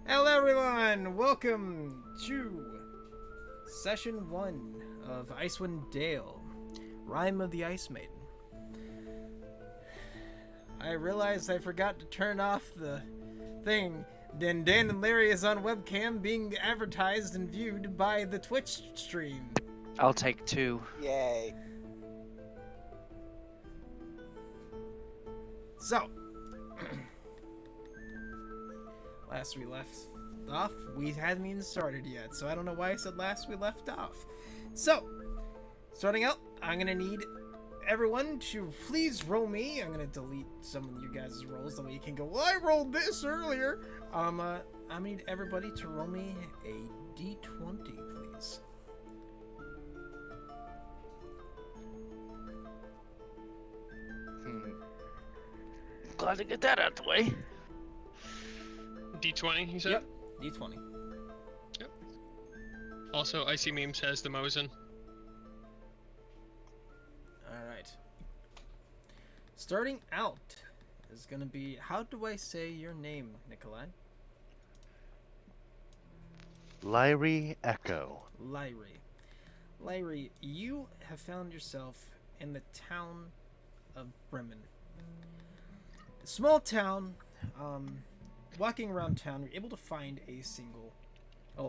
Hello everyone! Welcome to Session 1 of Icewind Dale, Rime of the Ice Maiden. I realized I forgot to turn off the thing. Then Dan and Larry is on webcam being advertised and viewed by the Twitch stream. I'll take two. Yay. So, last we left off, we hadn't even started yet, so I don't know why I said last we left off. So, starting out, I'm gonna need everyone to please roll me. I'm gonna delete some of you guys' rolls, that way you can go, well, I rolled this earlier. I need everybody to roll me a d20, please. Glad to get that out the way. D20, you said? Yep, d20. Yep. Also, Icy Memes has the Mosin. Alright. Starting out is gonna be, how do I say your name, Nikolai? Lyrie Echo. Lyrie. Lyrie, you have found yourself in the town of Bremen. A small town. Walking around town, you're able to find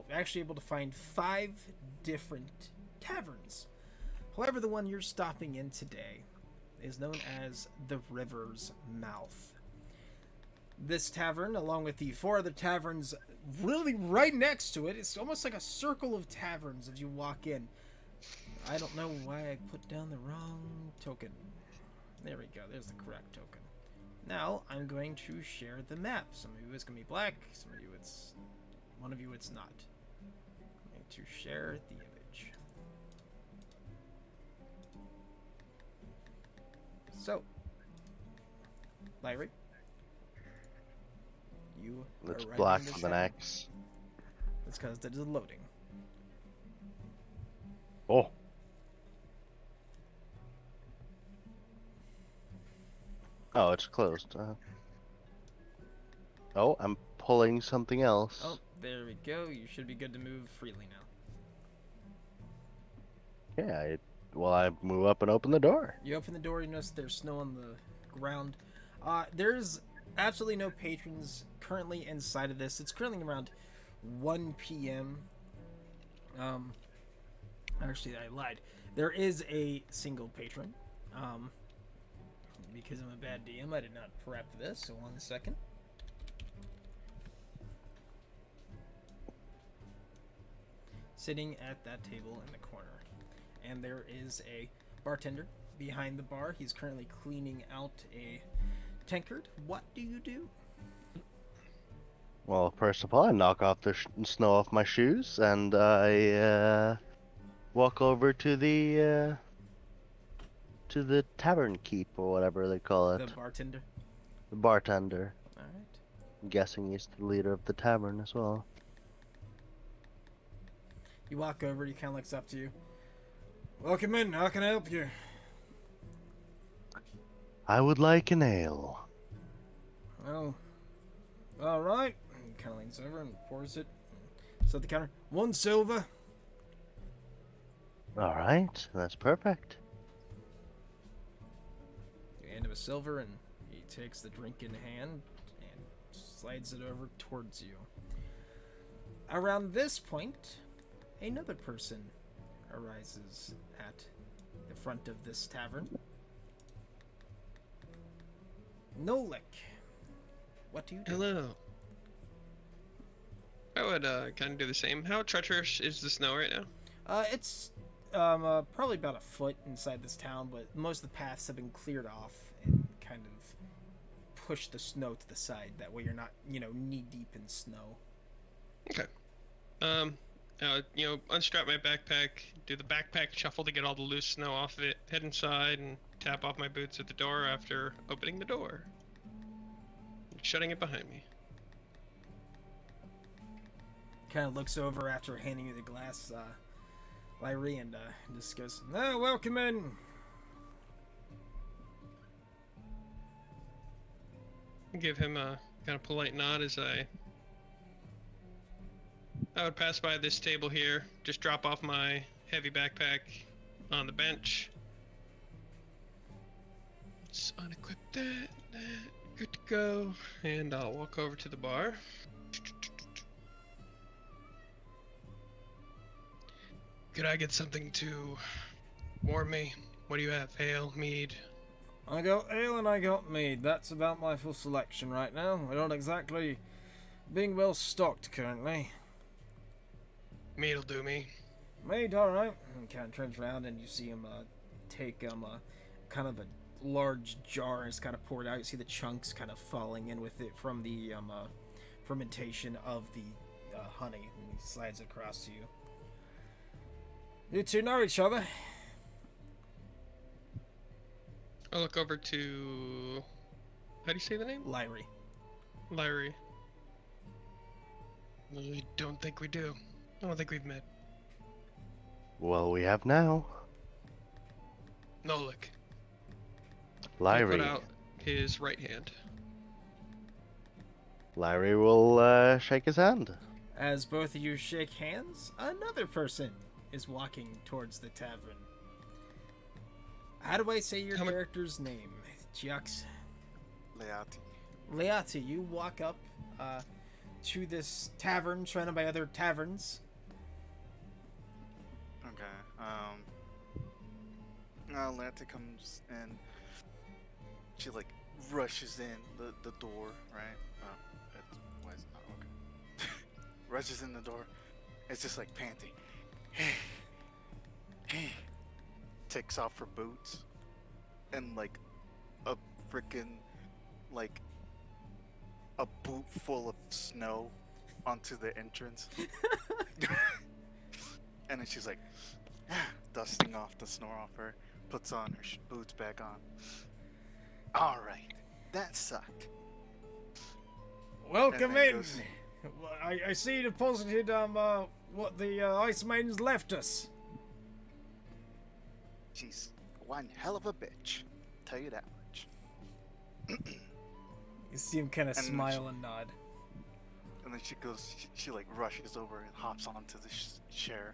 actually able to find 5 different taverns. However, the one you're stopping in today is known as the River's Mouth. This tavern, along with the 4 other taverns really right next to it, it's almost like a circle of taverns as you walk in. I don't know why I put down the wrong token. There we go, there's the correct token. Now, I'm going to share the map. Some of you it's going to be black, some of you it's... one of you it's not. I'm going to share the image. So, Lyrie, you It's are right black in for this the tavern. next. That's because it is loading. Oh. Oh, it's closed. Oh, I'm pulling something else. Oh, there we go. You should be good to move freely now. Yeah, I move up and open the door. You open the door, you notice there's snow on the ground. There's absolutely no patrons currently inside of this. It's currently around 1 p.m. Actually, I lied. There is a single patron. Because I'm a bad DM, I did not prep this, so 1 second. Sitting at that table in the corner. And there is a bartender behind the bar. He's currently cleaning out a tankard. What do you do? Well, first of all, I knock off the snow off my shoes, and I walk over to the tavern keep, or whatever they call it. The bartender. The bartender. Alright. I'm guessing he's the leader of the tavern as well. You walk over, he kind of looks up to you. Welcome in, how can I help you? I would like an ale. Well, alright. He kind of leans over and pours it. So at the counter, 1 silver. Alright, that's perfect. You hand him a silver and he takes the drink in hand and slides it over towards you. Around this point, another person arises at the front of this tavern. Nolik, what do you do? Hello. I would kind of do the same. How treacherous is the snow right now? It's probably about a foot inside this town, but most of the paths have been cleared off and kind of push the snow to the side. That way you're not, knee deep in snow. Okay. Unstrap my backpack, do the backpack shuffle to get all the loose snow off of it, head inside, and tap off my boots at the door after opening the door. Shutting it behind me. Kind of looks over after handing you the glass, Lyrie, and just goes, "Oh, welcome in." Give him a kind of polite nod as I I would pass by this table here, just drop off my heavy backpack on the bench. Just unequip that, good to go, and I'll walk over to the bar. Could I get something to warm me? What do you have? Ale, mead? I got ale and I got mead. That's about my full selection right now. We're not exactly being well stocked currently. Mead'll do me. Mead, alright. And kind of turns around and you see him take a kind of a large jar and it's kind of poured out. You see the chunks kind of falling in with it from the fermentation of the honey. And he slides it across to you. You two know each other. I'll look over to... How do you say the name? Lyrie. Larry. I don't think we do. I don't think we've met. Well, we have now. Nolik. He'll Lyrie. put out his right hand. Lyrie will shake his hand. As both of you shake hands, another person is walking towards the tavern. How do I say your character's name? Jux? Leati. Leati, you walk up to this tavern surrounded by other taverns. Okay. Leati comes in. She like rushes in the door, right? Why is it not okay? Rushes in the door. It's just like panting. Takes off her boots and like a freaking like a boot full of snow onto the entrance. And then she's like dusting off the snow off her, puts on her boots back on. All right, that sucked. Welcome then in. goes- I see you deposited what the Ice Maidens left us. She's one hell of a bitch, tell you that much. You see him kind of And smile and nod. And then she goes, she like rushes over and hops onto the chair,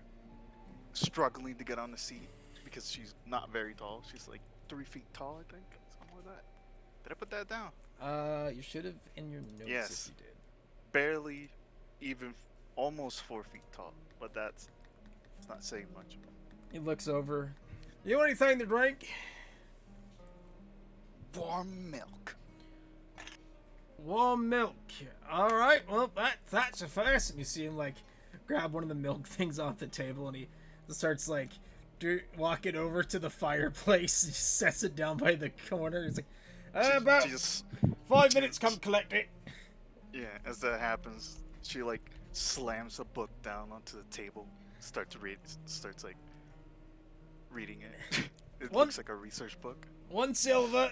struggling to get on the seat because she's not very tall. She's like 3 feet tall, I think, something like that. Did I put that down? You should have in your notes Yes. if you did. Barely even almost 4 feet tall, but it's not saying much. He looks over. You want anything to drink? Warm milk. Warm milk. All right. Well, that's a first. And you see him like grab one of the milk things off the table, and he starts like walking over to the fireplace. He sets it down by the corner. He's like, about She just 5 minutes. Come collect it. Yeah, as that happens, she like slams a book down onto the table, starts like reading it. It What? looks like a research book. 1 silver.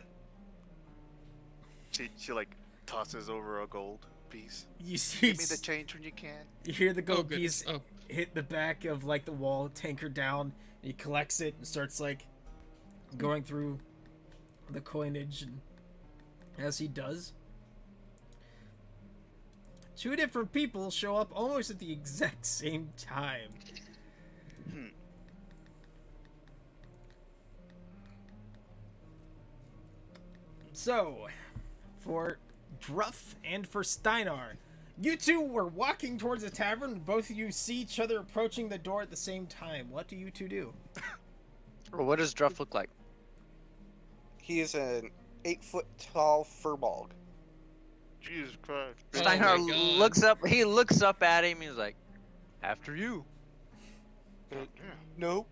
She like tosses over a gold piece. You see. Give me the change when you can. You hear the gold good. piece Oh, hit the back of like the wall, tanker down, and he collects it and starts like going through the coinage, and as he does, 2 different people show up almost at the exact same time. So, for Druff and for Steinar, you two were walking towards the tavern. Both of you see each other approaching the door at the same time. What do you two do? Or what does Druff look like? He is an 8-foot tall furball. Jesus Christ. Oh Steinar my God. looks up. He looks up at him. He's like, "After you." No,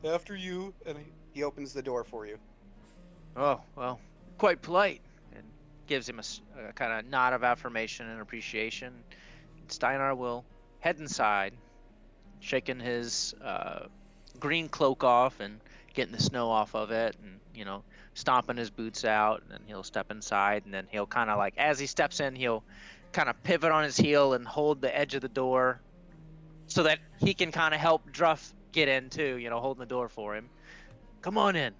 after you. And he opens the door for you. Oh well, quite polite, and gives him a kind of nod of affirmation and appreciation. Steinar will head inside, shaking his green cloak off and getting the snow off of it, and stomping his boots out, and then he'll step inside, and then he'll kind of like, as he steps in, he'll kind of pivot on his heel and hold the edge of the door so that he can kind of help Druff get in too, holding the door for him. Come on in.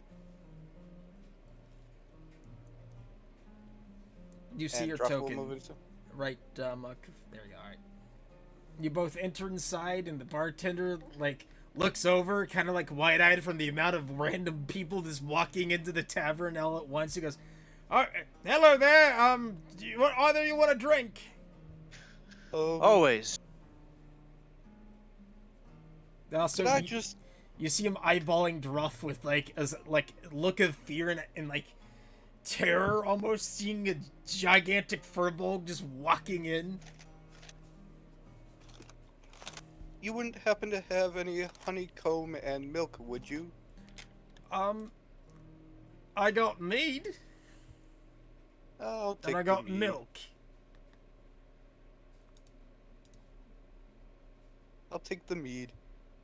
You see And your Druff will token move it to- right, Muck. There you are. You both enter inside, and the bartender like looks over, kind of like wide-eyed from the amount of random people just walking into the tavern all at once. He goes, "Oh, hello there. Either you want a drink?" Always. Also, Could I just... you see him eyeballing Druff with like a look of fear and like terror, almost seeing a gigantic furball just walking in. You wouldn't happen to have any honeycomb and milk, would you? I got mead I'll take and I the got mead. milk. I'll take the mead.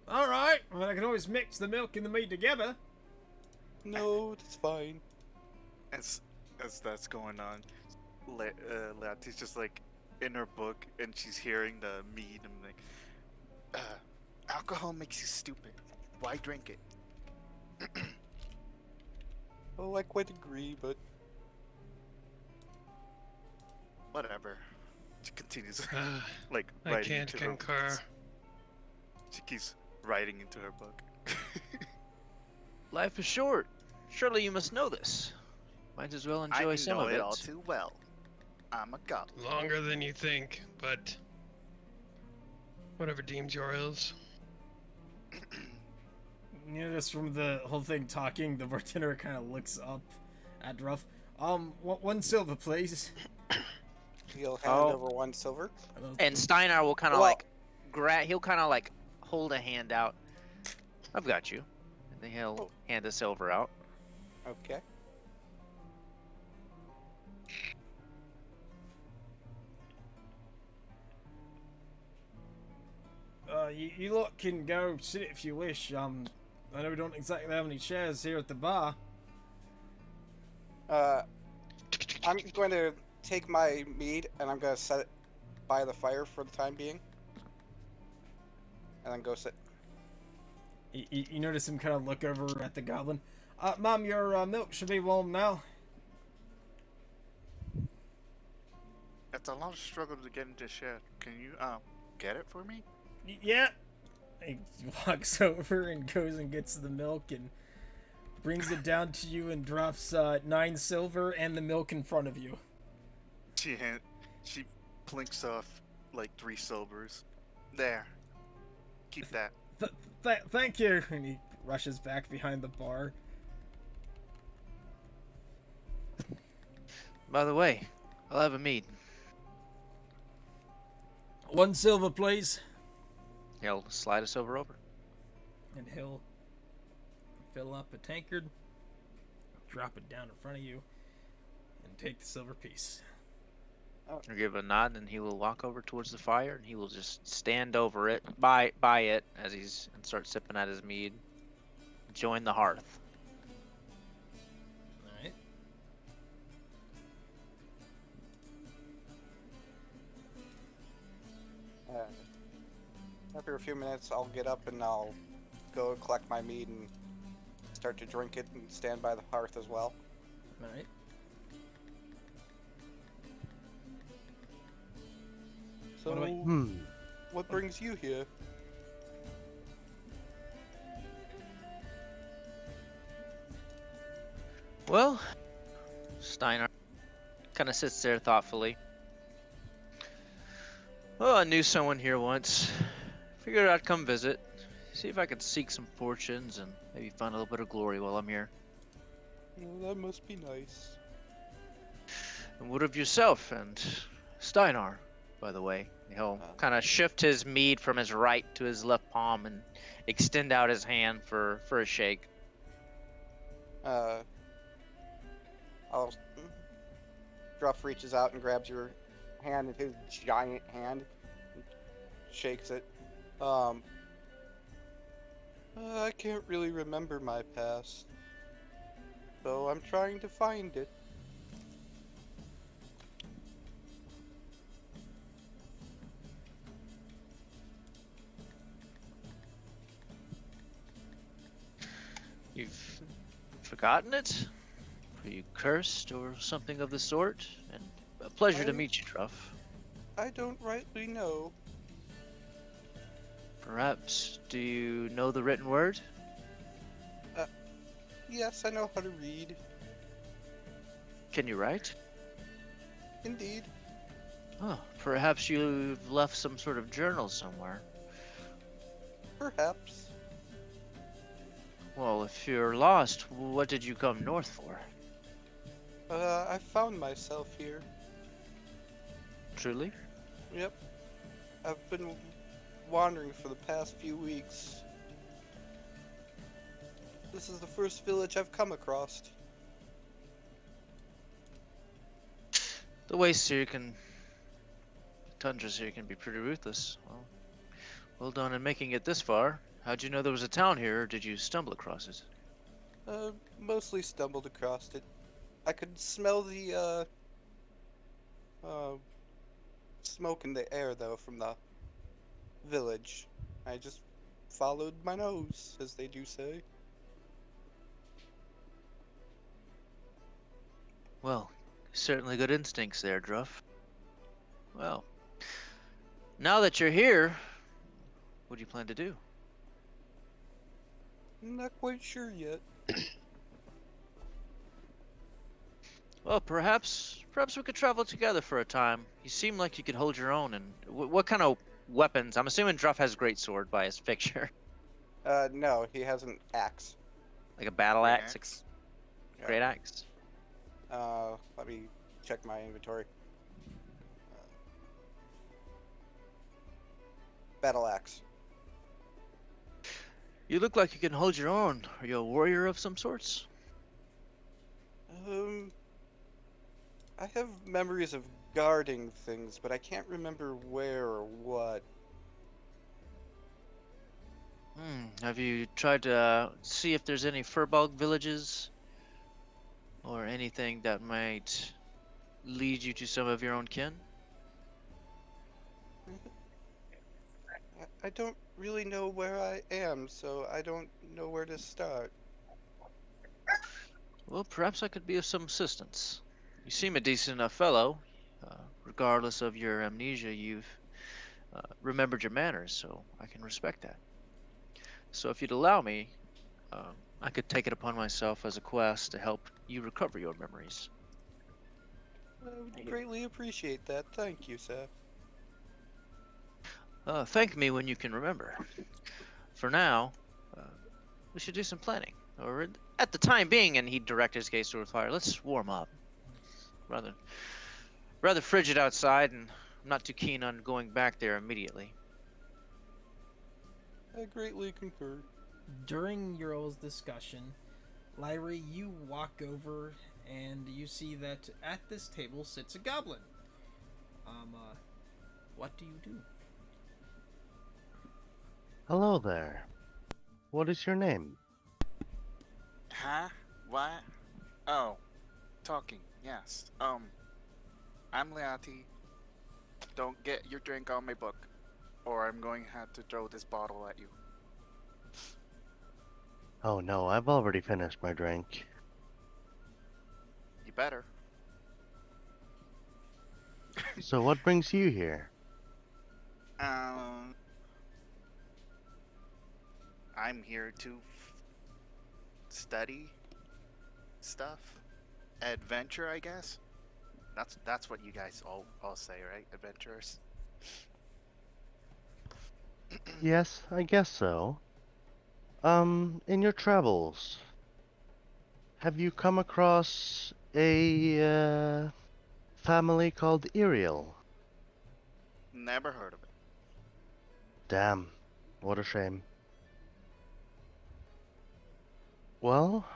All right, well I can always mix the milk and the mead together. No, it's fine. As that's going on, Lati's just like in her book, and she's hearing the mead and like, alcohol makes you stupid. Why drink it? Oh, I quite agree, but Whatever. She continues I like writing can't into her concur. books. She keeps writing into her book. Life is short. Surely you must know this. Might as well enjoy I some know of it it. all too well. I'm a goblin. Longer than you think, but whatever deems your ills. You know, just from the whole thing talking, the bartender kind of looks up at Druff. One silver, please. he'll hand Oh. over 1 silver. And Steinar will kind of Well- like he'll kind of like hold a hand out. I've got you. And then he'll Oh. hand a silver out. Okay. You lot can go sit if you wish. I know we don't exactly have any chairs here at the bar. I'm going to take my mead and I'm going to set it by the fire for the time being. And then go sit. You notice him kind of look over at the goblin. Mom, your milk should be warm now. It's a lot of struggle to get into shed. Can you get it for me? Yeah. He walks over and goes and gets the milk and brings it down to you and drops 9 silver and the milk in front of you. She plinks off like 3 silvers. There. Keep that. Thank you. And he rushes back behind the bar. By the way, I'll have a mead. 1 silver, please. He'll slide a silver over. And he'll fill up a tankard, drop it down in front of you, and take the silver piece. I'll give a nod, and he will walk over towards the fire, and he will just stand over it, by it, as and start sipping at his mead. Join the hearth. Alright. After a few minutes, I'll get up and I'll go collect my mead and start to drink it and stand by the hearth as well. Alright. So, What about what brings you here? Well, Steiner kind of sits there thoughtfully. Well, I knew someone here once. Figured I'd come visit, see if I could seek some fortunes and maybe find a little bit of glory while I'm here. Well, that must be nice. And what of yourself and Steinar, by the way? He'll kind of shift his mead from his right to his left palm and extend out his hand for a shake. Druff reaches out and grabs your hand in his giant hand and shakes it. I can't really remember my past, so I'm trying to find it. You've forgotten it? Were you cursed or something of the sort? And a pleasure to meet you, Druff. I don't rightly know. Perhaps, do you know the written word? Yes, I know how to read. Can you write? Indeed. Oh, perhaps you've left some sort of journal somewhere. Perhaps. Well, if you're lost, what did you come north for? I found myself here. Truly? Yep. I've been wandering for the past few weeks. This is the first village I've come across. The wastes here tundras here can be pretty ruthless. Well done in making it this far. How'd you know there was a town here, or did you stumble across it? Mostly stumbled across it. I could smell the, smoke in the air, though, from the village. I just followed my nose, as they do say. Well, certainly good instincts there, Druff. Well, now that you're here, what do you plan to do? I'm not quite sure yet. Well, perhaps we could travel together for a time. You seem like you could hold your own. And what kind of weapons? I'm assuming Druff has a great sword by his picture, No, he has an axe. like a battle Great axe, axe. a great axe. Let me check my inventory. Battle axe. You look like you can hold your own. Are you a warrior of some sorts? I have memories of guarding things, but I can't remember where or what. Have you tried to see if there's any Furbolg villages? Or anything that might lead you to some of your own kin? I don't really know where I am, so I don't know where to start. Well, perhaps I could be of some assistance. You seem a decent enough fellow. Regardless of your amnesia, you've remembered your manners, so I can respect that. So if you'd allow me, I could take it upon myself as a quest to help you recover your memories. I would greatly appreciate that. Thank you, sir. Thank me when you can remember. For now, we should do some planning. Or at the time being, and he'd direct his gaze toward fire, let's warm up. Rather frigid outside, and I'm not too keen on going back there immediately. I greatly concur. During your all's discussion, Lyrie, you walk over and you see that at this table sits a goblin. What do you do? Hello there. What is your name? Huh? What? Oh, talking. Yes. I'm Leati. Don't get your drink on my book, or I'm going to have to throw this bottle at you. Oh no, I've already finished my drink. You better. So what brings you here? I'm here to study stuff, adventure, I guess. That's what you guys all say, right? Adventurers. Yes, I guess so. In your travels, have you come across a family called Iriel? Never heard of it. Damn, what a shame. Well,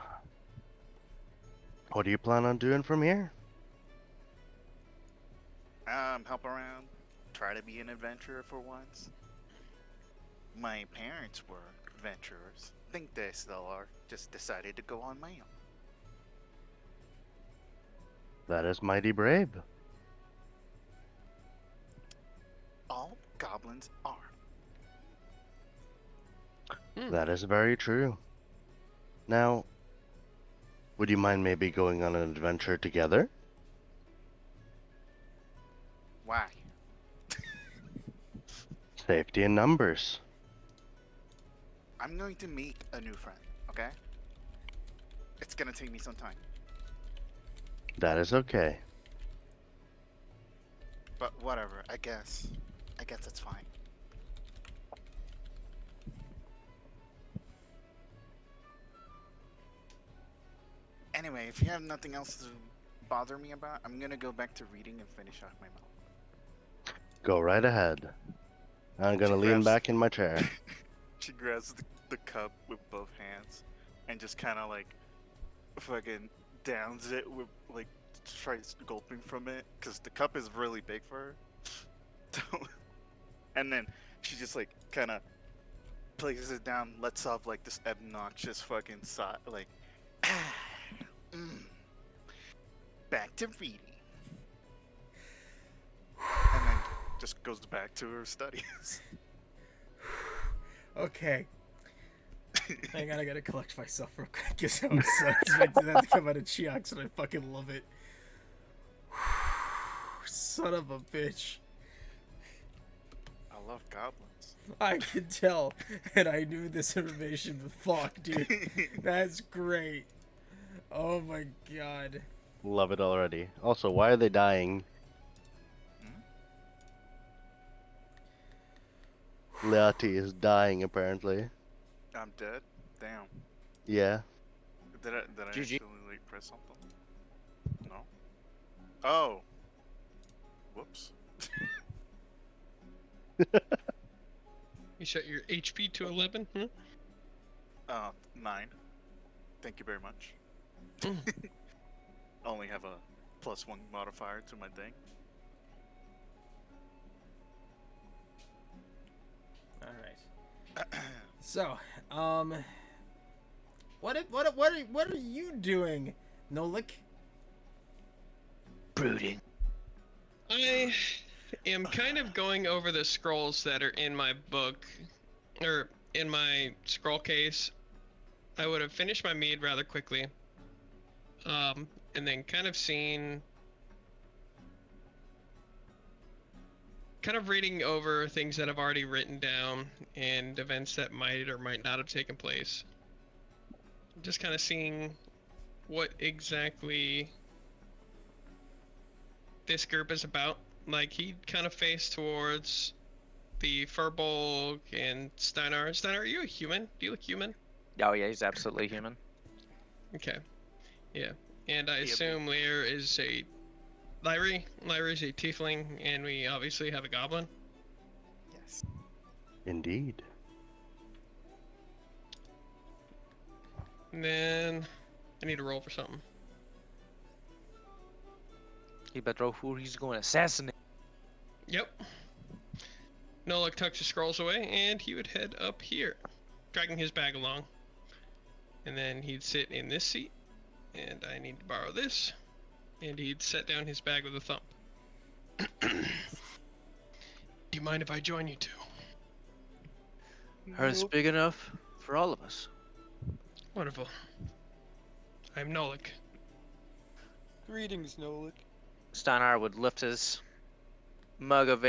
what do you plan on doing from here? Help around, try to be an adventurer for once. My parents were adventurers. Think they still are. Just decided to go on my own. That is mighty brave. All goblins are. That is very true. Now, would you mind maybe going on an adventure together? Why? Safety in numbers. I'm going to meet a new friend, okay? It's gonna take me some time. That is okay. But whatever, I guess. I guess it's fine. Anyway, if you have nothing else to bother me about, I'm gonna go back to reading and finish off my mouth. Go right ahead. I'm gonna She lean grabs- back in my chair. She grabs the cup with both hands and just kind of like fucking downs it with like tries gulping from it because the cup is really big for her. And then she just like kind of places it down, lets off like this obnoxious fucking sigh, like back to reading, and then just goes back to her studies. Okay. Hang on, I gotta collect myself real quick because I'm so expecting that to come out of Chiox and I fucking love it. Son of a bitch. I love goblins. I can tell, and I knew this information, but fuck, dude. That's great. Oh my god. Love it already. Also, why are they dying? Leati is dying apparently. I'm dead. Damn. Yeah. Did I GG. actually like press something? No. Oh. Whoops. You set your HP to 11? 9. Thank you very much. Only have a +1 modifier to my thing. All right. So, what are you doing, Nolik? Brooding. I am kind of going over the scrolls that are in my book, or in my scroll case. I would have finished my mead rather quickly, and then kind of reading over things that I've already written down and events that might or might not have taken place. Just kind of seeing what exactly this group is about. Like, he kind of faced towards the Furbolg and Steinar. Steinar, are you a human? Do you look human? Oh yeah, he's absolutely human. Okay. Yeah. And I Yeah, assume Lear is a... Lyrie is a tiefling, and we obviously have a goblin. Yes. Indeed. And then I need to roll for something. He better know who he's going to assassinate. Yep. Nolik tucks his scrolls away, and he would head up here, dragging his bag along. And then he'd sit in this seat, and I need to borrow this, and he'd set down his bag with a thump. Do you mind if I join you two? Hearth's Nope. big enough for all of us. Wonderful. I'm Nolik. Greetings, Nolik. Steinar would lift his mug of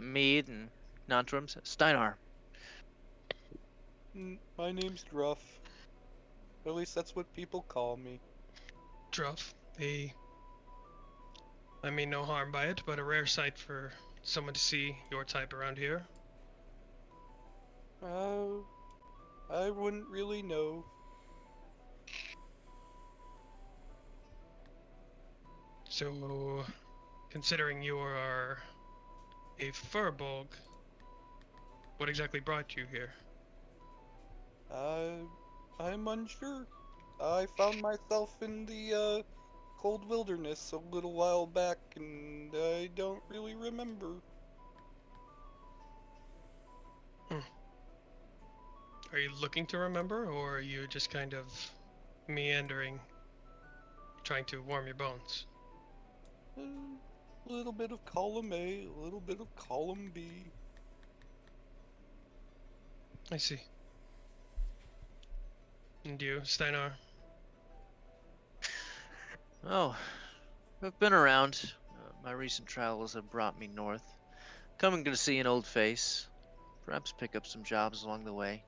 mead and nod to him. Say, Steinar, My name's Druff. At least that's what people call me. Druff. I mean no harm by it, but a rare sight for someone to see your type around here. I wouldn't really know. So, considering you are a Furbolg, what exactly brought you here? I'm unsure. I found myself in the cold wilderness a little while back, and I don't really remember. Are you looking to remember, or are you just kind of meandering, trying to warm your bones? A little bit of column A, a little bit of column B. I see. And you, Steinar? oh, I've been around. My recent travels have brought me north. Coming to see an old face. Perhaps pick up some jobs along the way.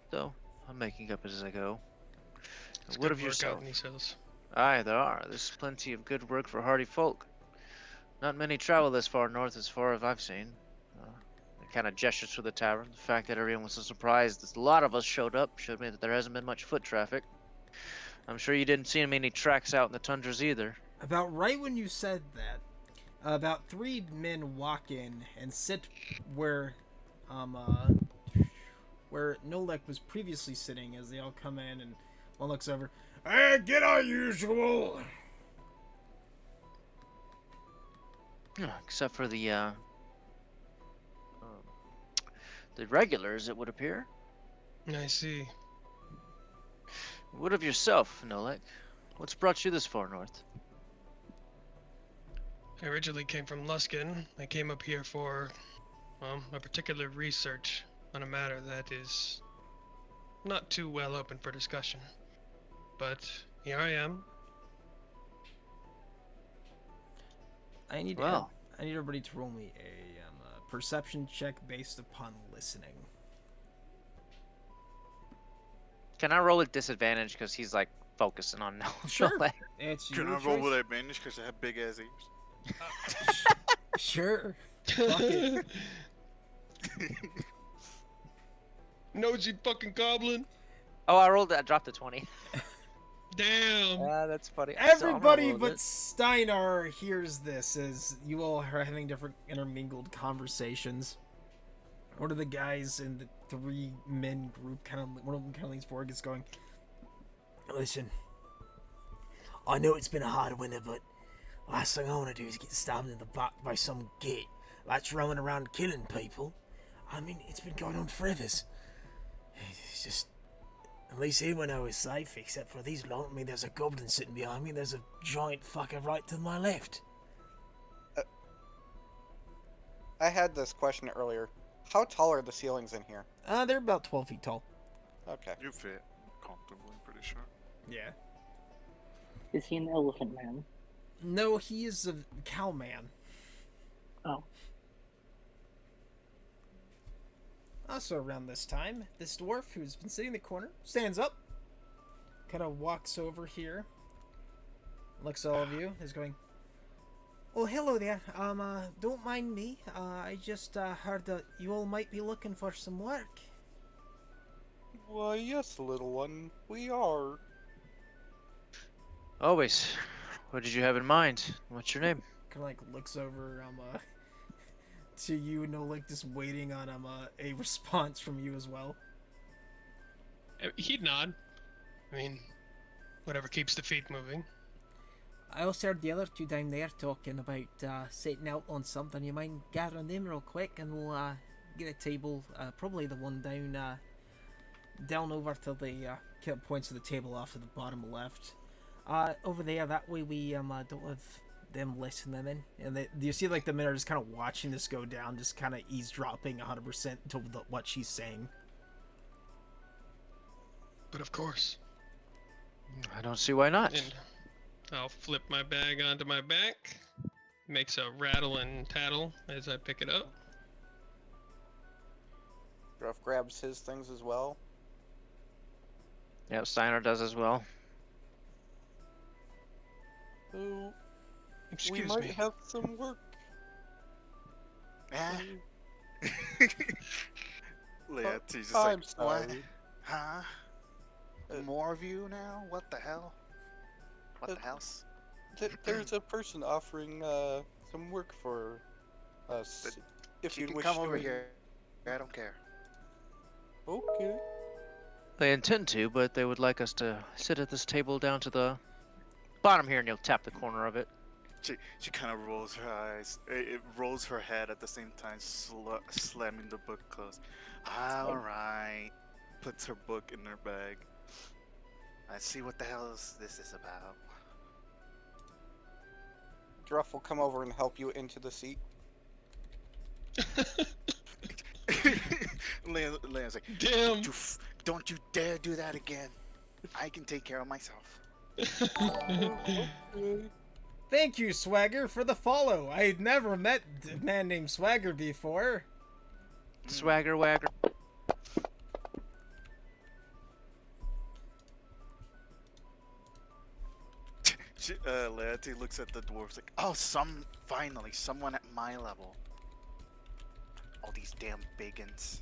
though I'm making up as I go. It's What good of work yourself? out in these hills. Aye, there are. There's plenty of good work for hardy folk. Not many travel this far north as far as I've seen. It kind of gestures to the tavern. The fact that everyone was so surprised that a lot of us showed up showed me that there hasn't been much foot traffic. I'm sure you didn't see many tracks out in the tundras either. About right when you said that, about 3 men walk in and sit where Nolek was previously sitting as they all come in, and one looks over. Hey, get our usual! Except for the regulars, it would appear. I see. What of yourself, Nolek? What's brought you this far north? I originally came from Luskin. I came up here for, a particular research on a matter that is not too well open for discussion. But here I am. I need everybody to roll me a perception check based upon listening. Can I roll with disadvantage because he's like focusing on Sure. Nolek? It's Can your I roll choice. with advantage because I have big ass ears? Sure. Fuck it. Nosy fucking goblin. Oh, I dropped a 20. Damn. That's funny. Everybody but Steinar hears this as you all are having different intermingled conversations. One of the guys in the 3 men group, one of them kind of leans forward, gets going. Listen, I know it's been a hard winter, but last thing I want to do is get stabbed in the back by some git that's roaming around killing people. I mean, it's been going on forever. It's just, at least here when I was safe, except for these lot. I mean, there's a goblin sitting behind me, and there's a giant fucker right to my left. I had this question earlier. How tall are the ceilings in here? They're about 12 feet tall. Okay. You fit comfortably, I'm pretty sure. Yeah. Is he an elephant man? No, he is a cow man. Oh. Also around this time, this dwarf who's been sitting in the corner stands up, kind of walks over here, looks at all of you, is going, "Oh, hello there. Don't mind me. I just heard that you all might be looking for some work." Why, yes, little one. We are. Always. What did you have in mind? What's your name? Kind of like looks over to you, Nolik, just waiting on a response from you as well. He'd nod. I mean, whatever keeps the feet moving. I also heard the other 2 down there talking about setting out on something. You mind gathering them real quick, and we'll get a table. Probably the one down over to the points of the table off to the bottom left. Over there. That way we don't have them listening in. And you see like the men are just kind of watching this go down, just kind of eavesdropping 100% to what she's saying. But of course. I don't see why not. And I'll flip my bag onto my back. Makes a rattle and tattle as I pick it up. Ruff grabs his things as well. Yep, Steiner does as well. So, we Excuse might me. have some work. Eh? Leah, she's just I'm like, what? sorry. Huh? More of you now? What the hell? What the house? There's a person offering some work for us. But If You you can wish come to over here. I don't care. Okay. They intend to, but they would like us to sit at this table down to the bottom here, and you'll tap the corner of it. She kind of rolls her eyes. It rolls her head at the same time, slamming the book closed. All right. Puts her book in her bag. I see what the hell this is about. Druff will come over and help you into the seat. Leon's like, Damn. don't you dare do that again. I can take care of myself. Okay. Thank you, Swagger, for the follow. I had never met a man named Swagger before. Swagger wagger. Laertes looks at the dwarves like, oh, finally, someone at my level. All these damn biggins.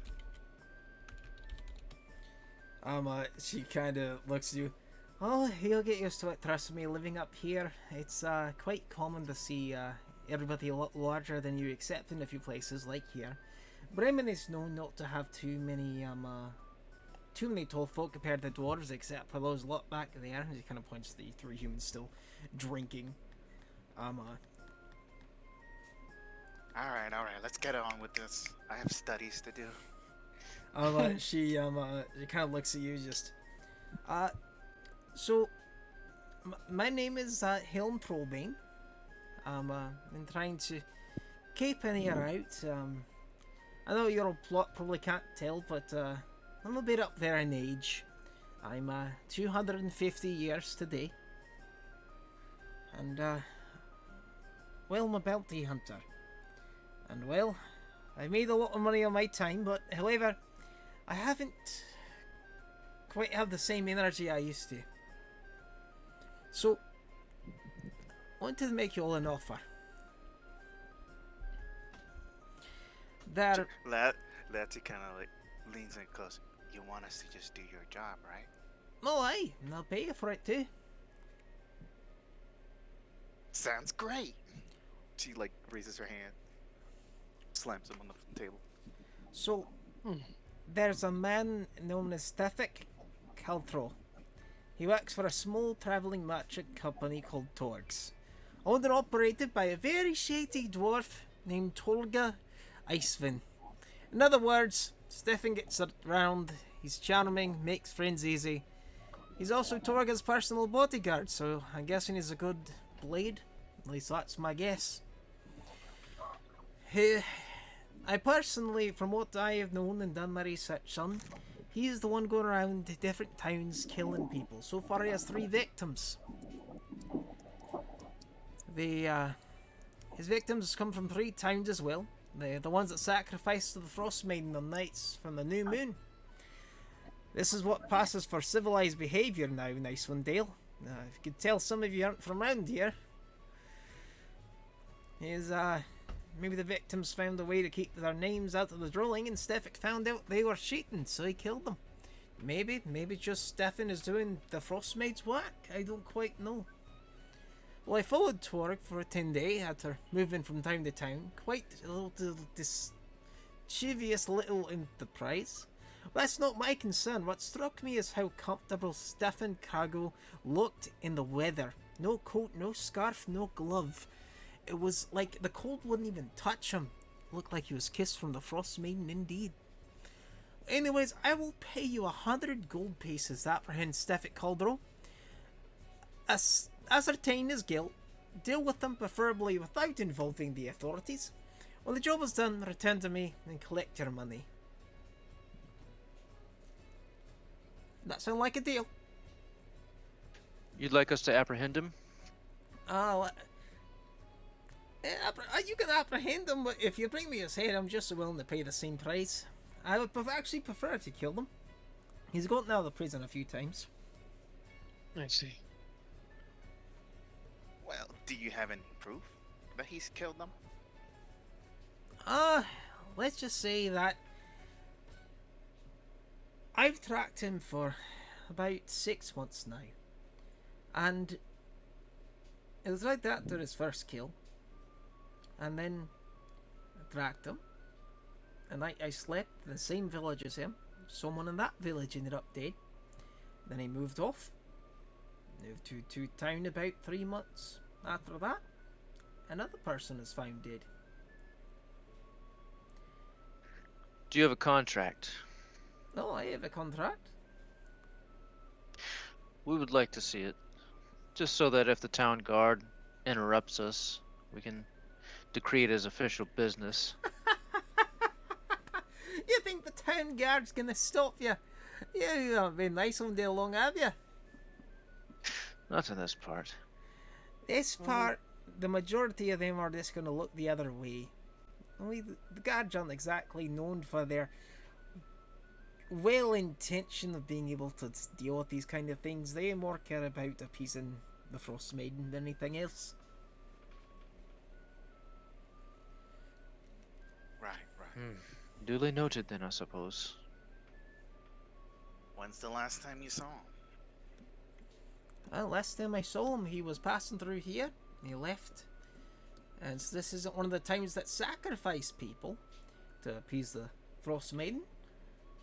She kind of looks at you. Oh, you'll get used to it, trust me, living up here. It's, quite common to see, everybody a lot larger than you, except in a few places like here. Bremen is known not to have too many tall folk compared to dwarves, except for those lot back there. And he kind of points to the three humans still drinking. Alright, let's get on with this. I have studies to do. She kind of looks at you, just, so, my name is, Helm Probane. I'm trying to keep an ear out. I know your old plot probably can't tell, but, I'm a bit up there in age. I'm, 250 years today. And, well, I'm a bounty hunter. And, well, I've made a lot of money on my time, but, however, I haven't quite have the same energy I used to. So, I wanted to make you all an offer. There... Laertes kind of like leans in close. You want us to just do your job, right? Oh, aye, and I'll pay you for it too. Sounds great. She like raises her hand, slams him on the table. So, there's a man known as Stefik Caltro. He works for a small travelling merchant company called Torgs, owned and operated by a very shady dwarf named Tolga Icevin. In other words, Stefan gets around, he's charming, makes friends easy. He's also Torga's personal bodyguard, so I'm guessing he's a good blade. At least that's my guess. I personally, from what I have known and done my research on, he's the one going around to different towns killing people. So far he has 3 victims. His victims come from 3 towns as well. The ones that sacrificed to the Frostmaiden on nights from the new moon. This is what passes for civilized behaviour now, nice one, Dale. If you could tell some of you aren't from around here. Maybe the victims found a way to keep their names out of the drawing, and Stefan found out they were cheating, so he killed them. Maybe just Stefan is doing the Frostmaid's work. I don't quite know. Well, I followed Torg for a 10-day after moving from town to town. Quite a little mischievous little enterprise. But that's not my concern. What struck me is how comfortable Stefan Cargo looked in the weather. No coat, no scarf, no glove. It was like the cold wouldn't even touch him. It looked like he was kissed from the Frostmaiden indeed. Anyways, I will pay you 100 gold pieces to apprehend Stefan Caldro. Ascertain his guilt, deal with them preferably without involving the authorities. When the job is done, return to me and collect your money. That sound like a deal? You'd like us to apprehend him? You can apprehend him, but if you bring me his head, I'm just willing to pay the same price. I would actually prefer to kill them. He's gotten out of the prison a few times. I see. Well, do you have any proof that he's killed them? Let's just say that I've tracked him for about 6 months now. And it was right after his first kill. And then I tracked him. And I slept in the same village as him. Someone in that village ended up dead. Then he moved off. Moved to town about 3 months after that. Another person is found dead. Do you have a contract? No, I have a contract. We would like to see it. Just so that if the town guard interrupts us, we can decree it as official business. You think the town guard's gonna stop you? You haven't been nice all day long, have you? Not in this part. This part, the majority of them are just gonna look the other way. Only the guards aren't exactly known for their well intention of being able to deal with these kind of things. They more care about appeasing the Frostmaiden than anything else. Right, right. Duly noted then, I suppose. When's the last time you saw him? Well, last time I saw him, he was passing through here. He left. And so this isn't one of the times that sacrifice people to appease the Frostmaiden.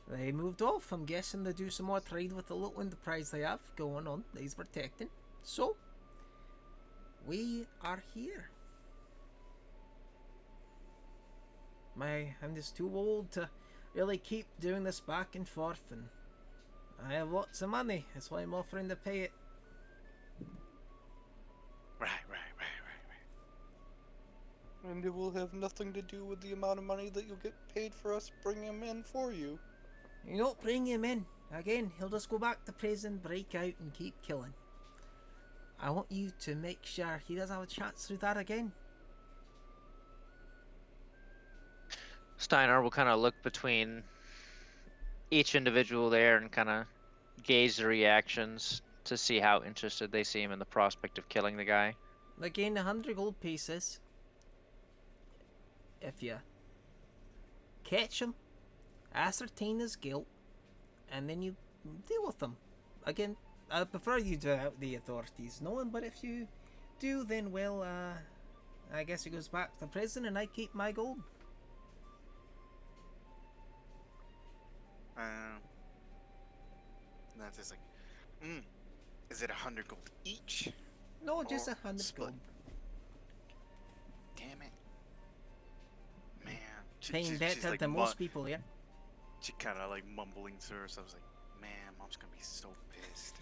They moved off. I'm guessing they do some more trade with the little enterprise they have going on that he's protecting. So, we are here. I'm just too old to really keep doing this back and forth, and I have lots of money. That's why I'm offering to pay it. Right. And it will have nothing to do with the amount of money that you'll get paid for us bringing him in for you. You don't bring him in. Again, he'll just go back to prison, break out, and keep killing. I want you to make sure he doesn't have a chance to do that again. Steinar will kind of look between each individual there and kind of gauge their reactions to see how interested they seem in the prospect of killing the guy. Again, 100 gold pieces. If you catch him, ascertain his guilt, and then you deal with him. Again, I prefer you do it without the authorities knowing, but if you do, then well, I guess he goes back to prison and I keep my gold. That's just like, is it 100 gold each? No, just Or 100 split? gold. Damn it. Man. Paying she's better like than most people here. She kind of like mumbling to herself, like, man, mom's gonna be so pissed.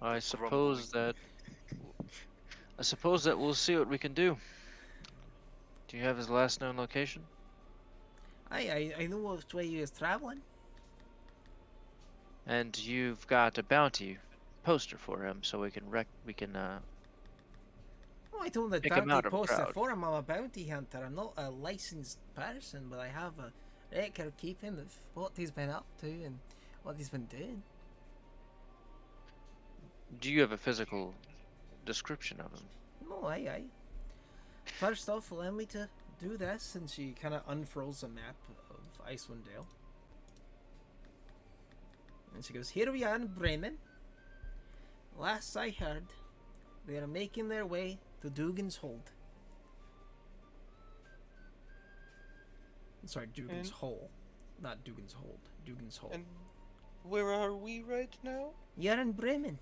I suppose that we'll see what we can do. Do you have his last known location? I know which way he is traveling. And you've got a bounty poster for him, so we can Oh, I don't have the Pick him out bounty of poster crowd. for him. I'm a bounty hunter. I'm not a licensed person, but I have a record keeping of what he's been up to and what he's been doing. Do you have a physical description of him? No, aye. First off, allow me to do this, and she kind of unfurls a map of Icewind Dale. And she goes, here we are in Bremen. Last I heard, they are making their way to Dugan's Hold. Sorry, Dugan's And- Hole. Not Dugan's Hold. Dugan's Hole. And where are we right now? You're in Bremen.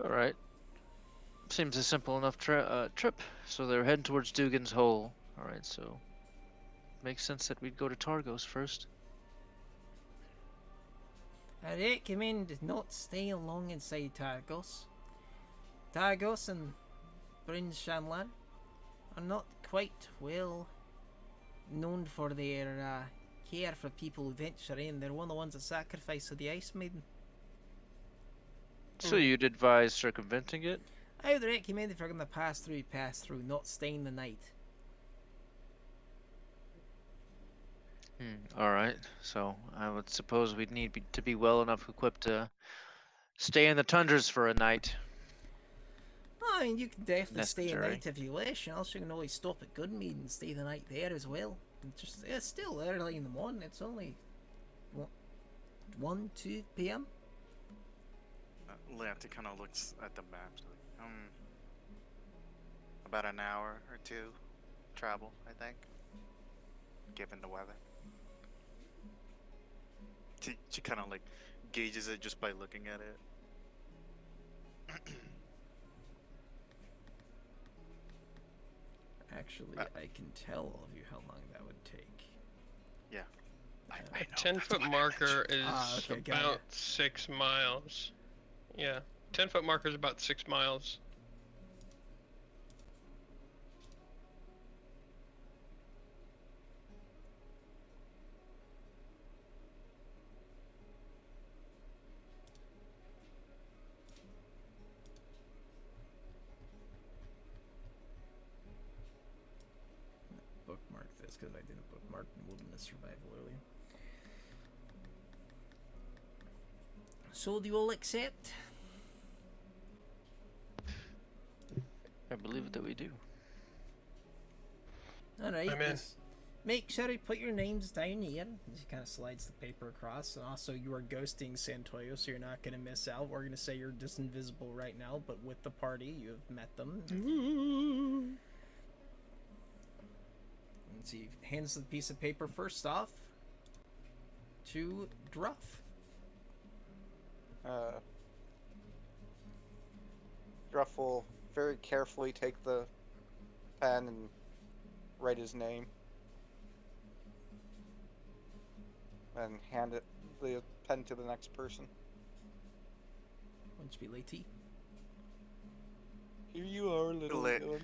All right. Seems a simple enough trip. So they're heading towards Dugan's Hole. All right, so makes sense that we'd go to Targos first. I recommend not staying long inside Targos. Targos and Bryn Shanlan are not quite well known for their care for people who venture in. They're one of the ones that sacrifice of the Ice Maiden. So you'd advise circumventing it? I would recommend if you're going to pass through, not staying the night. All right. So I would suppose we'd need to be well enough equipped to stay in the tundras for a night. I mean, you can definitely stay a Necessary. night if you wish. And also, you can always stop at Goodmead and stay the night there as well. It's still early in the morning. It's only, what, 1, 2 p.m.? Leonti kind of looks at the map. Like, about an hour or two travel, I think, given the weather. She kind of like gauges it just by looking at it. Actually, I can tell all of you how long that would take. Yeah. I A know, 10-foot that's why I marker mentioned- is okay, got about it. 6 miles. Yeah, 10-foot marker is about 6 miles. Bookmark apologize because I didn't put Martin Wilderness Survival earlier. So, do you all accept? I believe that we do. Alright, I'm in. just make sure you put your names down here. She kind of slides the paper across. And also, you are ghosting Santoyo, so you're not going to miss out. We're going to say you're just invisible right now, but with the party, you have met them. And she hands the piece of paper first off to Druff. Gruff will very carefully take the pen and write his name. And hand the pen to the next person. Won't you be late? Here you are, little Lit. one.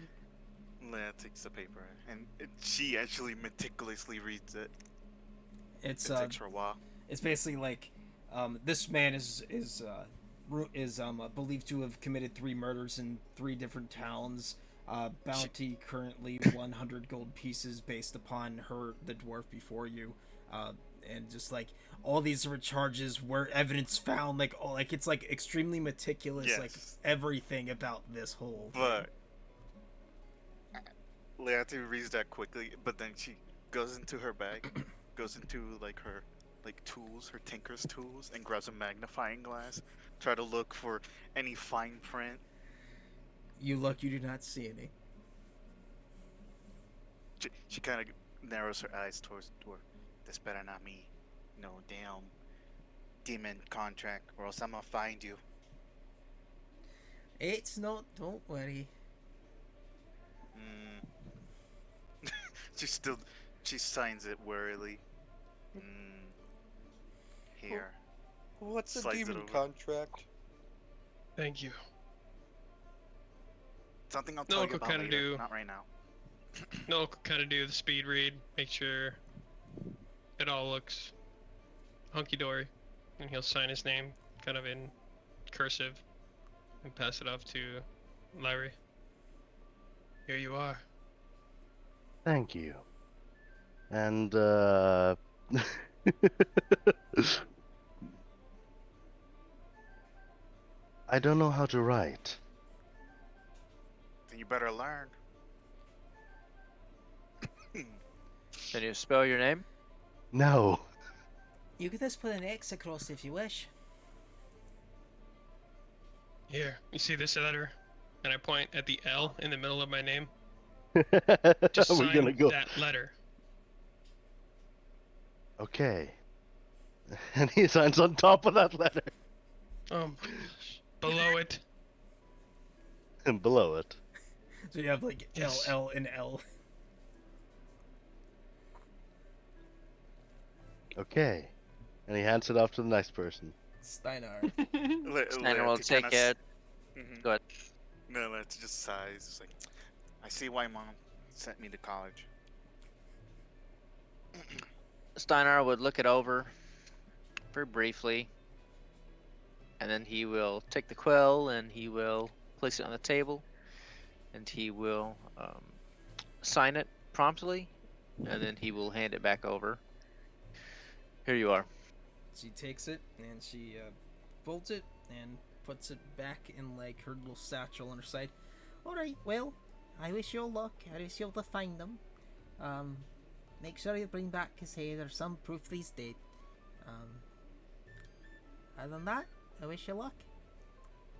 Leia takes the paper, and she actually meticulously reads it. It's It takes her a while. it's basically like this man is believed to have committed 3 murders in 3 different towns. Bounty currently 100 gold pieces based upon the dwarf before you. And just like all these different charges where evidence found, like it's like extremely meticulous, like Yes. everything about this whole thing. But Leati reads that quickly, but then she goes into her bag, goes into like her tools, her tinker's tools, and grabs a magnifying glass, try to look for any fine print. You look, you do not see any. She kind of narrows her eyes towards the door. This better not me. No damn demon contract, or else I'm gonna find you. It's not, don't worry. She signs it warily. Here. What's a Slides it demon over. contract? Thank you. Something I'll No, tell I you could about kinda later, do- not right now. No, kind of do the speed read, make sure it all looks hunky dory, and he'll sign his name kind of in cursive and pass it off to Larry. Here you are. Thank you. And, I don't know how to write. Then you better learn. Can you spell your name? No. You could just put an X across if you wish. Here, you see this letter? And I point at the L in the middle of my name. Are Just we sign gonna go? that letter. Okay. And he signs on top of that letter. Oh my gosh. Below it. And below it. So you have like Yes. L and L. Okay. And he hands it off to the next person. Steinar. Steiner will take it. Go ahead. No, let's just sighs. It's like, I see why mom sent me to college. Steinar would look it over very briefly, and then he will take the quill and he will place it on the table, and he will sign it promptly, and then he will hand it back over. Here you are. She takes it and she folds it and puts it back in like her little satchel on her side. Alright, well, I wish you all luck. I wish you all to find them. Make sure you bring back his head or some proof that he's dead. Other than that, I wish you luck.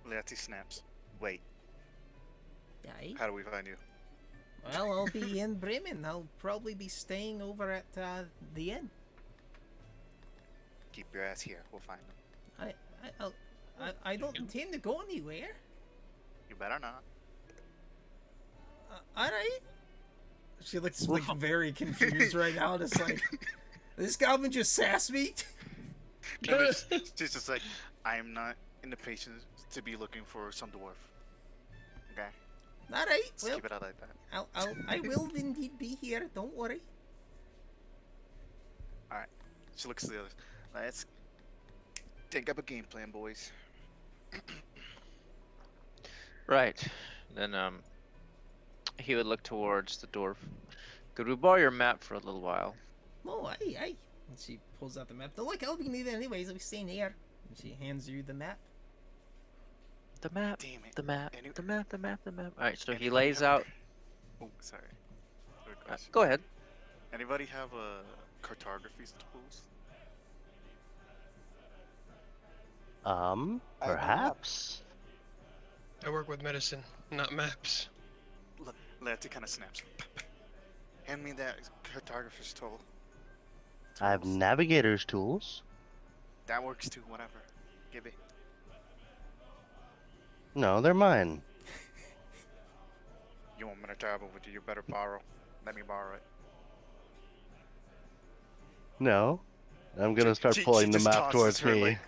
Leati snaps. Wait, Aye. how do we find you? Well, I'll be in Bremen. I'll probably be staying over at the inn. Keep your ass here. We'll find them. I don't intend to go anywhere. You better not. Alright. She looks like very confused right now. Just like, this goblin just sassed me. No, but she's just like, I am not in the patience to be looking for some dwarf. Okay? Alright, Just well, keep it out like that. I will indeed be here. Don't worry. She looks at the others. Let's think up a game plan, boys. Right. Then he would look towards the dwarf. Could we borrow your map for a little while? Oh, aye. And she pulls out the map. Look, I'll be needed anyways. I'll be staying here. And she hands you the map. The map. Damn it. The map. Any- The map. The map. The map. All right. So he Anybody lays have a- out. Oh, sorry. Quick question. Go ahead. Anybody have a cartography tools? I have a map. Perhaps. I work with medicine, not maps. Lefty kind of snaps. Hand me that cartographer's tool. I have Tools. navigator's tools. That works too. Whatever. Give it. No, they're mine. You want me to travel with you? You better borrow. Let me borrow it. No. I'm gonna start pulling the just map tosses towards her, me.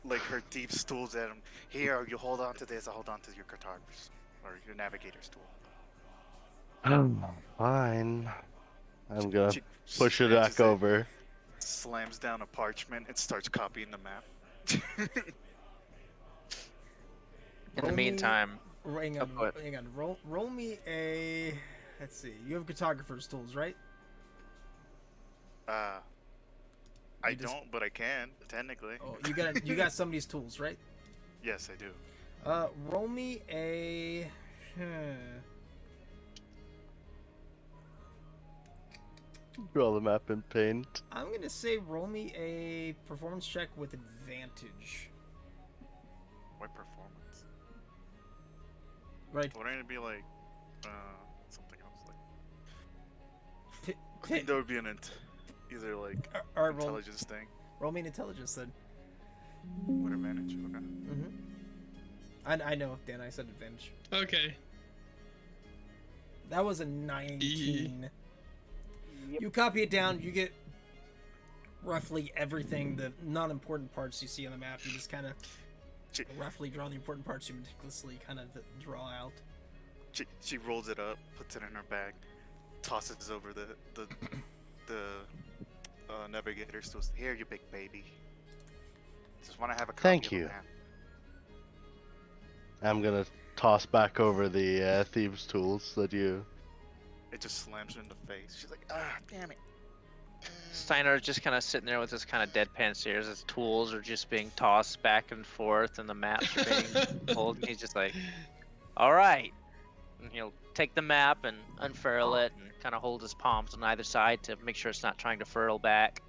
Like her thieves' tools at him. Here, you hold on to this. I'll hold on to your cartographer's or your navigator's tool. Fine. I'm gonna She push it snatches back over. slams down a parchment, and starts copying the map. In the Roll me- meantime, Hang Oh, on. go ahead. Hang on. Roll me a. Let's see. You have cartographer's tools, right? I You just- don't, but I can technically. Oh, you got somebody's tools, right? Yes, I do. Roll me a. Draw the map in paint. I'm gonna say roll me a performance check with advantage. What performance? Right. Wouldn't it be like something else? Like P- I think that would be either like All right, roll, intelligence thing roll me an intelligence then. with advantage. Okay. I know, Dan. I said advantage. Okay. That was a 19. Yep. You copy it down. You get roughly everything, the non-important parts you see on the map. You just kind of She, roughly draw the important parts you meticulously kind of draw out. she rolls it up, puts it in her bag, tosses it over the navigator's tools. Here, you big baby. Just want to have a copy Thank of the you. map. I'm gonna toss back over the thieves' tools that you. It just slams her in the face. She's like, ah, damn it. Steiner's just kind of sitting there with this kind of deadpan stares. His tools are just being tossed back and forth, and the maps are being pulled. And he's just like, "All right," and he'll take the map and unfurl it, and kind of hold his palms on either side to make sure it's not trying to furl back.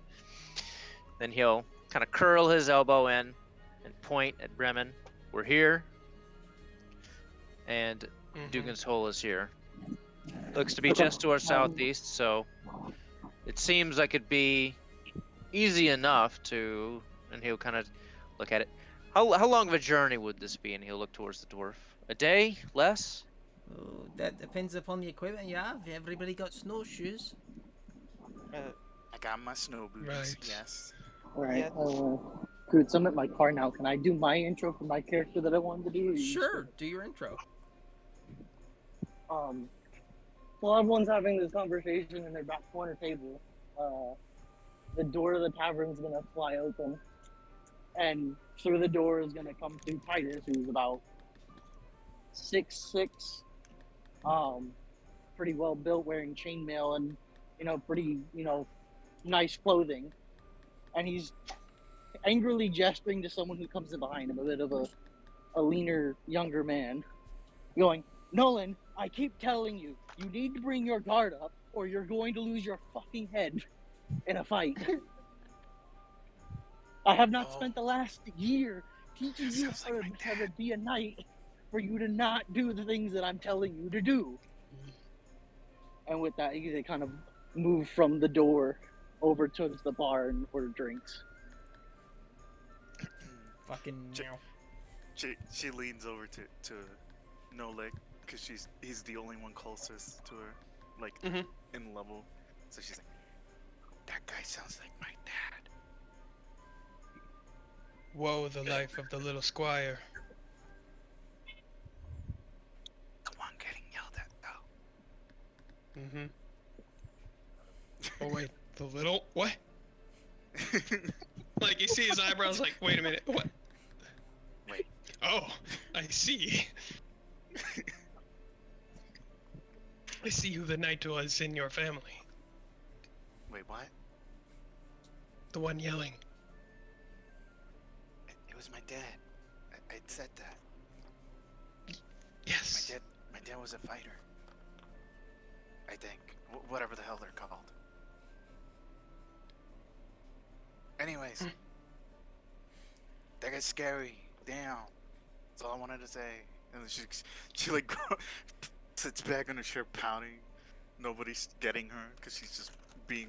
Then he'll kind of curl his elbow in and point at Bremen. We're here, and Dugan's Hole is here. Looks to be Okay. just to our southeast, so it seems like it'd be easy enough to. And he'll kind of look at it. How long of a journey would this be? And he'll look towards the dwarf. A day? Less? Oh, that depends upon the equipment you have. Everybody got snowshoes. I got my snow boots. Right. Yes. Alright, dude, so I'm at my car now. Can I do my intro for my character that I wanted to do? or you Sure, do your intro. Well, everyone's having this conversation in their back corner table. The door of the tavern's gonna fly open, and through the door is gonna come through Titus, who's about 6'6", pretty well built, wearing chainmail and pretty nice clothing, and he's angrily gesturing to someone who comes in behind him, a bit of a leaner, younger man, going, "Nolan, I keep telling you, you need to bring your guard up, or you're going to lose your fucking head in a fight. I have not spent the last year teaching you Sounds like my how to be a knight for you to not do the things that I'm telling you to do." And with that, they kind of move from the door over towards the bar and order drinks. Fucking. She leans over to Nolik because he's the only one closest to her, like Mhm. in level. So she's like, "That guy sounds like my dad." Woe the life of the little squire. The one getting yelled at though. Mm-hmm. Oh wait, the little what? Like you see his eyebrows like, wait a minute, what? Wait. Oh, I see. I see who the knight was in your family. Wait, what? The one yelling. It was my dad. I said that. Yes. My dad was a fighter. I think. Whatever the hell they're called. Anyways. That guy's scary. Damn. That's all I wanted to say. And then she like sits back on her chair pouting. Nobody's getting her because she's just being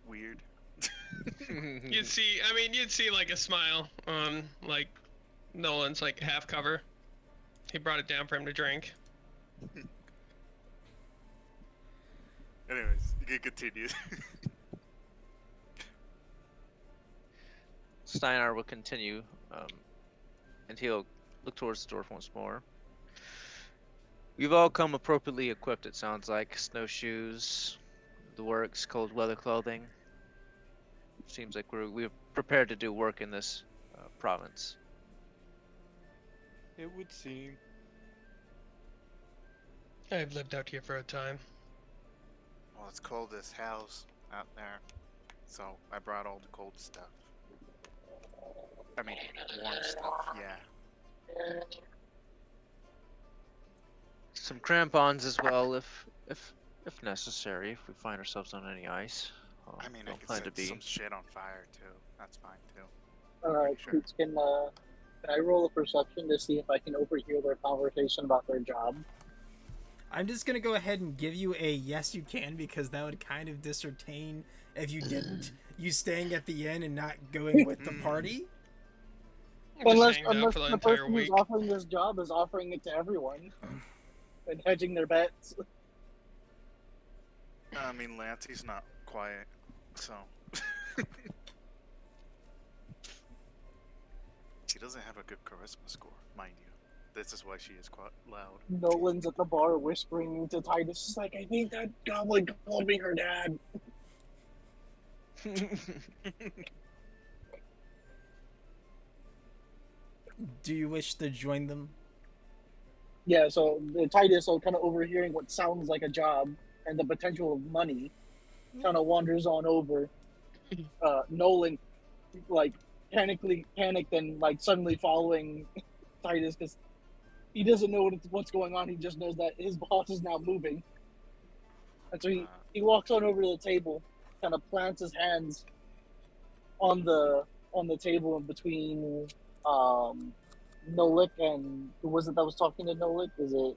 weird. You'd see like a smile on like Nolan's like half cover. He brought it down for him to drink. Anyways, you can continue. Steinar will continue, and he'll look towards the dwarf once more. We've all come appropriately equipped, it sounds like. Snowshoes, the works, cold weather clothing. Seems like we're prepared to do work in this province. It would seem. I've lived out here for a time. Well, it's cold as hell's out there, so I brought all the cold stuff. I mean, warm stuff. Yeah. Some crampons as well, if necessary, if we find ourselves on any ice. I mean, I don't could plan to set be. some shit on fire too. That's fine too. Alright, Sure. Coots, can I roll a perception to see if I can overhear their conversation about their job? I'm just gonna go ahead and give you a yes, you can, because that would kind of discertain if you didn't. You staying at the inn and not going with the party. I'm just Unless, hanging out unless for the the entire person week. who's offering this job is offering it to everyone and hedging their bets. I mean, Lancy's not quiet, so. She doesn't have a good charisma score, mind you. This is why she is quite loud. Nolan's at the bar whispering to Titus, "She's like, I think that goblin called me her dad." Do you wish to join them? Yeah, so Titus, kind of overhearing what sounds like a job and the potential of money, kind of wanders on over. Nolan, like, panicked and, like, suddenly following Titus because he doesn't know what's going on. He just knows that his boss is now moving. And so he walks on over to the table, kind of plants his hands on the table in between Nolik and who was it that was talking to Nolik? Is it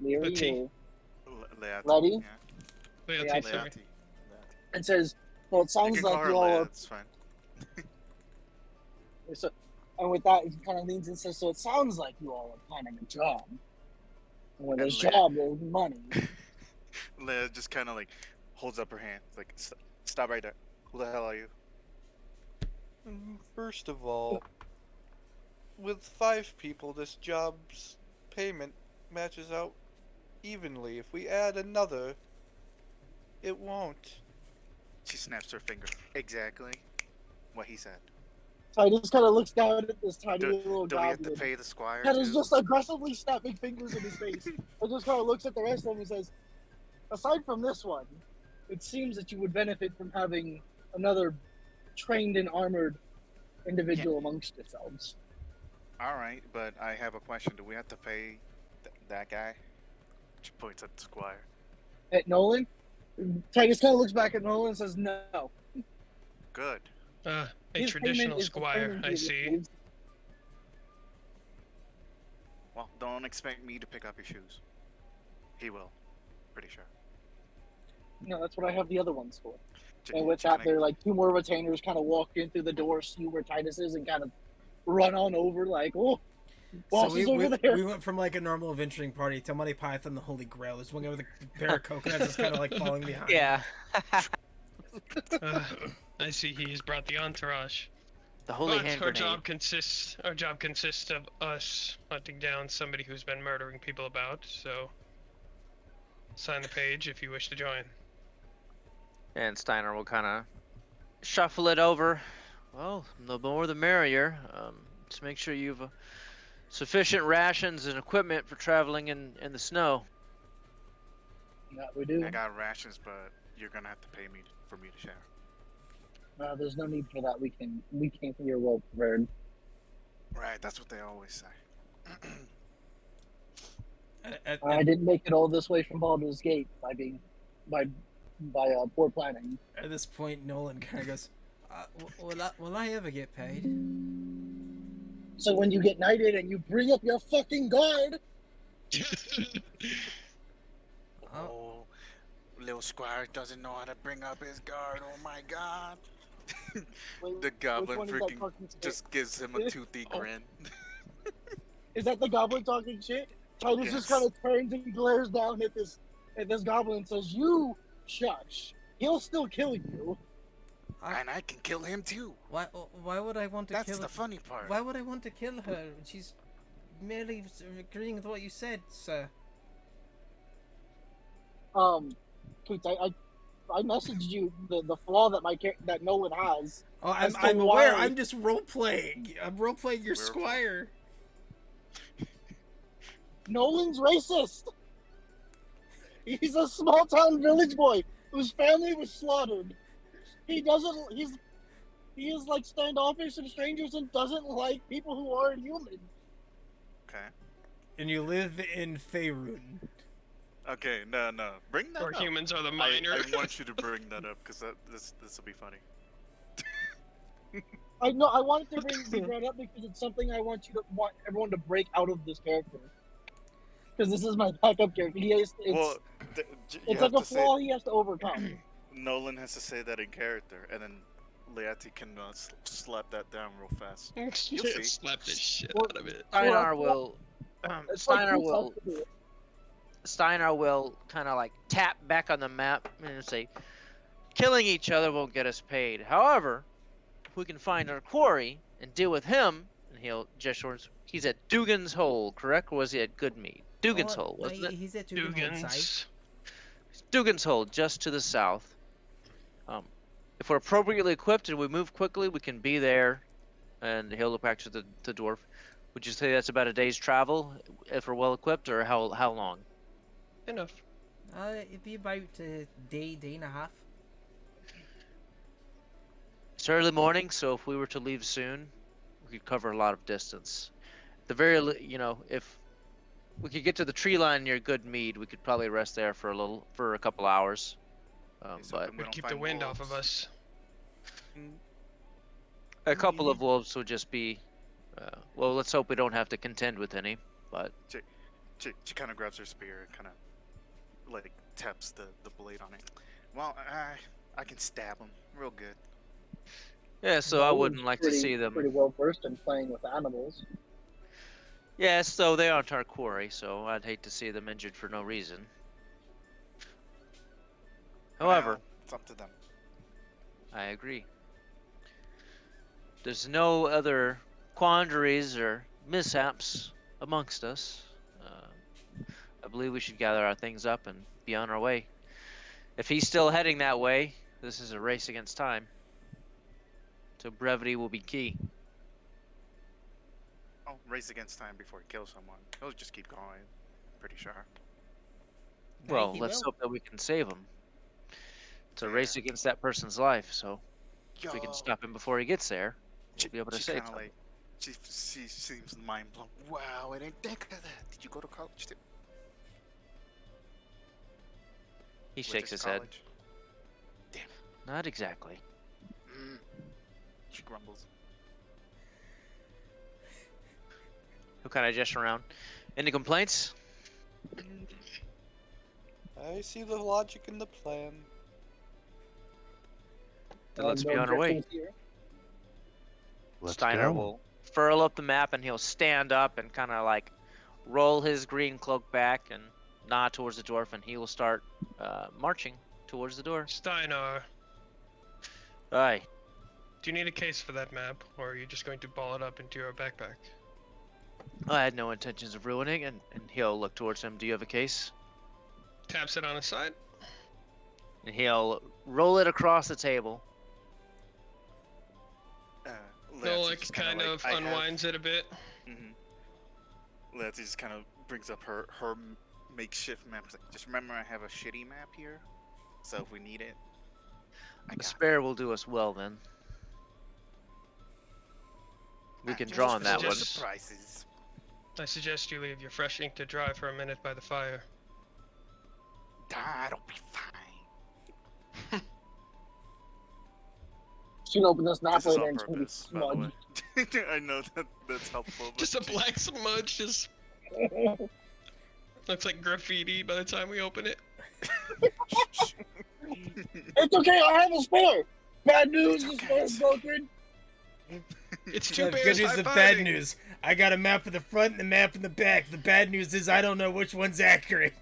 Leary Letty. or Leati. Letty? Yeah, Yeah, sorry. And says, "Well, it You sounds can call like her you all Leia, are." it's fine. So, and with that, he kind of leans and says, "So it sounds like you all are planning a job. And when there's And job, there's money." Leia just kind of like holds up her hand, like, stop right there. Who the hell are you? First of all, with 5 people, this job's payment matches out evenly. If we add another, it won't. She snaps her finger. Exactly what he said. Titus kind of looks down at this tiny Do, little do we have to goblin. pay the squire That is too? just aggressively snapping fingers in his face. And just kind of looks at the rest of them and says, "Aside from this one, it seems that you would benefit from having another trained and armored individual amongst yourselves." All right, but I have a question. Do we have to pay that guy? She points at the squire. At Nolan, Titus kind of looks back at Nolan and says, "No." Good. A His traditional payment is the squire, training I he see. receives. Well, don't expect me to pick up your shoes. He will. Pretty sure. No, that's what I have the other ones for. J- And with can that, I- there are like 2 more retainers kind of walk in through the door, see where Titus is, and kind of run on over like, "Oh, boss so is over there." we went from like a normal adventuring party to Monty Python the Holy Grail. There's one guy with a pair of coconuts just kind of like falling behind. Yeah. I see he's brought the entourage. The holy But hand our grenade. job consists of us hunting down somebody who's been murdering people about, so sign the page if you wish to join. And Steiner will kind of shuffle it over. Well, the more the merrier. Just make sure you've sufficient rations and equipment for traveling in the snow. That we do. I got rations, but you're gonna have to pay me for me to share. There's no need for that. We came here well prepared. Right, that's what they always say. I didn't make it all this way from Baldur's Gate by poor planning. At this point, Nolan kind of goes, will I ever get paid? So when you get knighted and you bring up your fucking guard, Oh, little squire doesn't know how to bring up his guard. Oh my god. wait, The goblin one is that freaking talking shit? just gives him a toothy Oh. grin. Is that the goblin talking shit? Titus just Yes. kind of turns and glares down at this goblin and says, "You shush. He'll still kill you." And I can kill him too. Why would I want to That's kill the funny part. Why would I want to kill her? She's merely agreeing with what you said, sir. Toots, I messaged you the flaw that Nolan has. Oh, As to I'm aware. why- I'm just role playing. I'm role playing your We're squire. Nolan's racist. He's a small town village boy whose family was slaughtered. He is like standoffish of strangers and doesn't like people who aren't human. Okay. And you live in Faerun. Okay, no. Bring that Or up. humans are the I minor. want you to bring that up because this will be funny. I know I wanted to bring that up because it's something I want everyone to break out of this character. Because this is my backup character. Well, It's like a flaw he has to overcome. Nolan has to say that in character, and then Leati can slap that down real fast. You'll see. Slap the shit Well, out of it. Steinar will. It's like Steinar Toots will. has to do it. Steinar will kind of like tap back on the map and say, "Killing each other won't get us paid. However, if we can find our quarry and deal with him," and he'll gesture. He's at Dugan's Hole, correct? Or was he at Goodmead? Dugan's Hole, wasn't it? He's at Dugan's side. Dugans. Dugan's Hole, just to the south. If we're appropriately equipped and we move quickly, we can be there, and he'll look back to the dwarf. Would you say that's about a day's travel if we're well equipped, or how long? Enough. It'd be about a day and a half. It's early morning, so if we were to leave soon, we could cover a lot of distance. If we could get to the tree line near Goodmead, we could probably rest there for a couple hours. So But then we Would don't keep the find wind off of wolves. us. a couple of wolves would just be. Well, let's hope we don't have to contend with any. But She kind of grabs her spear and kind of like taps the blade on it. Well, I can stab him real good. yeah, so I Nolan's wouldn't like to see them. Pretty well versed in playing with animals. Yes, so they aren't our quarry, so I'd hate to see them injured for no reason. However, Well, it's up to them. I agree. There's no other quandaries or mishaps amongst us. I believe we should gather our things up and be on our way. If he's still heading that way, this is a race against time. So brevity will be key. Oh, race against time before he kills someone. He'll just keep going. Pretty sure. Well, he let's will. hope that we can save him. It's a Fair. race against that person's life, so if we Yo. can stop him before he gets there, we'll be able to she save kinda him. like, she seems mind blown. Wow, I didn't think of that. Did you go to college too? He Went shakes to his head. college? Not exactly. Mm. She grumbles. He'll kind of gesture around. Any complaints? I see the logic in the plan. Then let's No be on our way. objections here. Let's Steiner go. will furl up the map and he'll stand up and kind of like roll his green cloak back and nod towards the dwarf, and he will start marching towards the door. Steinar, Aye. do you need a case for that map, or are you just going to ball it up into your backpack? I had no intentions of ruining it, and he'll look towards him. Do you have a case? Taps it on his side. And he'll roll it across the table. No, like kind of unwinds it a bit. Mm-hmm. Letty just kind of brings up her makeshift map. Just remember, I have a shitty map here, so if we need it, I A got spare will do us well then. We it. can Just draw on for that the one. surprises. I suggest you leave your fresh ink to dry for a minute by the fire. That'll be fine. She can open this map This is later on and it's gonna be purpose, by the way. smudged. I know that's helpful. But Just a black smudge, just looks like graffiti by the time we open it. It's okay, I have a spare. Bad news, It's the okay, spare's it's broken. It's I two have bears good news and high-fiving. bad news. I got a map in the front and a map in the back. The bad news is I don't know which one's accurate.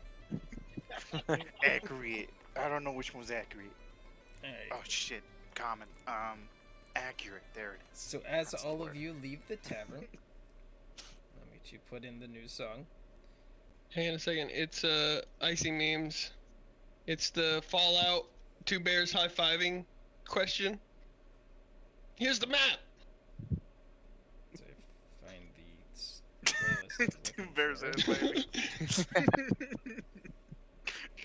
Accurate. I don't know which one's accurate. Alright. Oh shit. Common. Accurate. There it is. So as That's the all word. of you leave the tavern, let me to put in the new song. Hang on a second. It's icy memes. It's the Fallout two bears high-fiving question. Here's the map. So I find the playlist. I was Two looking bears for. and baby.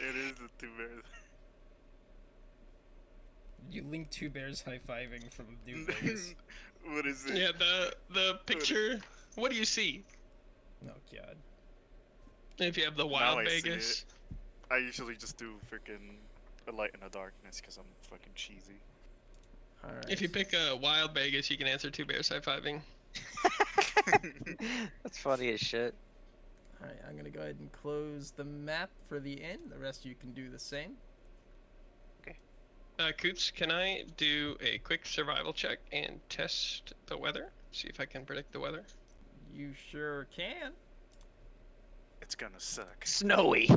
It is the two bears. You link two bears high-fiving from New Vegas. What is it? Yeah, the picture. What do you see? Oh god. If you have the Now Wild I see Vegas. I usually just do freaking a light in the darkness because I'm fucking cheesy. Alright. If you pick a Wild Vegas, you can answer two bears high-fiving. That's funny as shit. Alright, I'm gonna go ahead and close the map for the inn. The rest of you can do the same. Coots, can I do a quick survival check and test the weather? See if I can predict the weather. You sure can. It's gonna suck. Snowy.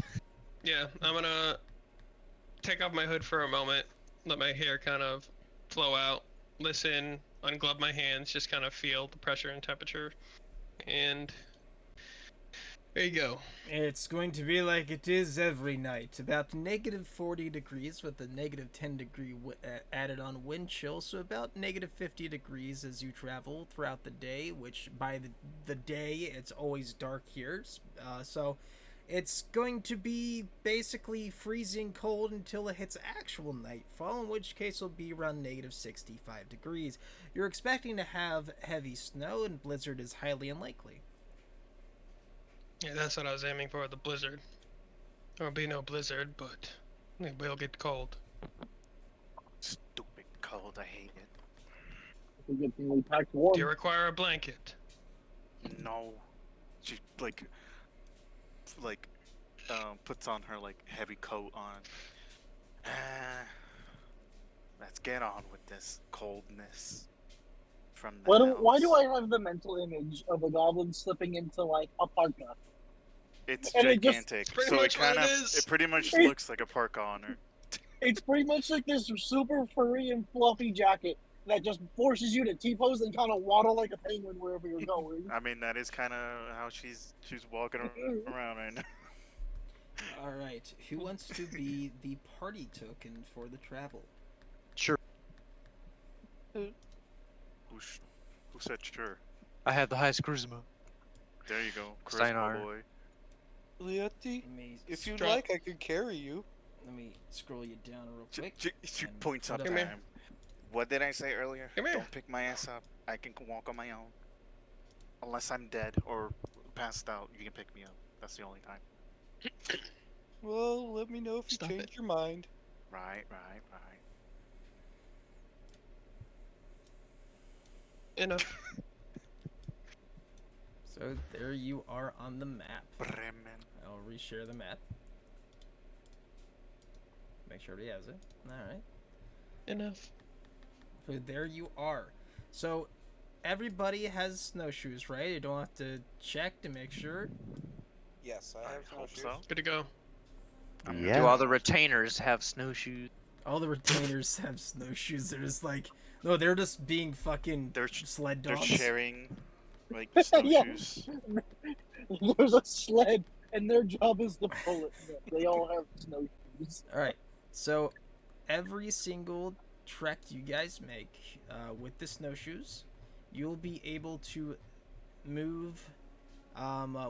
Yeah, I'm gonna take off my hood for a moment, let my hair kind of flow out, listen, unglove my hands, just kind of feel the pressure and temperature, and there you go. It's going to be like it is every night, about negative 40 degrees with a negative 10 degree added on wind chill, so about negative 50 degrees as you travel throughout the day, which by the day it's always dark here, so it's going to be basically freezing cold until it hits actual nightfall, in which case it'll be around negative 65 degrees. You're expecting to have heavy snow, and blizzard is highly unlikely. Yeah, that's what I was aiming for, the blizzard. There'll be no blizzard, but it will get cold. Stupid cold. I hate it. It's a good thing we packed warm. Do you require a blanket? No. She puts on her heavy coat on. Let's get on with this coldness. From the Why do house. I have the mental image of a goblin slipping into like a parka? It's and it just- gigantic, pretty so it much what kind of it is. it pretty much It- looks like a parka on her. It's pretty much like this super furry and fluffy jacket that just forces you to T-pose and kind of waddle like a penguin wherever you're going. I mean, that is kind of how she's walking around right now. Alright, who wants to be the party token for the travel? Sure. Who said sure? I have the highest charisma. There you go, charisma Steinar. boy. Leotti, Let me, if you Strong. like, I could carry you. let me scroll you down real She, quick. she and points put up up- at him. What did I say earlier? Come here. Don't pick my ass up. I can walk on my own. Unless I'm dead or passed out, you can pick me up. That's the only time. Well, let me know if you Stop change it. your mind. Right. Enough. So there you are on the map. Bremen. I'll reshare the map. Make sure he has it. Alright. Enough. So there you are. So everybody has snowshoes, right? You don't have to check to make sure. Yes, I I have hope snowshoes. so. Good to go. Yeah. Do all the retainers have snowshoes? All the retainers have snowshoes. They're just like, no, they're just being fucking They're sled They're dogs. sharing like Yeah. snowshoes. There's a sled, and their job is to pull it. They all have snowshoes. Alright, so every single trek you guys make with the snowshoes, you'll be able to move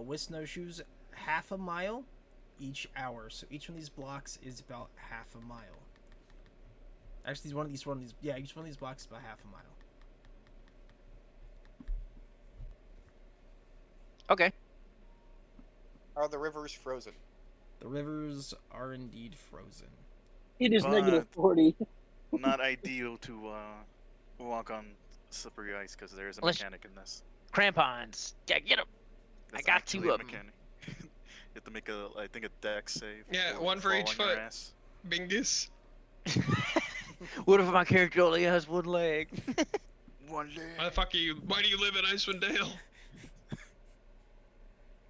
with snowshoes half a mile each hour. So each one of these blocks is about half a mile. Actually, each one of these blocks is about half a mile. Okay. Are the rivers frozen? The rivers are indeed frozen. It is But- negative 40. Not ideal to walk on slippery ice because there is a Unless- mechanic in this. Crampons. Yeah, get them. There's got actually two a of 'em. mechanic. You have to make I think a dex save. Yeah, or one for fall each on your foot. ass. Bingus. What if my character only has one leg? One leg. Why the fuck are you? Why do you live in Icewind Dale?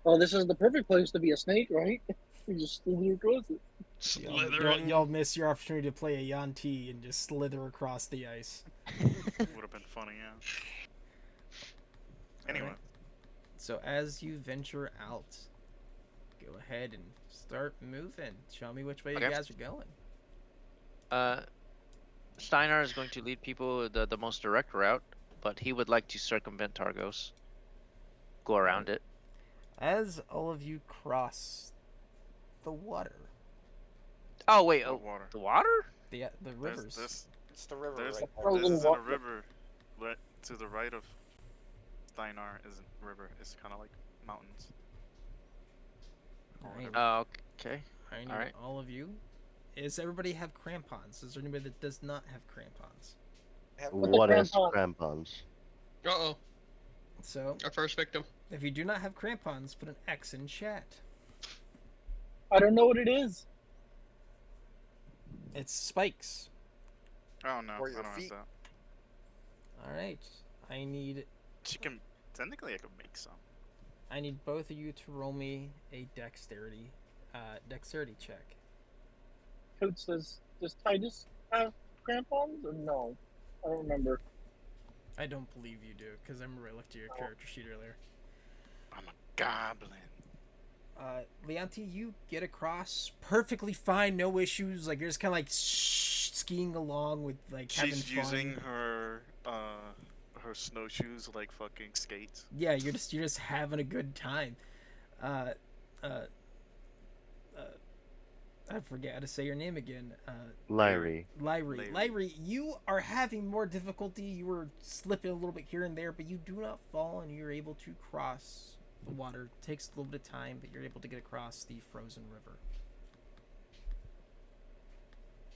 Well, this is the perfect place to be a snake, right? You just slither across it. Slytherin. Y'all miss your opportunity to play a Yanti and just slither across the ice. Would have been funny, yeah. Anyway, Alright. So as you venture out, go ahead and start moving. Show me which way Okay. you guys are going. Steinar is going to lead people the most direct route, but he would like to circumvent Targos. Go around it. As all of you cross the water, Oh wait, the oh, water. the water? the rivers. It's the river There's, right Frozen this isn't a water. river. To the right of Steinar isn't river. It's kind of like mountains. Or Alright. whatever. Okay. I need alright. all of you. Does everybody have crampons? Is there anybody that does not have crampons? Have- With the What is crampons. crampons? Uh-oh. So, Our first victim. if you do not have crampons, put an X in chat. I don't know what it is. It's spikes. Oh no, Or I your don't feet. have that. Alright. I need Technically, I could make some. both of you to roll me a dexterity check. Coach does Titus have crampons or no? I don't remember. I don't believe you do, because I remember I looked at your character sheet earlier. I'm a goblin. Leonti, you get across perfectly fine, no issues. Like you're just kind of like skiing along with like having She's fun. using her snowshoes like fucking skates. Yeah, you're just having a good time. I forget how to say your name again. Lyrie. Lyrie, you are having more difficulty. You were slipping a little bit here and there, but you do not fall, and you're able to cross the water. It takes a little bit of time, but you're able to get across the frozen river.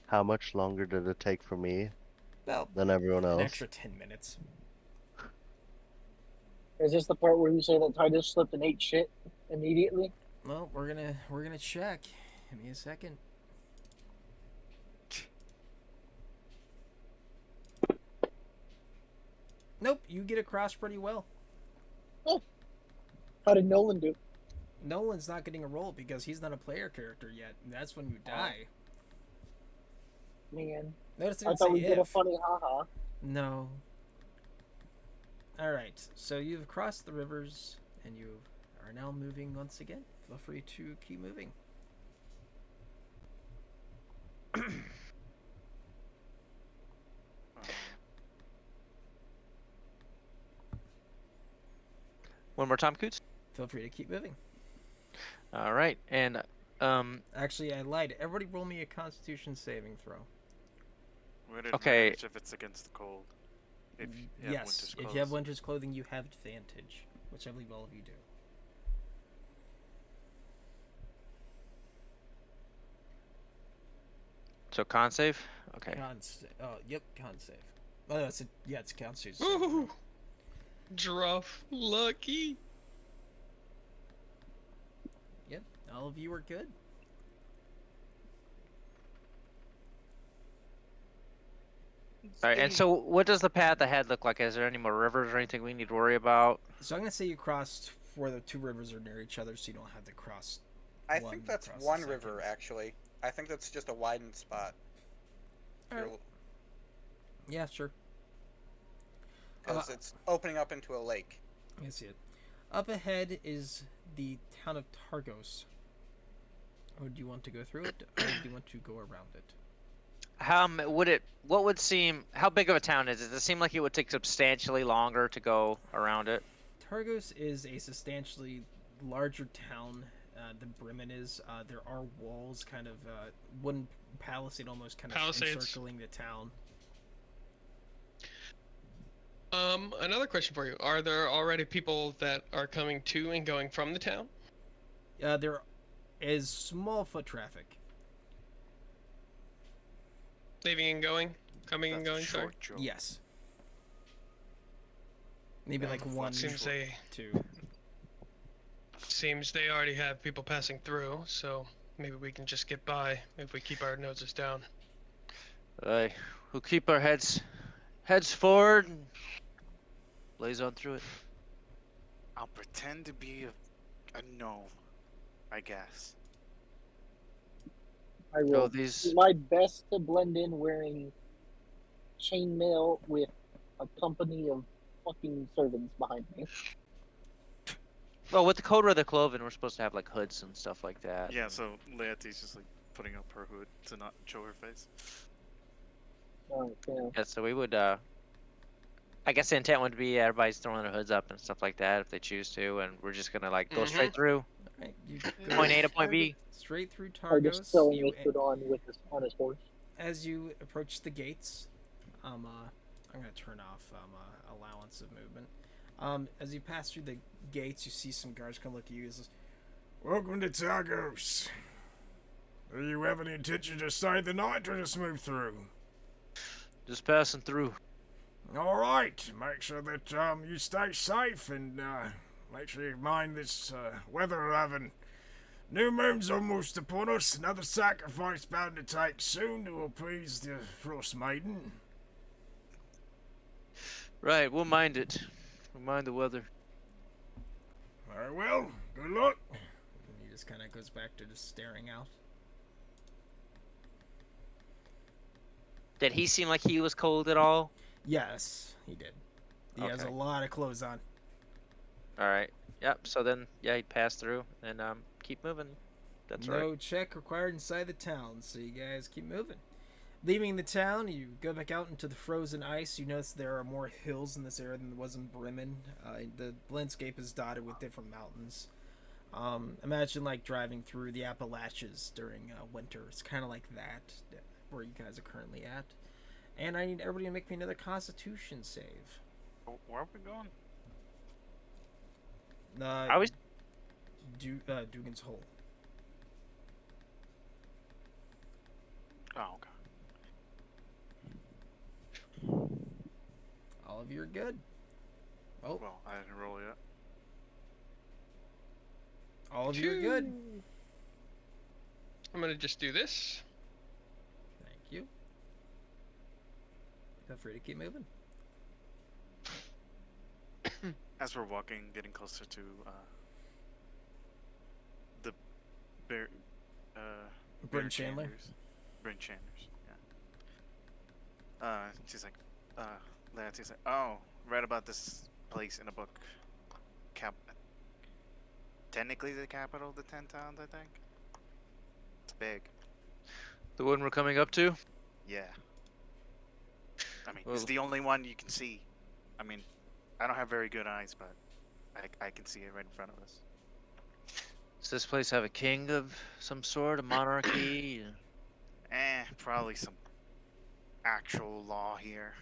How much longer did it take for me Well, than everyone an else? extra 10 minutes. Is this the part where you say that Titus slipped and ate shit immediately? Well, we're gonna check. Give me a second. Nope, you get across pretty well. How did Nolan do? Nolan's not getting a roll because he's not a player character yet. And that's when you die. Man, Notice it I didn't thought say we did a if. funny haha. No. Alright, so you've crossed the rivers and you are now moving once again. Feel free to keep moving. One more time, Coots. Feel free to keep moving. All right, and Actually, I lied. Everybody roll me a constitution saving throw. Would it Okay. manage if it's against the cold? If you have Yes, winter's if you have clothes. winter's clothing, you have advantage, which I believe all of you do. so con save. Okay. Yep, con save. Oh, no, it's con save. Ooh. Druff. Lucky. Yep, all of you are good. All right, and so what does the path ahead look like? Is there any more rivers or anything we need to worry about? So I'm gonna say you crossed where the two rivers are near each other, so you don't have to cross. I one think that's across the one second. river, actually. I think that's just a widened spot. Alright. Yeah, sure. Because it's opening up into a lake. I can see it. Up ahead is the town of Targos. Or do you want to go through it, or do you want to go around it? What would seem, how big of a town is it? Does it seem like it would take substantially longer to go around it? Targos is a substantially larger town the Bremen is. There are walls, kind of wooden palisade, almost kind of Palisades. encircling the town. Another question for you. Are there already people that are coming to and going from the town? There is small foot traffic. Leaving and going? Coming and That's a going, sorry? short joke. Yes. Maybe like one, Seems two. Seems they already have people passing through, so maybe we can just get by if we keep our noses down. Aye, we'll keep our heads forward and blaze on through it. I'll pretend to be a gnome, I guess. I will Oh, these. do my best to blend in wearing chainmail with a company of fucking servants behind me. Well, with the Code of the Cloven, we're supposed to have like hoods and stuff like that. Yeah, so Laerte's just like putting up her hood to not show her face. Yeah. Yeah, so we would. I guess the intent would be everybody's throwing their hoods up and stuff like that if they choose to, and we're just gonna like go straight through Right, you point A to point B. straight through Or just Targos. throwing You, his hood on with on his horse. as you approach the gates, I'm gonna turn off allowance of movement. As you pass through the gates, you see some guards come look at you. Says, Welcome to Targos. Do you have any intention to stay the night or just move through? Just passing through. All right. Make sure that you stay safe and make sure you mind this weather we're having. New moon's almost upon us. Another sacrifice bound to take soon to appease the Frostmaiden. Right, we'll mind it. We'll mind the weather. Very well. Good luck. and he just kind of goes back to just staring out. Did he seem like he was cold at all? Yes, he did. He has a Okay. lot of clothes on. All right. Yep. So then, yeah, he'd pass through and keep moving. That's No right. check required inside the town, so you guys keep moving. Leaving the town, you go back out into the frozen ice. You notice there are more hills in this area than there was in Bremen. The landscape is dotted with different mountains. Imagine like driving through the Appalachians during winter. It's kind of like that, where you guys are currently at. And I need everybody to make me another Constitution save. Where are we going? I was. Dugan's Hole. Oh, okay. All of you are good. Oh, Well, I didn't roll yet. all of you are good. I'm gonna just do this. Thank you. Feel free to keep moving. As we're walking, getting closer to the bear, Bryn Chandler? Chandlers. Bryn Chandlers, yeah. She's like, Laerte's like, oh, read about this place in a book. Technically the capital of the 10 towns, I think. It's big. The one we're coming up to. Yeah. I mean, Well- it's the only one you can see. I mean, I don't have very good eyes, but I can see it right in front of us. Does this place have a king of some sort, a monarchy? Probably some actual law here.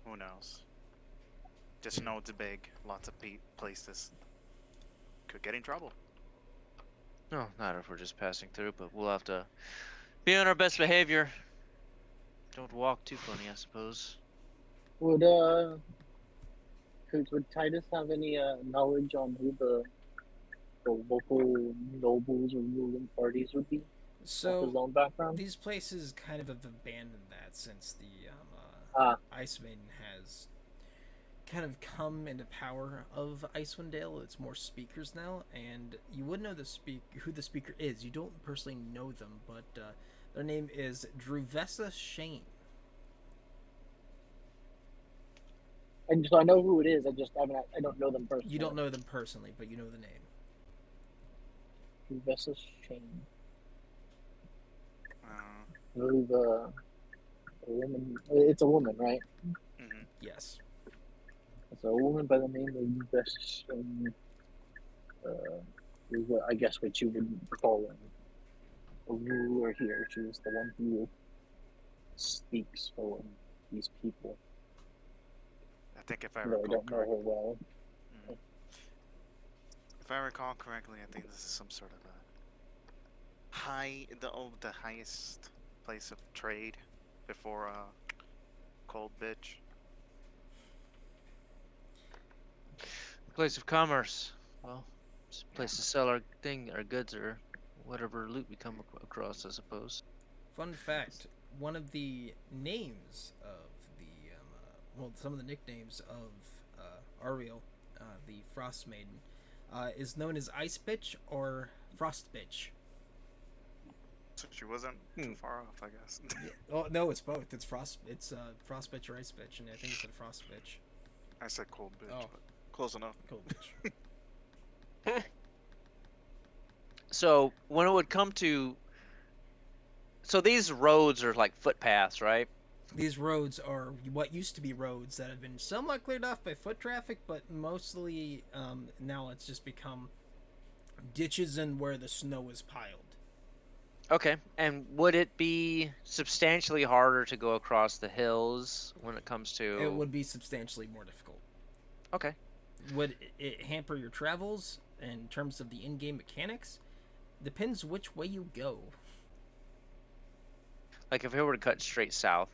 Who knows? Just know it's big. Lots of places. Could get in trouble. No, not if we're just passing through, but we'll have to be on our best behavior. Don't walk too funny, I suppose. Would Titus have any knowledge on who the local nobles or ruling parties would be? Of his So own background? these places kind of have abandoned that since the Ice Maiden has kind of come into power of Icewind Dale. It's more speakers now, and you would know who the speaker is. You don't personally know them, but their name is Druvessa Shane. And so I know who it is. I don't know them personally. You don't know them personally, but you know the name. Vessa Shane. Uh, I believe a woman. It's a woman, right? mhm. Yes. It's a woman by the name of Vessa Shane. is what I guess what you would call a ruler here. She's the one who speaks for these people. I think if I Though I recall don't know her correctly, well. if I recall correctly, I think this is some sort of a the highest place of trade before Cold Bitch. Place of commerce. Well, it's a place to sell our goods, or whatever loot we come across, I suppose. Fun fact: one of the names of the some of the nicknames of Ariel, the Frostmaiden, is known as Ice Bitch or Frost Bitch. So she wasn't too far off, I guess. Oh no, it's both. It's Frost Bitch or Ice Bitch, and I think it said Frost Bitch. I said Cold Bitch, Oh. but close enough. Cool bitch. So when it would come to, so these roads are like footpaths, right? These roads are what used to be roads that have been somewhat cleared off by foot traffic, but mostly now it's just become ditches and where the snow is piled. Okay. And would it be substantially harder to go across the hills when it comes to? It would be substantially more difficult. Okay. Would it hamper your travels in terms of the in-game mechanics? Depends which way you go. Like if it were to cut straight south.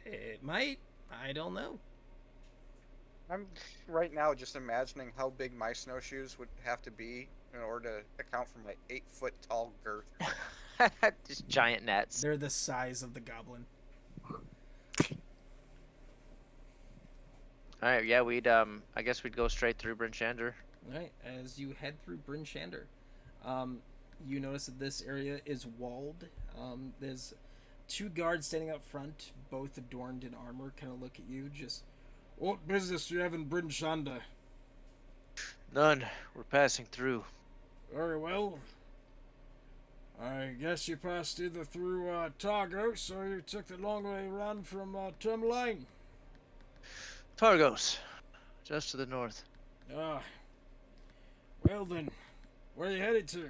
It might. I don't know. I'm right now just imagining how big my snowshoes would have to be in order to account for my 8-foot tall girth. Just giant nets. They're the size of the goblin. All right, yeah, we'd I guess we'd go straight through Bryn Shander. Right, as you head through Bryn Shander, you notice that this area is walled. There's two guards standing up front, both adorned in armor, kind of look at you, just, What business do you have in Bryn Shander? None. We're passing through. Very well. I guess you passed either through Targos or you took the long way around from Tourmaline. Targos, just to the north. Ah. Well then, where are you headed to?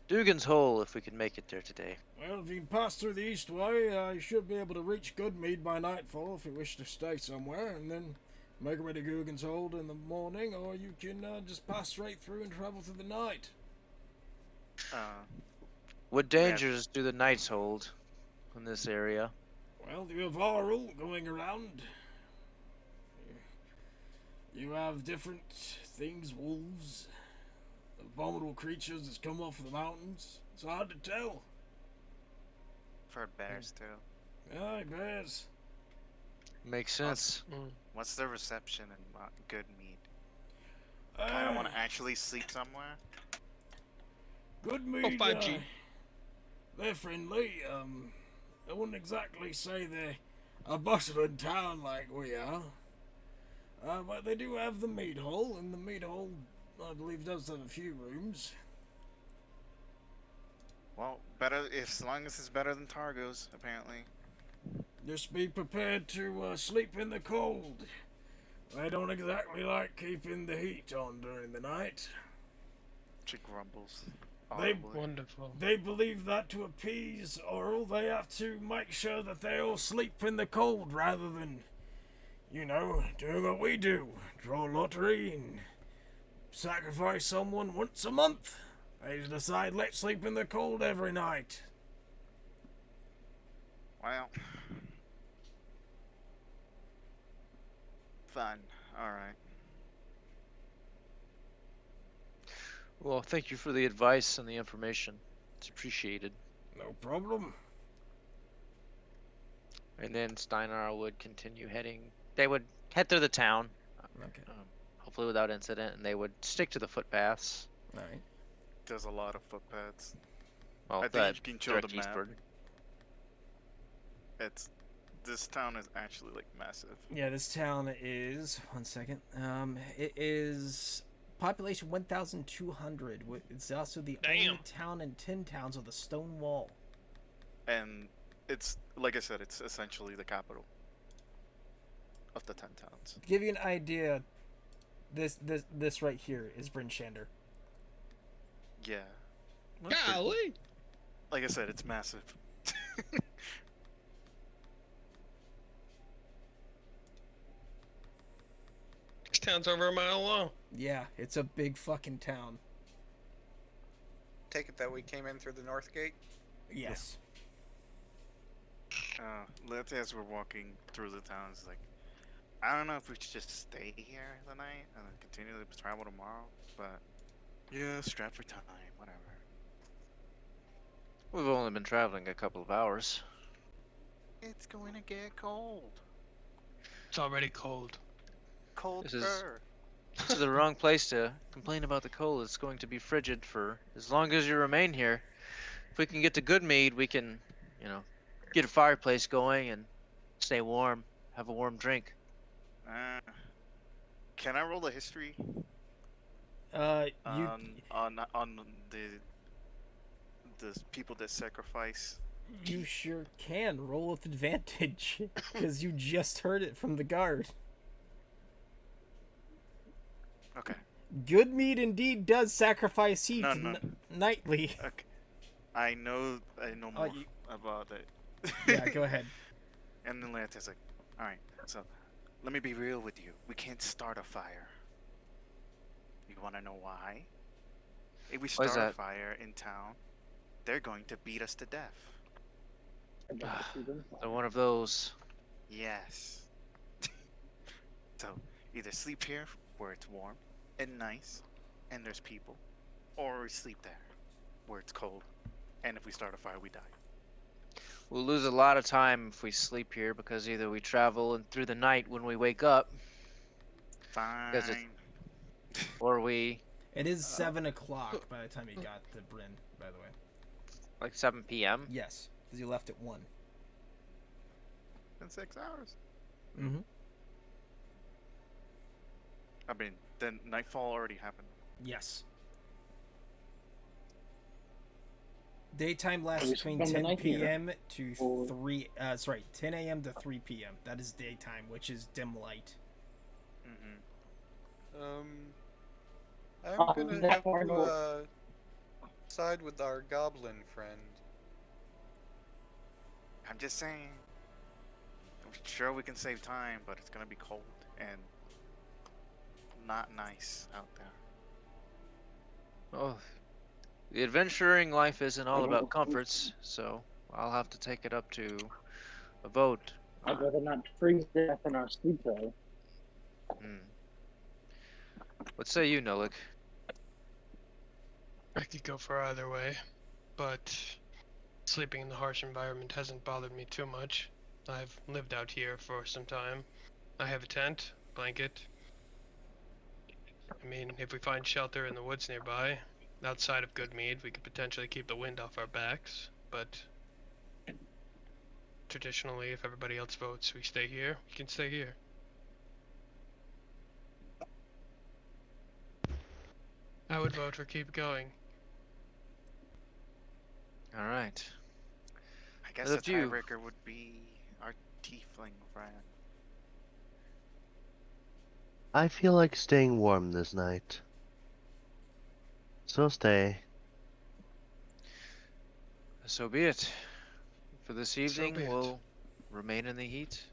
Dugan's Hole, if we can make it there today. Well, if you can pass through the east way, you should be able to reach Goodmead by nightfall if you wish to stay somewhere, and then make your way to Guggen's Hold in the morning, or you can just pass straight through and travel through the night. What dangers do the knights hold in this area? Well, you have Arl going around. You have different things, wolves, abominable creatures that come off the mountains. It's hard to tell. I've heard bears too. Aye, bears. Makes sense. What's the reception in Good Mead? I don't want to actually sleep somewhere. Goodmead, 5G. They're friendly. I wouldn't exactly say they're a bustling town like we are. But they do have the mead hall, and the mead hall, I believe, does have a few rooms. Well, better as long as it's better than Targos, apparently. Just be prepared to sleep in the cold. I don't exactly like keeping the heat on during the night. She grumbles. They- audibly. Wonderful. They believe that to appease Oral, they have to make sure that they all sleep in the cold rather than, you know, doing what we do. Draw a lottery and sacrifice someone once a month. They decide, let's sleep in the cold every night. Well, fun. All right. Well, thank you for the advice and the information. It's appreciated. No problem. And then Steinar would continue heading. They would head through the town, Okay. hopefully without incident, and they would stick to the footpaths. All right. There's a lot of footpaths. Well, I think that you can show direct the map. eastward. This town is actually like massive. Yeah, this town is 1 second. It is population 1,200. It's also the only Damn. town in 10 towns with a stone wall. And it's, like I said, it's essentially the capital of the 10 towns. To give you an idea, This right here is Bryn Shander. Yeah. Golly! Like I said, it's massive. This town's over a mile long. Yeah, it's a big fucking town. Take it that we came in through the north gate. Yes. Let's as we're walking through the town, it's like, I don't know if we should just stay here the night and then continue to travel tomorrow, but yeah, strap for time, whatever. We've only been traveling a couple of hours. It's going to get cold. It's already cold. Colder. This is the wrong place to complain about the cold. It's going to be frigid for as long as you remain here. If we can get to Goodmead, we can, get a fireplace going and stay warm, have a warm drink. Can I roll the history You on the people that sacrifice? you sure can roll with advantage because you just heard it from the guard. Okay. Goodmead indeed does sacrifice heat No. nightly. Okay. I know more about it. Yeah, go ahead. And then Lanta's like, alright, so let me be real with you. We can't start a fire. You wanna know why? If we Why is start a that? fire in town, they're going to beat us to death. They're one of those. Yes. So either sleep here where it's warm and nice and there's people, or we sleep there where it's cold, and if we start a fire we die. We'll lose a lot of time if we sleep here because either we travel and through the night when we wake up, Fine. Does it- or we It is 7 o'clock by the time you got to Bryn, by the way. like 7 p.m. Yes, because you left at 1. In 6 hours. Mm-hmm. I mean, then nightfall already happened. Yes. Daytime lasts we between spend the 10 night here. p.m. to Or- 10 a.m. to 3 p.m. That is daytime, which is dim light. Mm-hmm. I'm gonna that have far to north. side with our goblin friend. I'm just saying. I'm sure we can save time, but it's gonna be cold and not nice out there. Oh, the adventuring life isn't all I about know. comforts, so I'll have to take it up to a vote. I'd rather not freeze to death in our sleep though. What say you, Nolik? I could go for either way, but sleeping in the harsh environment hasn't bothered me too much. I've lived out here for some time. I have a tent, blanket. I mean, if we find shelter in the woods nearby, outside of Goodmead, we could potentially keep the wind off our backs, but traditionally, if everybody else votes we stay here, we can stay here. I would vote for keep going. All right. I guess That's the you. tiebreaker would be our tiefling friend. I feel like staying warm this night. So stay. So be it. For this evening, be it. we'll remain in the heat.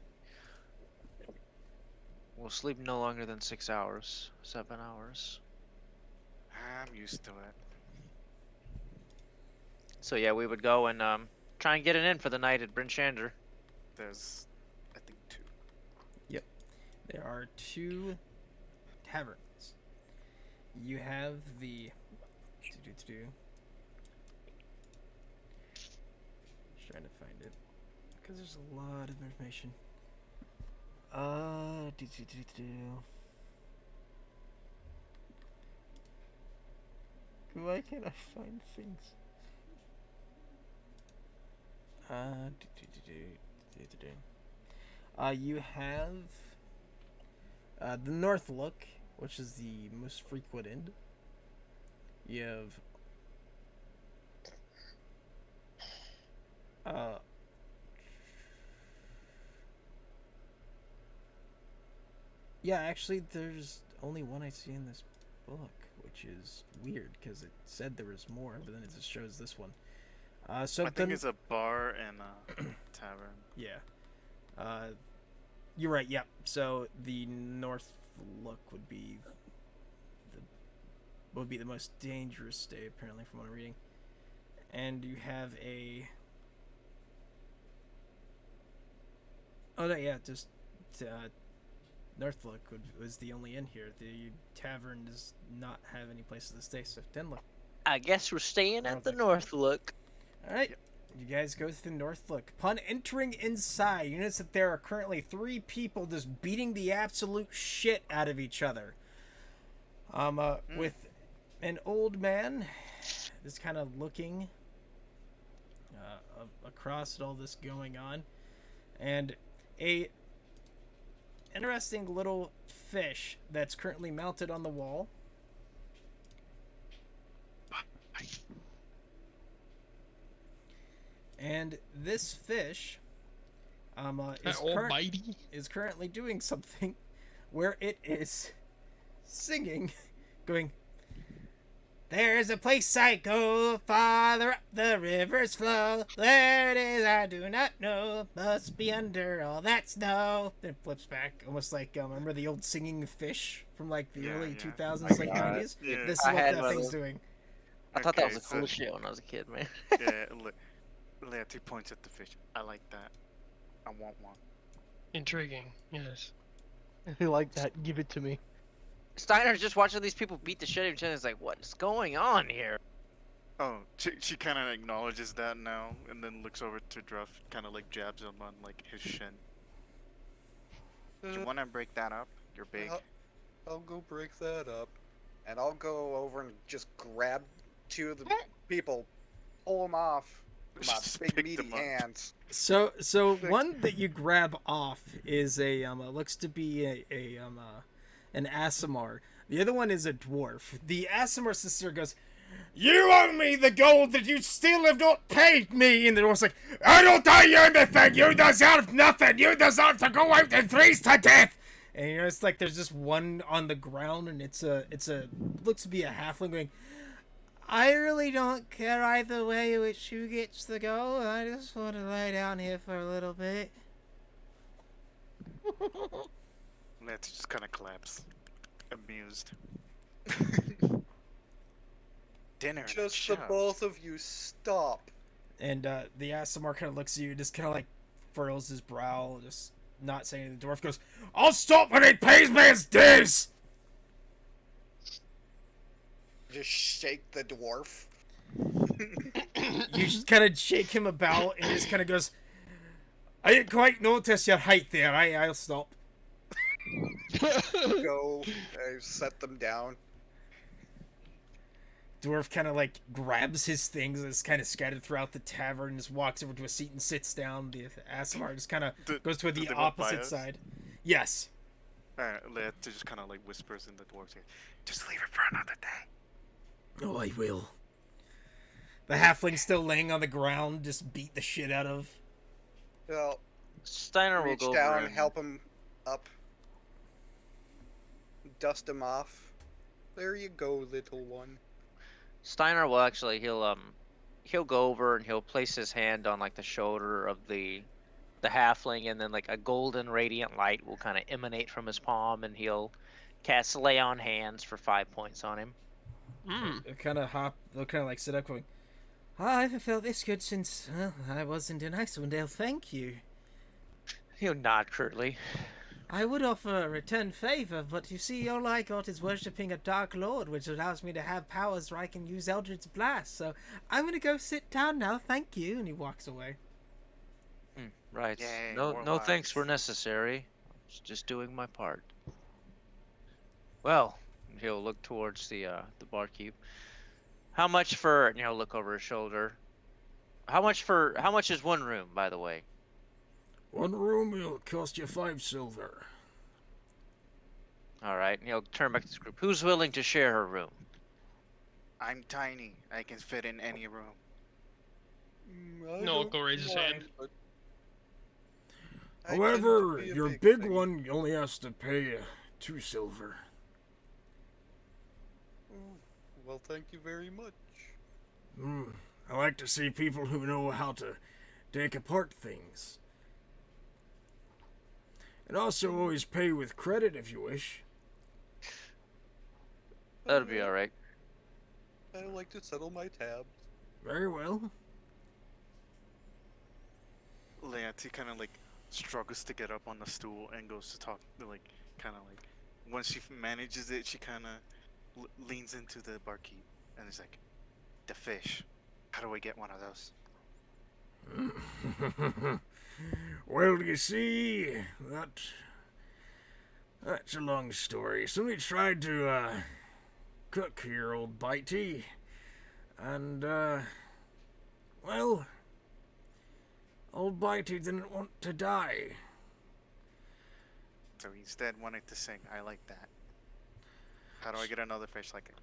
We'll sleep no longer than 6 hours, 7 hours. I'm used to it. So yeah, we would go and try and get an in for the night at Bryn Shander. There's, I think, 2. There are 2 taverns. You have the... Just trying to find it. Because there's a lot of information. Why can't I find things? You have the North Look, which is the most frequented. You have yeah, actually there's only one I see in this book, which is weird because it said there was more, but then it just shows this one. So I think it's a bar and a tavern. Yeah. You're right. Yeah. So the north look would be the most dangerous stay, apparently, from what I'm reading. And you have a. Oh no! Yeah, just Northlook was the only inn here. The tavern does not have any places to stay, so Denlook. I guess we're staying at the North Look. All right. You guys go to the Northlook. Upon entering inside, you notice that there are currently 3 people just beating the absolute shit out of each other. With an old man just kind of looking across at all this going on, and a interesting little fish that's currently mounted on the wall. And this fish is currently doing something where it is singing, going, "There's a place I go, farther up the river's flow. There it is, I do not know. Must be under all that snow." Then it flips back, almost like, remember the old singing fish from like the early 2000s, like 90s? Yeah. This is what that thing's doing. I thought that was a cool shit when I was a kid, man. Yeah, look. Leah, 2 points at the fish. I like that. I want one. Intriguing, yes. I like that. Give it to me. Steiner's just watching these people beat the shit out of each other. He's like, what is going on here? Oh, she kind of acknowledges that now, and then looks over to Druff, kind of like jabs him on like his shin. Do you want to break that up? You're big. I'll go break that up, and I'll go over and just grab 2 of the people, pull them off. My Just big pick meaty them up. hands. So one that you grab off is a looks to be an Aasimar. The other one is a dwarf. The Aasimar sister goes, "You owe me the gold that you still have not paid me." And the dwarf's like, "I don't owe you anything. You deserve nothing. You deserve to go out and freeze to death." And you know, it's like there's just one on the ground, and it's a looks to be a halfling going, "I really don't care either way which who gets the gold. I just want to lay down here for a little bit." Let's just kind of collapse, amused. Dinner. and a Just the show. both of you stop. And the Aasimar kind of looks at you, just kind of like furrows his brow, just not saying anything. The dwarf goes, "I'll stop when it pays me his dues." Just shake the dwarf. You just kind of shake him about, and just kind of goes, "I didn't quite notice your height there. I'll stop." Go, set them down. Dwarf kind of like grabs his things that's kind of scattered throughout the tavern, and just walks over to a seat and sits down. The Aasimar just kind of goes to do the they walk by opposite us? side. Yes. Leah just kind of like whispers in the dwarf's ear, "Just leave it for another day." Oh, I will. The halfling's still laying on the ground, just beat the shit out of. Well, Steiner will reach go down, over and help him up, dust him off. There you go, little one. Steiner will actually he'll go over and he'll place his hand on like the shoulder of the halfling, and then like a golden radiant light will kind of emanate from his palm, and he'll cast lay on hands for 5 points on him. They'll kind of like sit up going, "I haven't felt this good since I wasn't in Icewind. Thank you. He'll nod curtly. I would offer a return favor, but you see, all I got is worshipping a Dark Lord, which allows me to have powers where I can use Eldritch Blast. So I'm gonna go sit down now. Thank you." And he walks away. Right. Yay, no more thanks were lives. necessary. I was just doing my part. Well, he'll look towards the barkeep. How much for? And he'll look over his shoulder. How much is one room, by the way? One room will cost you 5 silver. All right. And he'll turn back to his group. Who's willing to share her room? I'm tiny. I can fit in any room. No, go raise his hand. However, your big one only has to pay 2 silver. Well, thank you very much. I like to see people who know how to take apart things. And also always pay with credit if you wish. That'll be alright. I like to settle my tabs. Very well. Leonti kind of like struggles to get up on the stool and goes to talk. Like kind of like once she manages it, she kind of leans into the barkeep and is like, "The fish. How do I get one of those?" Well, you see, that's a long story. Somebody tried to cook here, old Bitey, and well, old Bitey didn't want to die. So he instead wanted to sing. I like that. How do I get another fish like it?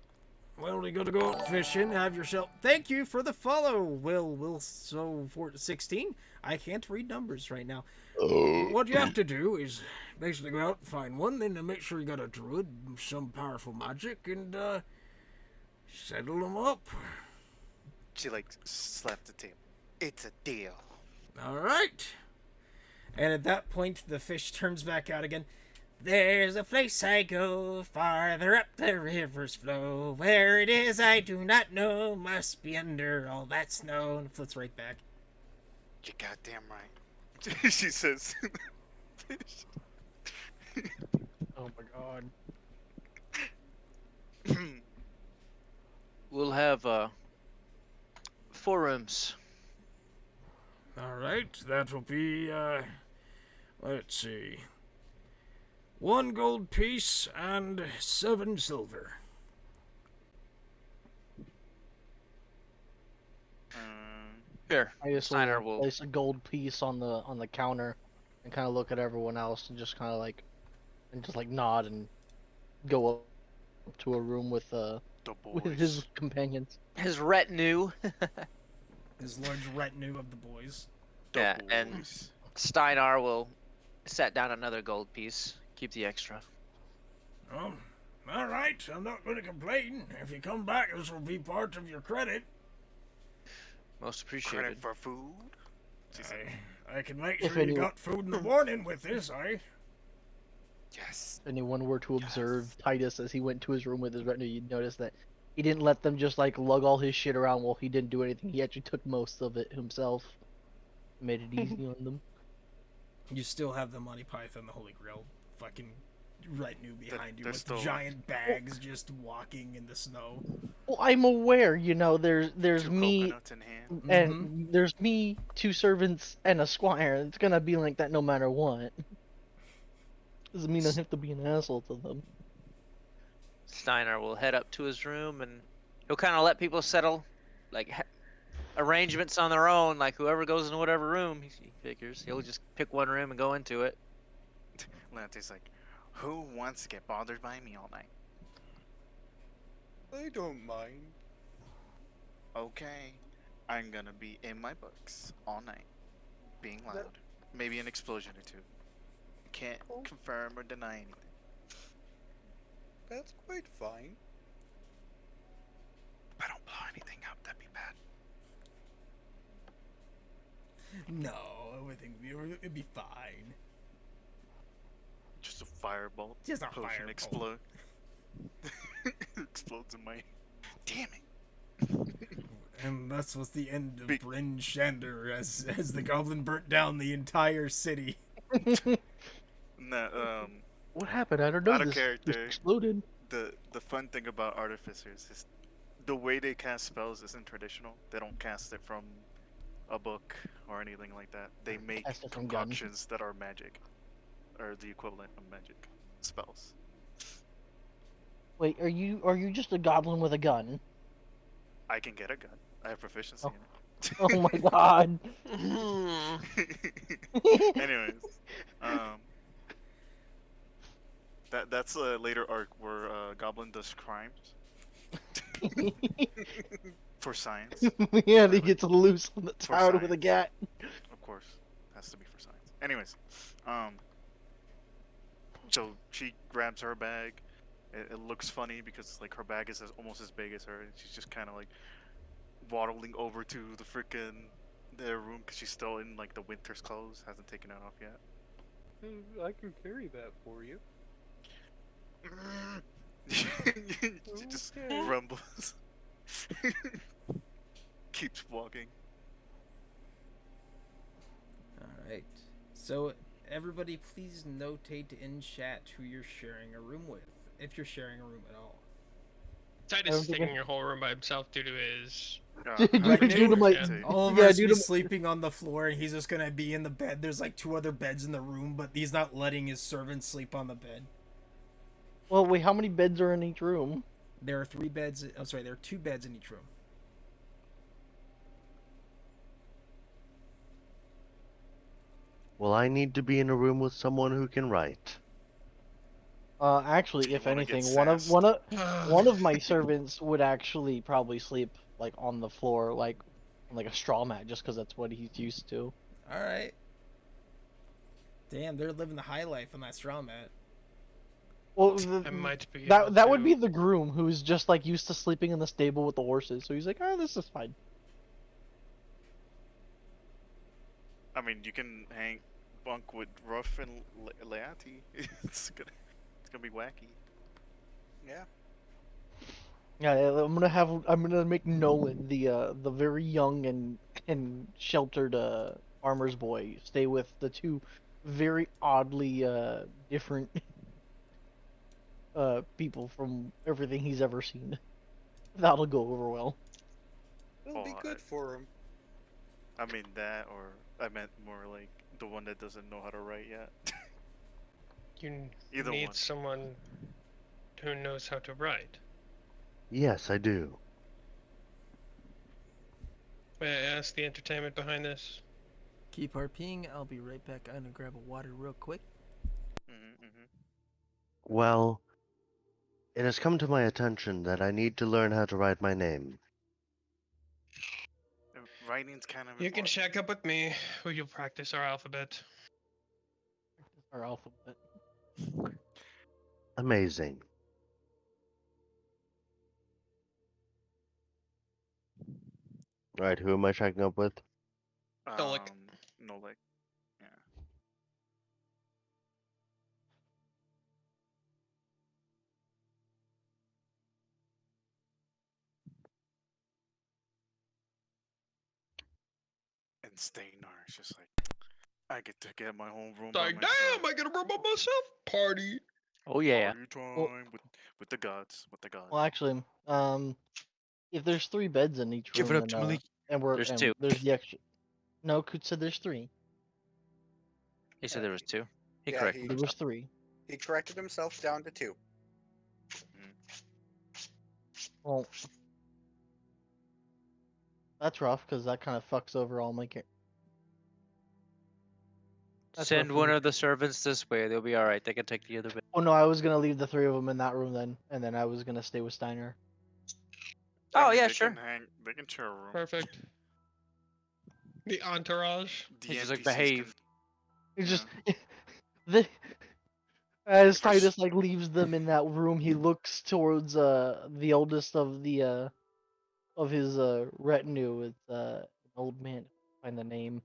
Well, you gotta go out fishing, have yourself. Thank you for the follow, Will. So for 16, I can't read numbers right now. What you have to do is basically go out and find one, then make sure you got a druid, some powerful magic, and settle them up. She like slapped the table. It's a deal. All right. And at that point, the fish turns back out again. There's a place I go, farther up the river's flow. Where it is I do not know, must be under all that snow. And floats right back. You're goddamn right. She says. Oh my god. We'll have 4 rooms. All right, that will be, let's see, 1 gold piece and 7 silver. Here, I just Steiner will will. place a gold piece on the counter and kind of look at everyone else and just kind of like nod and go up to a room with his companions. His retinue. His large retinue of the boys. Yeah, and Steinar will set down another gold piece. Keep the extra. Oh, all right, I'm not going to complain. If you come back, this will be part of your credit. Most appreciated. Credit for food. I can make If sure you any- got food in the morning with this, Yes. If anyone were to observe Titus as he went to his room with his retinue, you'd notice that he didn't let them just like lug all his shit around while he didn't do anything. He actually took most of it himself. Made it easy on them. You still have the Monty Python, the Holy Grail fucking retinue behind you they're with still- giant bags just walking in the snow. Well, I'm aware, there's 2 me coconuts in hand. and there's me, 2 servants, and a squire. It's gonna be like that no matter what. Doesn't mean I have to be an asshole to them. Steiner will head up to his room and he'll kind of let people settle, like arrangements on their own. Like whoever goes in whatever room, he figures he'll just pick one room and go into it. Leonti's like, who wants to get bothered by me all night? I don't mind. Okay, I'm gonna be in my books all night, being loud. Maybe an explosion or 2. Can't confirm or deny anything. That's quite fine. If I don't blow anything up, that'd be bad. No, everything it'd be fine. Just a firebolt. Just a potion firebolt. explode. Explodes in my. Damn it. And that's what's the end of Big- Bryn Shander as the goblin burnt down the entire city. No, What happened? I don't know. Out of This character. exploded. the fun thing about artificers is the way they cast spells isn't traditional. They don't cast it from a book or anything like that. They make Cast it from gun. concoctions that are magic, or the equivalent of magic spells. Wait, are you just a goblin with a gun? I can get a gun. I have proficiency in Oh my god. it. Anyways, that's a later arc where Goblin does crimes for science. Yeah, he gets loose on the For tower with a science. gat. Of course, has to be for science. Anyways, so she grabs her bag It looks funny because like her bag is almost as big as her, and she's just kind of like waddling over to the freaking their room because she's still in like the winter's clothes, hasn't taken it off yet. I can carry that for you. She just Okay. rumbles. Keeps walking. Alright. So, everybody please notate in chat who you're sharing a room with. If you're sharing a room at all. Titus is taking your whole room by himself due to his. Due to my- All of yeah, us due be to- sleeping on the floor, and he's just gonna be in the bed. There's like 2 other beds in the room, but he's not letting his servants sleep on the bed. Well, wait, how many beds are in each room? There are 3 beds. I'm sorry, there are 2 beds in each room. Well, I need to be in a room with someone who can write. Actually, You if wanna get anything, sassed. one of my servants would actually probably sleep like on the floor, like on like a straw mat, just because that's what he's used to. Alright. Damn, they're living the high life on that straw mat. Well, I might be. that would be the groom who's just like used to sleeping in the stable with the horses, so he's like, oh, this is fine. I mean, you can bunk with Ruff and Leati. It's gonna be wacky. Yeah. Yeah, I'm gonna make Nolan the very young and sheltered farmer's boy stay with the 2 very oddly different people from everything he's ever seen. That'll go over well. It'll be good for him. I mean that, or I meant more like the one that doesn't know how to write yet. You Either need one. someone who knows how to write. Yes, I do. May I ask the entertainment behind this? Keep RPing. I'll be right back. I'm gonna grab a water real quick. Well, it has come to my attention that I need to learn how to write my name. Writing's kind of You can important. check up with me, who you'll practice our alphabet. Our alphabet. Amazing. Alright, who am I checking up with? Nolik. Nolik. Yeah. And Steinar is just like, I get to get my own room by Like, myself. damn, I get a room by myself. Party. Oh yeah. Party time Well- with the gods. With the gods. Well, actually, if there's 3 beds in each Give room, it up to then, Malik. There's and 2. there's the extra. No, Coot said there's 3. He said there was 2. He Yeah, corrected he- There himself. was 3. He corrected himself down to 2. Well, that's rough because that kind of fucks over all my. That's Send rough for one me. of the servants this way. They'll be all right. They can take the other bed. Oh no, I was gonna leave the 3 of them in that room then, and then I was gonna stay with Steiner. Oh, yeah, they sure. They can share a room. Perfect. The entourage. The He's just like, NPCs behave. It's just the as For s- Titus like leaves them in that room, he looks towards the oldest of the of his retinue. It's an old man. Find the name.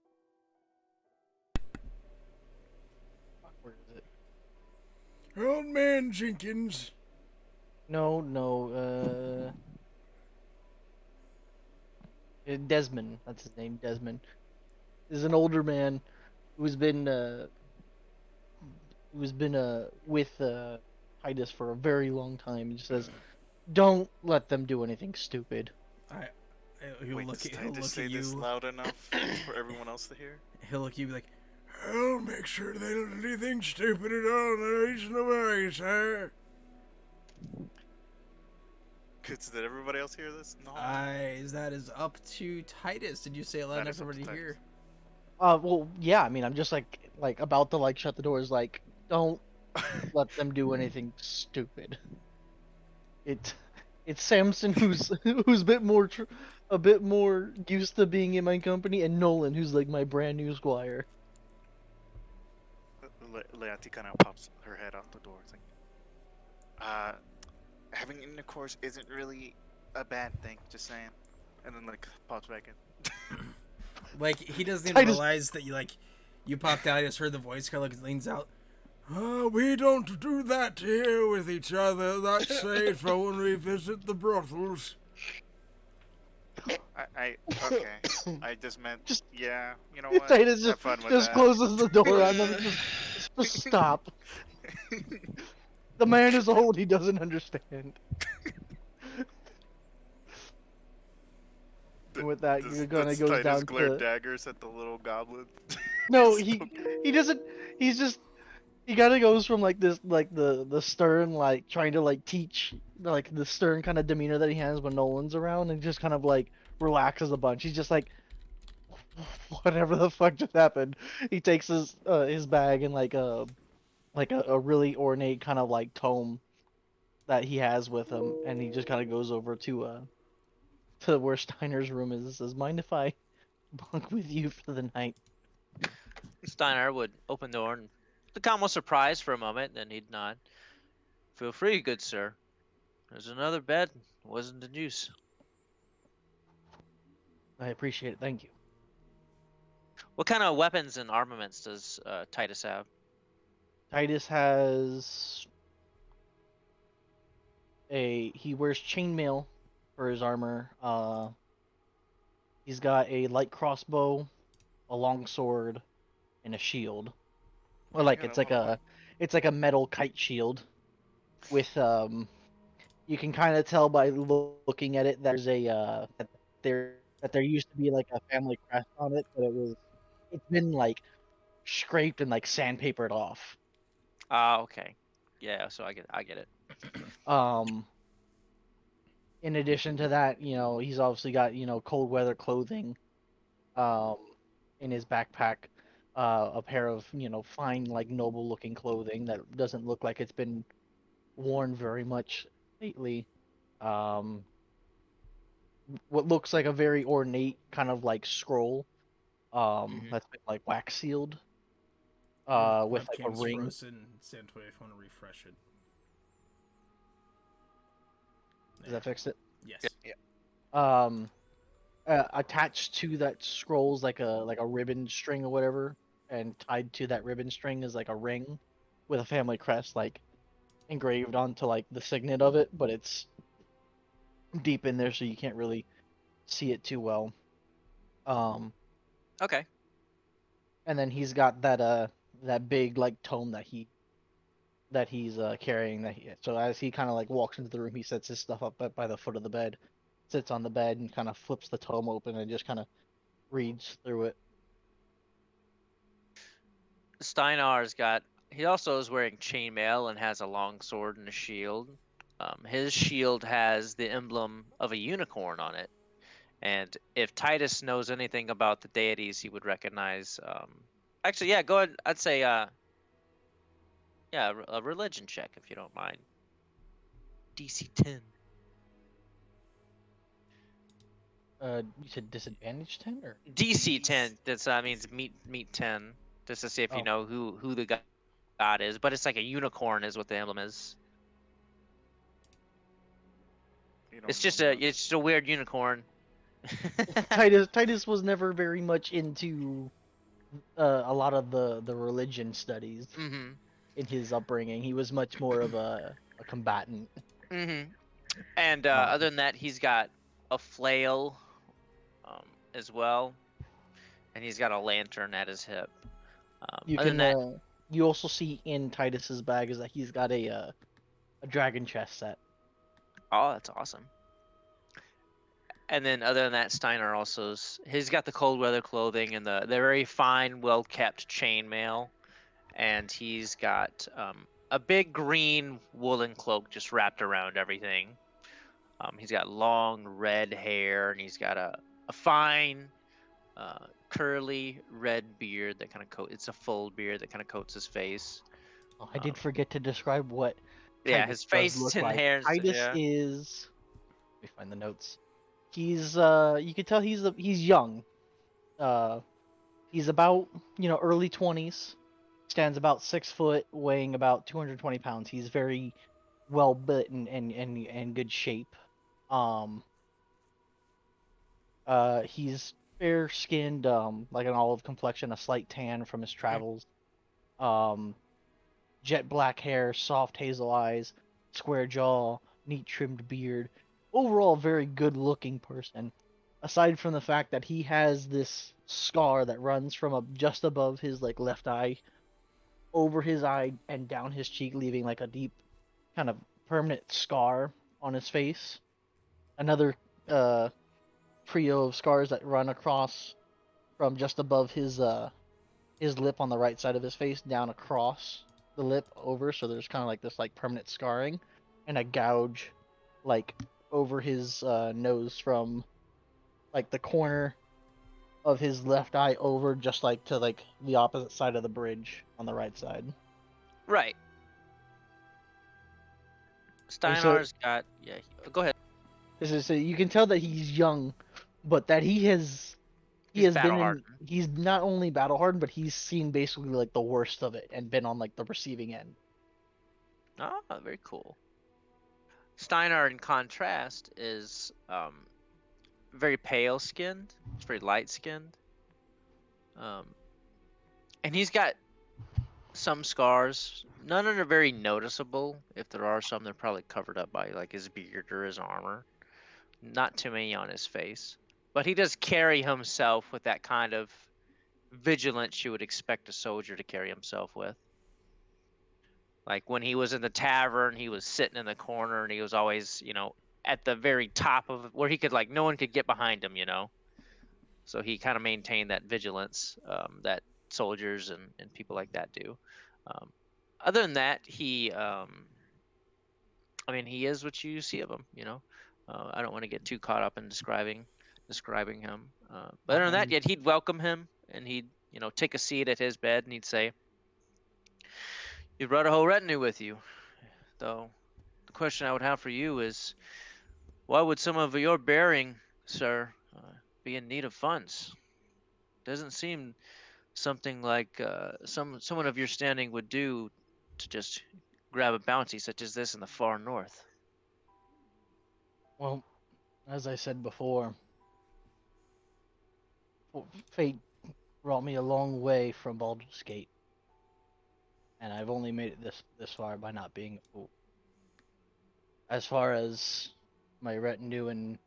Fuck, where is it? Old man Jenkins. No. Desmond. That's his name. Desmond is an older man who's been with Titus for a very long time. He just says, "Don't let them do anything stupid." He'll Wait, look does at, Titus he'll look say at this you. loud enough for everyone else to hear? He'll look at you and be like, I'll make sure they don't do anything stupid at all. No reasonable way, sir. Did everybody else hear this? No. that is up to Titus. Did you say it loud That enough is for up to everybody to hear? Well, yeah. I mean, I'm just like about to like shut the doors. Like, don't let them do anything stupid. It's Samson who's a bit more used to being in my company, and Nolan who's like my brand new squire. Leati kind of pops her head out the door. It's like, having intercourse isn't really a bad thing. Just saying. And then like pops back in. Like he doesn't even Titus- realize that you popped out. He just heard the voice. Kind of like leans out. We don't do that here with each other. That's saved for when we visit the brothels. Okay. I just meant. Just- Yeah. You know what? Titus Have fun with just that. closes the door on them. Just stop. The man is old. He doesn't understand. And with that, you're gonna does go Titus down glare to. daggers at the little goblin. No, he doesn't. He's just. He kind of goes from like this, like the stern, like trying to like teach, like the stern kind of demeanor that he has when no one's around, and just kind of like relaxes a bunch. He's just like, whatever the fuck just happened. He takes his bag and like a really ornate kind of like tome that he has with him, and he just kind of goes over to where Steiner's room is. Says, "Mind if I bunk with you for the night?" Steiner would open the door and look almost surprised for a moment, then he'd nod. Feel free, good sir. There's another bed. Wasn't in use. I appreciate it. Thank you. What kind of weapons and armaments does Titus have? Titus has he wears chainmail for his armor. He's got a light crossbow, a long sword, and a shield. Or like it's like a metal kite shield with you can kind of tell by looking at it there's a that there used to be like a family crest on it, but it's been like scraped and like sandpapered off. Ah, okay. Yeah, so I get it. Um, in addition to that, he's obviously got, cold weather clothing, um, in his backpack, a pair of, fine, like noble looking clothing that doesn't look like it's been worn very much lately. Um, what looks like a very ornate kind of like scroll, Mhm. that's been like wax sealed, Your with like a webcam's ring. frozen. Santoy, if you want to refresh it. Does that fix it? Yes. Yeah. Attached to that scroll's like a ribbon string or whatever, and tied to that ribbon string is like a ring with a family crest like engraved onto like the signet of it, but it's deep in there so you can't really see it too well. Okay. And then he's got that big like tome that he's carrying so as he kind of like walks into the room, he sets his stuff up by the foot of the bed, sits on the bed and kind of flips the tome open and just kind of reads through it. Steinar's got. He also is wearing chainmail and has a long sword and a shield. His shield has the emblem of a unicorn on it. And if Titus knows anything about the deities, he would recognize. Actually, yeah, go ahead. I'd say, yeah, a religion check if you don't mind. DC 10. You said disadvantage 10 or DC 10. That's means meet 10, just to see if you Oh. know who the god is. But it's like a unicorn is what the emblem is. You don't It's know just a weird unicorn. Titus was never very much into a lot of the religion studies Mm-hmm. in his upbringing. He was much more of a combatant. Mm-hmm. And other than that, he's got a flail, as well, and he's got a lantern at his hip. You Other can than that, you also see in Titus's bag is that he's got a dragon chest set. oh, that's awesome. And then other than that, Steiner he's got the cold weather clothing and the very fine, well kept chainmail, and he's got a big green woolen cloak just wrapped around everything. He's got long red hair, and he's got a fine, curly red beard that kind of it's a full beard that kind of coats his face. Oh, I did forget to describe what Yeah, Titus his does face look and like. hair. Titus Yeah. is. Let me find the notes. He's you can tell he's young. He's about early 20s. Stands about 6 foot, weighing about 220 pounds. He's very well built and good shape. Um, he's fair skinned, like an olive complexion, a slight tan from his travels. Um, jet black hair, soft hazel eyes, square jaw, neat trimmed beard. Overall, a very good looking person. Aside from the fact that he has this scar that runs from just above his like left eye, over his eye and down his cheek, leaving like a deep kind of permanent scar on his face. Another uh trio of scars that run across from just above his lip on the right side of his face down across the lip over, so there's kind of like this like permanent scarring, and a gouge like over his nose from like the corner of his left eye over just like to like the opposite side of the bridge on the right side. Right. And so Steinar's got go ahead. this is so you can tell that he's young, but that he He's has been battle in hardened. he's not only battle hardened, but he's seen basically like the worst of it and been on like the receiving end. Oh, very cool. Steinar, in contrast, is very pale skinned. He's very light skinned. And he's got some scars. None are very noticeable. If there are some, they're probably covered up by like his beard or his armor. Not too many on his face. But he does carry himself with that kind of vigilance you would expect a soldier to carry himself with. Like when he was in the tavern, he was sitting in the corner and he was always, at the very top of where he could like no one could get behind him. So he kind of maintained that vigilance that soldiers and people like that do. Um, Other than that, he is what you see of him. I don't want to get too caught up in describing him. But other than that, yet he'd welcome him and he'd take a seat at his bed and he'd say, "You brought a whole retinue with you, though. The question I would have for you is, why would some of your bearing, sir, be in need of funds? Doesn't seem something like someone of your standing would do to just grab a bounty such as this in the far north." Well, as I said before, fate brought me a long way from Baldur's Gate, and I've only made it this far by not being a fool. As far as my retinue and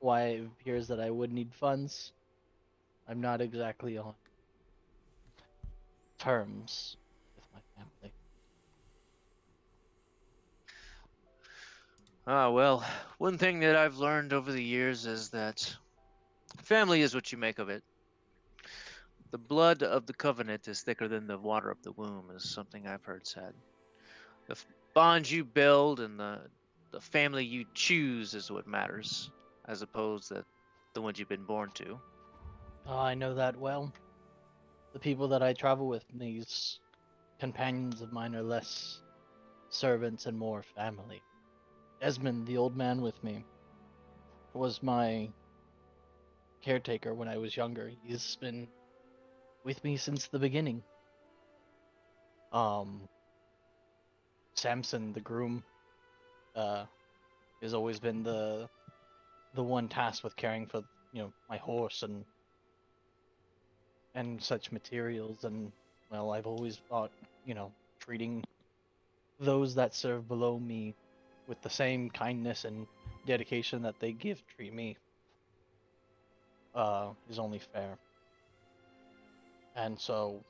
why it appears that I would need funds, I'm not exactly on terms with my family. Well, one thing that I've learned over the years is that family is what you make of it. The blood of the covenant is thicker than the water of the womb, is something I've heard said. The bond you build and the family you choose is what matters, as opposed to the ones you've been born to. Oh, I know that well. The people that I travel with, these companions of mine, are less servants and more family. Esmond, the old man with me, was my caretaker when I was younger. He's been with me since the beginning. Um, Samson, the groom, has always been the one tasked with caring for my horse and such materials. And well, I've always thought treating those that serve below me with the same kindness and dedication that they treat me is only fair. And so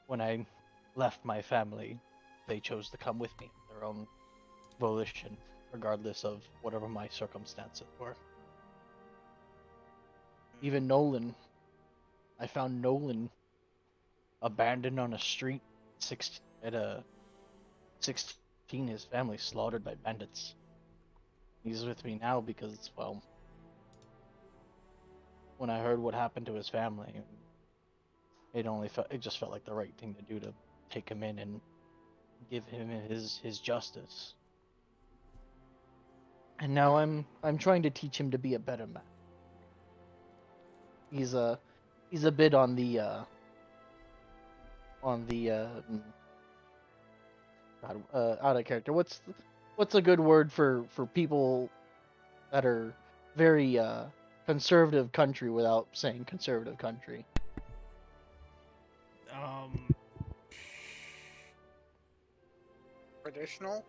when I left my family, they chose to come with me of their own volition, regardless of whatever my circumstances were. Even Nolan, I found Nolan abandoned on a street at a 16, his family slaughtered by bandits. He's with me now because, well, when I heard what happened to his family, it just felt like the right thing to do to take him in and give him his justice. And now I'm trying to teach him to be a better man. He's a bit on the God, out of character. What's a good word for people that are very conservative country without saying conservative country? Um, Traditional.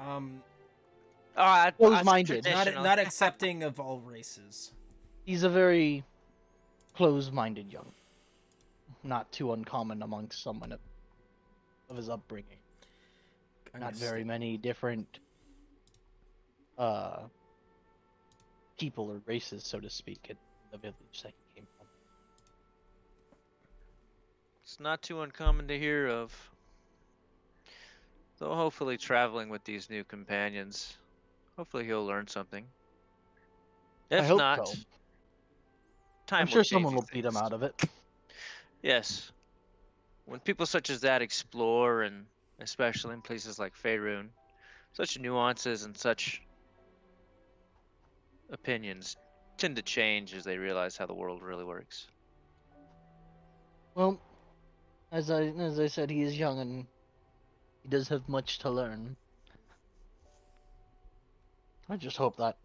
um, I'd say Close-minded. traditional. not accepting of all races. He's a very close-minded young, not too uncommon amongst someone of his upbringing. Not very many different uh people or races, so to speak, in the village that he came from. It's not too uncommon to hear of. Though hopefully traveling with these new companions, hopefully he'll learn something. I If hope not, so. time I'm will sure change someone these will beat him things. out of it. Yes. When people such as that explore, and especially in places like Faerun, such nuances and such opinions tend to change as they realize how the world really works. Well, as I said, he is young and he does have much to learn. I just hope that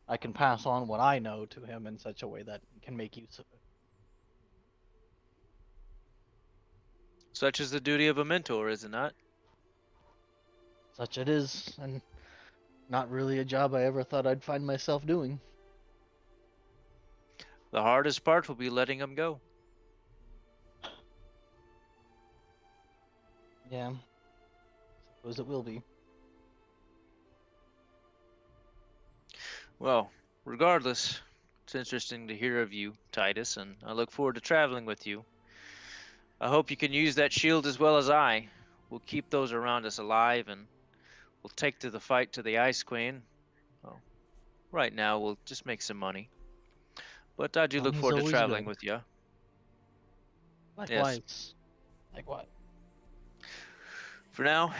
I can pass on what I know to him in such a way that he can make use of it. Such is the duty of a mentor, is it not? Such it is, and not really a job I ever thought I'd find myself doing. The hardest part will be letting him go. Yeah, suppose it will be. Well, regardless, it's interesting to hear of you, Titus, and I look forward to traveling with you. I hope you can use that shield as well as I. We'll keep those around us alive, and we'll take to the fight to the Ice Queen. Well, right now, we'll just make some money. But I do look Money's forward to always traveling good. with you. Yes. Likewise. Likewise. For now,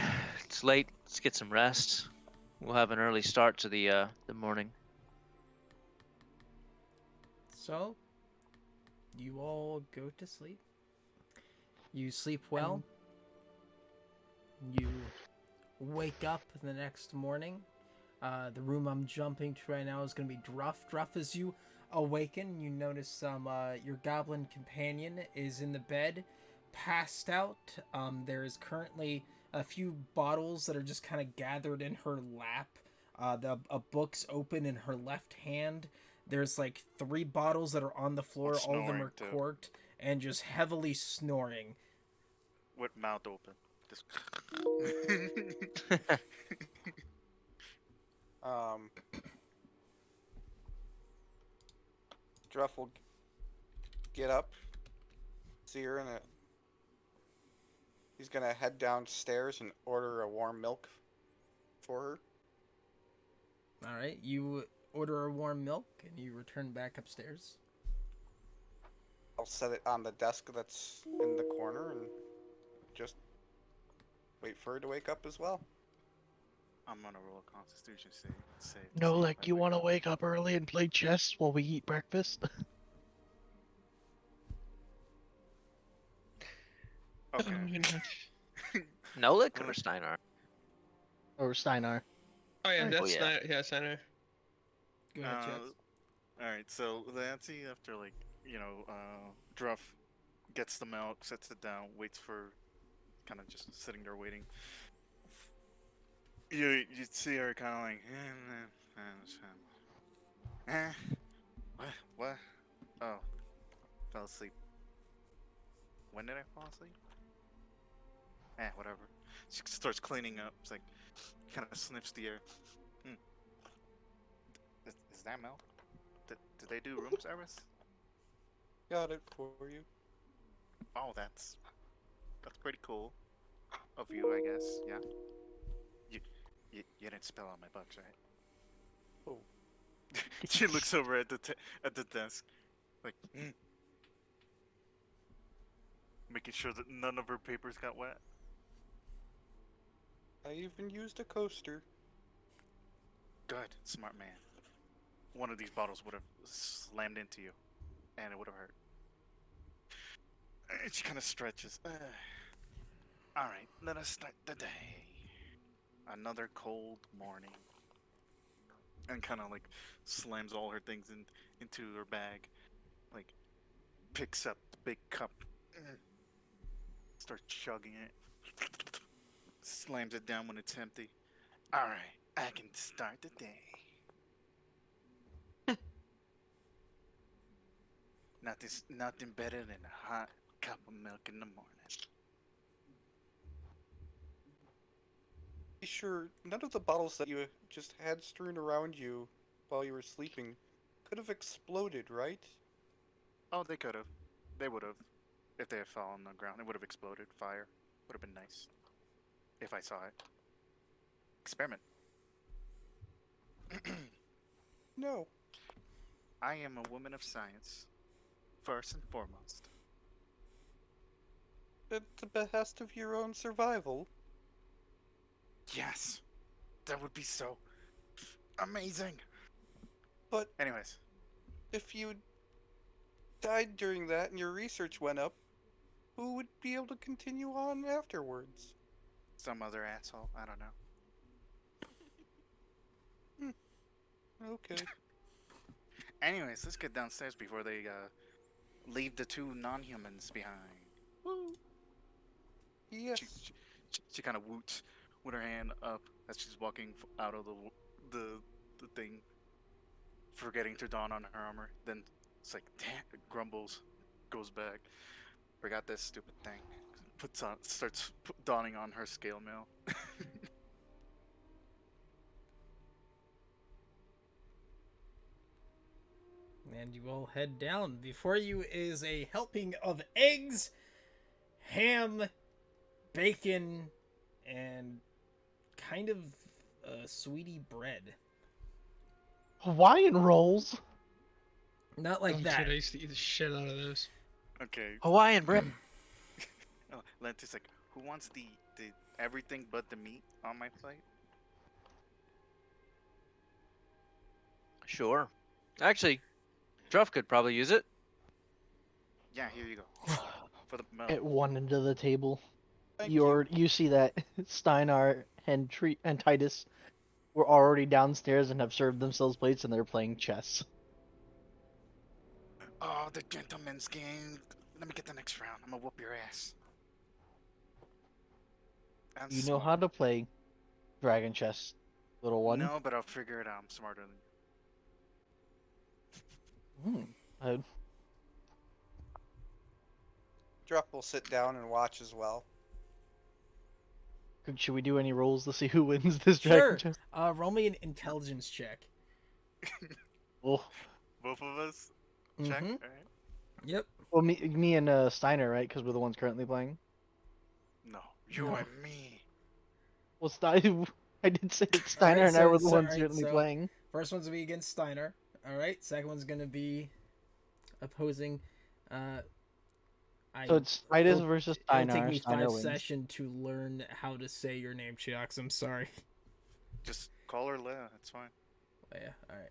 it's late. Let's get some rest. We'll have an early start to the morning. So, you all go to sleep. You sleep well. You wake up the next morning. The room I'm jumping to right now is going to be Druff. Druff, as you awaken, you notice your goblin companion is in the bed, passed out. There is currently a few bottles that are just kind of gathered in her lap. A book's open in her left hand. There's like 3 bottles that are on the floor. With All of them snoring, are too. corked and just heavily snoring. With mouth open. Just Druff will get up, see her, and he's gonna head downstairs and order a warm milk for her. All right, you order a warm milk and you return back upstairs. I'll set it on the desk that's in the corner and just wait for her to wake up as well. I'm gonna roll a Constitution save. To see No, if like, I you wake want to up. wake up early and play chess while we eat breakfast? Okay. Nolik or Steinar? Or Steinar? Oh yeah, Oh, that's yeah. not yeah, center. Go ahead, Chad. Alright, so Lancy, after Druff gets the milk, sets it down, waits for, kind of just sitting there waiting. You see her kind of like, what? Oh, fell asleep. When did I fall asleep? Whatever. She starts cleaning up. It's like, kind of sniffs the air. Is that milk? Did they do room service? Got it for you. Oh, that's pretty cool of you, I guess. Yeah. You didn't spill on my books, right? Oh. She looks over at the desk, like, making sure that none of her papers got wet. I even used a coaster. Good, smart man. One of these bottles would have slammed into you, and it would have hurt. And she kind of stretches. Alright, let us start the day. Another cold morning. And kind of like slams all her things into her bag. Like, picks up the big cup. Starts chugging it. Slams it down when it's empty. Alright, I can start the day. Nothing better than a hot cup of milk in the morning. Be sure none of the bottles that you just had strewn around you while you were sleeping could have exploded, right? Oh, they could have. They would have. If they had fallen on the ground, it would have exploded. Fire would have been nice. If I saw it. Experiment. No. I am a woman of science. First and foremost. At the behest of your own survival. Yes. That would be so amazing. But anyways, if you died during that and your research went up, who would be able to continue on afterwards? Some other asshole. I don't know. Okay. Anyways, let's get downstairs before they leave the two non-humans behind. Woo. Yes. She kind of woots with her hand up as she's walking out of the thing, forgetting to don on her armor. Then it's like, damn, it grumbles, goes back. Forgot this stupid thing. Starts donning on her scale mail. And you all head down. Before you is a helping of eggs, ham, bacon, and kind of sweetie bread. Hawaiian rolls? Not like Oh, that. dude, I used to eat the shit out of those. Okay. Hawaiian bread. Lentis like, who wants the everything but the meat on my plate? Sure. Actually, Druff could probably use it. Yeah, here you go. For the milk. At one end of the table, Thank you see that Steinar and Titus were already downstairs and have served themselves plates and they're playing chess. Oh, the gentleman's game. Let me get the next round. I'm gonna whoop your ass. I'm You know smart. how to play dragon chess, little one. No, but I'll figure it out. I'm smarter than you. Druff will sit down and watch as well. Should we do any rolls to see who wins this Sure. dragon chess? Roll me an intelligence check. Oh, Both of us? Check? Mhm. Alright. Yep. well, me and Steiner, right? Because we're the ones currently playing. No, you No. and me. Well, I did say that Steiner and I were the ones currently playing. First one's gonna be against Steiner. All right. Second one's gonna be opposing. So it's Titus it'll- versus It'll Steiner. take me Steiner 5 wins. sessions to learn how to say your name, Chiox. I'm sorry. Just call her Leia. It's fine. Leia. All right.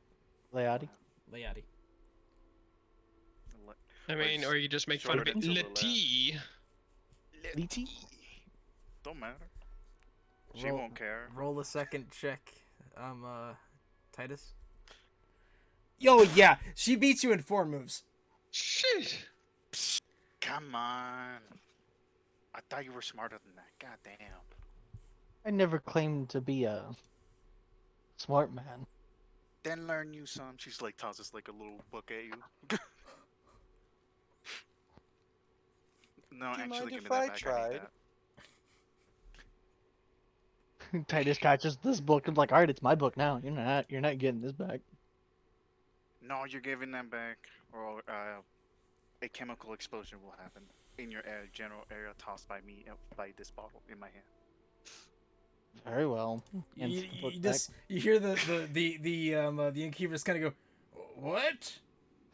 Leati. Leati. I mean, or you just make fun of it. Shorten it to Letty. Leti? Don't matter. She Roll- won't care. Roll a second check. Titus. Yo, yeah, she beats you in 4 moves. Shit. Come on. I thought you were smarter than that. God damn. I never claimed to be a smart man. Then learn you some. She's like tosses like a little book at you. No, Do you actually, mind give me if that I back. I tried? need that. Titus catches this book and like, all right, it's my book now. You're not getting this back. No, you're giving that back, or a chemical explosion will happen in your general area tossed by me by this bottle in my hand. Very well. Hands You, the book you back. just you hear the innkeepers kind of go, what?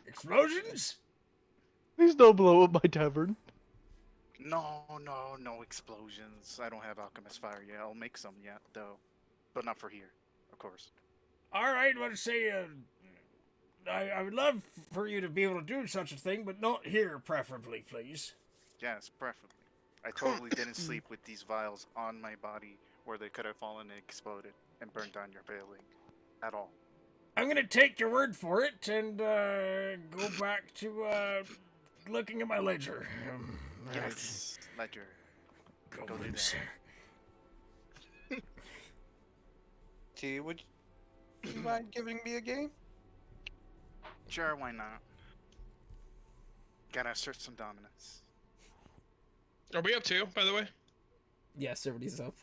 Explosions? Please don't blow up my tavern. No explosions. I don't have alchemist fire yet. I'll make some yet, though, but not for here, of course. All right, let's say, I would love for you to be able to do such a thing, but not here, preferably, please. Yes, preferably. I totally didn't sleep with these vials on my body where they could have fallen and exploded and burned down your building. At all. I'm gonna take your word for it and go back to looking at my ledger. Yes, Ledger. Go Go do loose. T, would you mind giving me a game? Sure, why not? Gotta assert some dominance. Are we up two, by the way? Yes, everybody's up.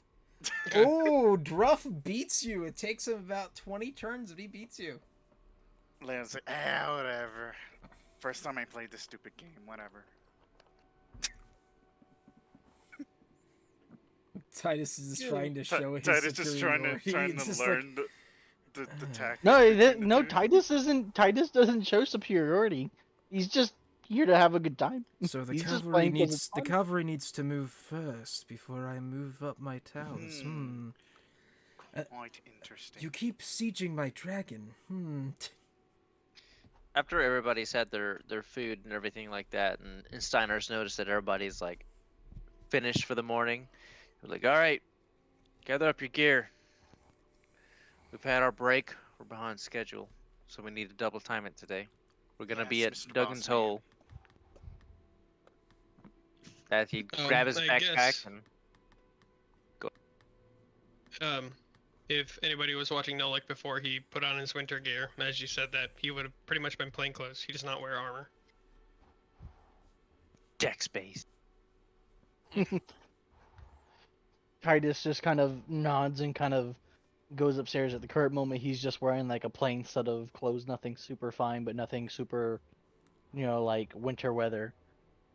Okay. Oh, Druff beats you. It takes him about 20 turns, but he beats you. Leo's like, whatever. First time I played this stupid game, whatever. Titus is just trying to show his Titus is trying to superiority. It's just like, learn the tactics. No, between the no. two. Titus doesn't show superiority. He's just here to have a good time. so the He's just cavalry playing 'cause needs it's the fun. cavalry needs to move first before I move up my towers. Quite interesting. You keep sieging my dragon. After everybody's had their food and everything like that, and Steiner's noticed that everybody's like finished for the morning, we're like, all right, gather up your gear. We've had our break. We're behind schedule, so we need to double time it today. We're gonna be at Yes, Mr. Duggan's Bossman. Hole. That he'd grab his I backpack guess- and If anybody was watching Nolik before he put on his winter gear, as you said that, he would have pretty much been plain clothes. He does not wear armor. deck space. Titus just kind of nods and kind of goes upstairs. At the current moment, he's just wearing like a plain set of clothes, nothing super fine, but nothing super, like winter weather.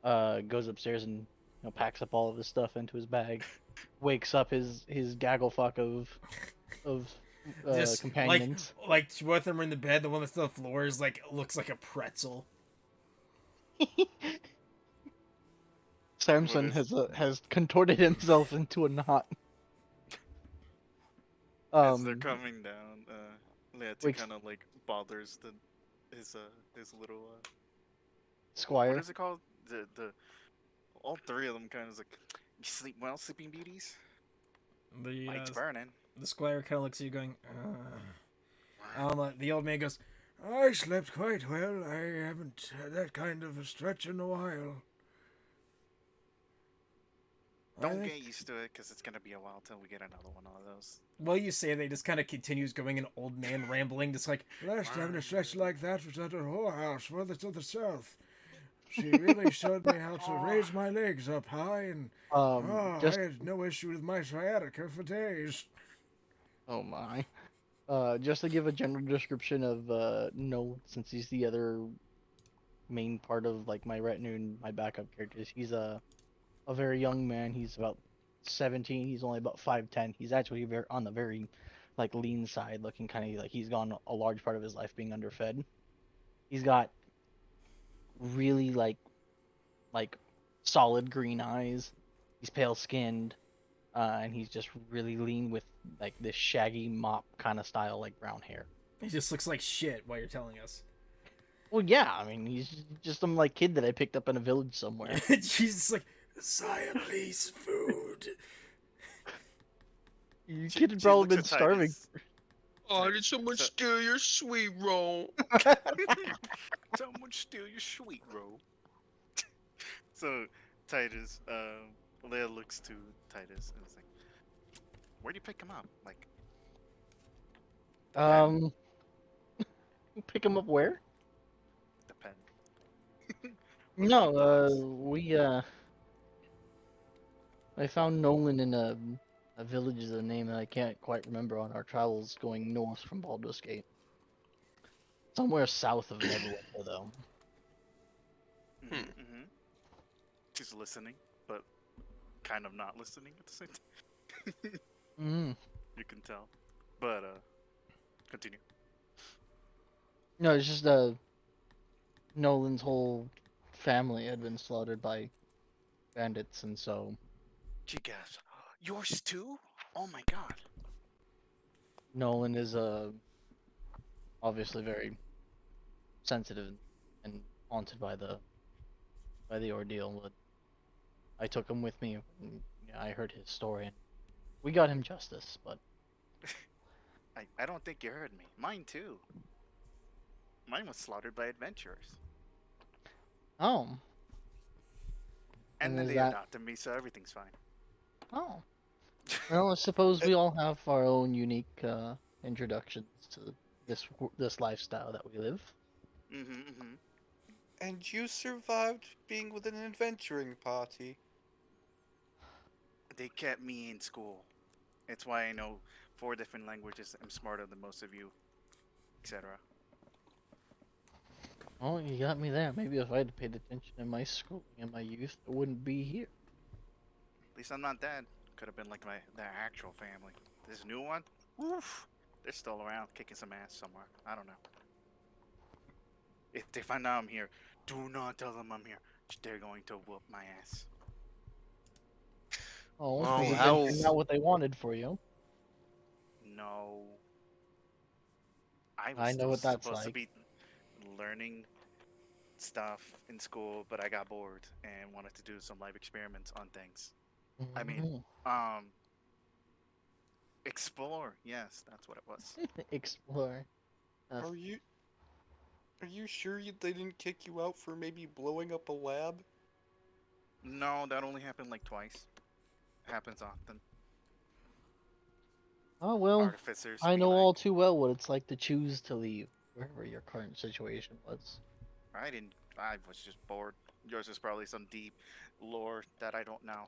Goes upstairs and packs up all of his stuff into his bag. Wakes up his gaggle fuck of Just companions. like two of them are in the bed. The one that's on the floor is looks like a pretzel. Samson has contorted himself into a knot. As they're coming down, Leati Wait. kind of like bothers his little what Squire. is it called? The all three of them kind of like, you sleep well, sleeping beauties. Light's burning. The squire kind of looks at you, going, the old man goes, I slept quite well. I haven't had that kind of a stretch in a while. Don't I get used to it, because it's gonna be a while till we get another one of those. well, you say they just kind of continues going, an old man rambling, just like, Last time a stretch like that was at her whorehouse further to the south. She really showed me how to raise my legs up high, and Just I had no issue with my sciatica for days. oh my. Just to give a general description of Nolan, since he's the other main part of like my retinue and my backup characters. He's a very young man. He's about 17. He's only about 5'10". He's actually on the very like lean side, looking kind of like he's gone a large part of his life being underfed. He's got really like solid green eyes. He's pale skinned, and he's just really lean with like this shaggy mop kind of style, like brown hair. he just looks like shit while you're telling us. Well, yeah, I mean he's just some like kid that I picked up in a village somewhere. She's like, Sire, please, food. You She- kid had she probably looks been at starving. Titus. Oh, did someone So- steal your sweet roll? Someone steal your sweet roll. So Titus, Leia looks to Titus and is like, "Where do you pick him up? Like, Pick him up where? the pen?" No, I found Nolan in a village is a name that I can't quite remember on our travels going north from Baldur's Gate. Somewhere south of Neverwinter, though. Mm-hmm. She's listening, but kind of not listening at the same time. Mm. You can tell. But continue. No, it's just Nolan's whole family had been slaughtered by bandits, and so She gasps, "Yours too? Oh my god!" Nolan is obviously very sensitive and haunted by the ordeal. But I took him with me. And, yeah, I heard his story. And we got him justice, but I don't think you heard me. Mine too. Mine was slaughtered by adventurers. oh, And and then is they that adopted me, so everything's fine. oh? Well, I suppose we all have our own unique introductions to this lifestyle that we live. Mm-hmm. And you survived being with an adventuring party. They kept me in school. It's why I know 4 different languages. I'm smarter than most of you, etc. Oh, you got me there. Maybe if I had paid attention in my schooling in my youth, I wouldn't be here. At least I'm not dead. Could have been like their actual family. This new one, oof, they're still around, kicking some ass somewhere. I don't know. If they find out I'm here, do not tell them I'm here. They're going to whoop my ass. Oh, Oh, maybe how- they not what they wanted for you. No. I I was know still what that's supposed to like. be learning stuff in school, but I got bored and wanted to do some live experiments on things. I mean, explore. Yes, that's what it was. Explore. Are you sure they didn't kick you out for maybe blowing up a lab? No, that only happened like twice. Happens often. Oh well, Artificers. I be know like, all too well what it's like to choose to leave wherever your current situation was. I didn't. I was just bored. Yours is probably some deep lore that I don't know.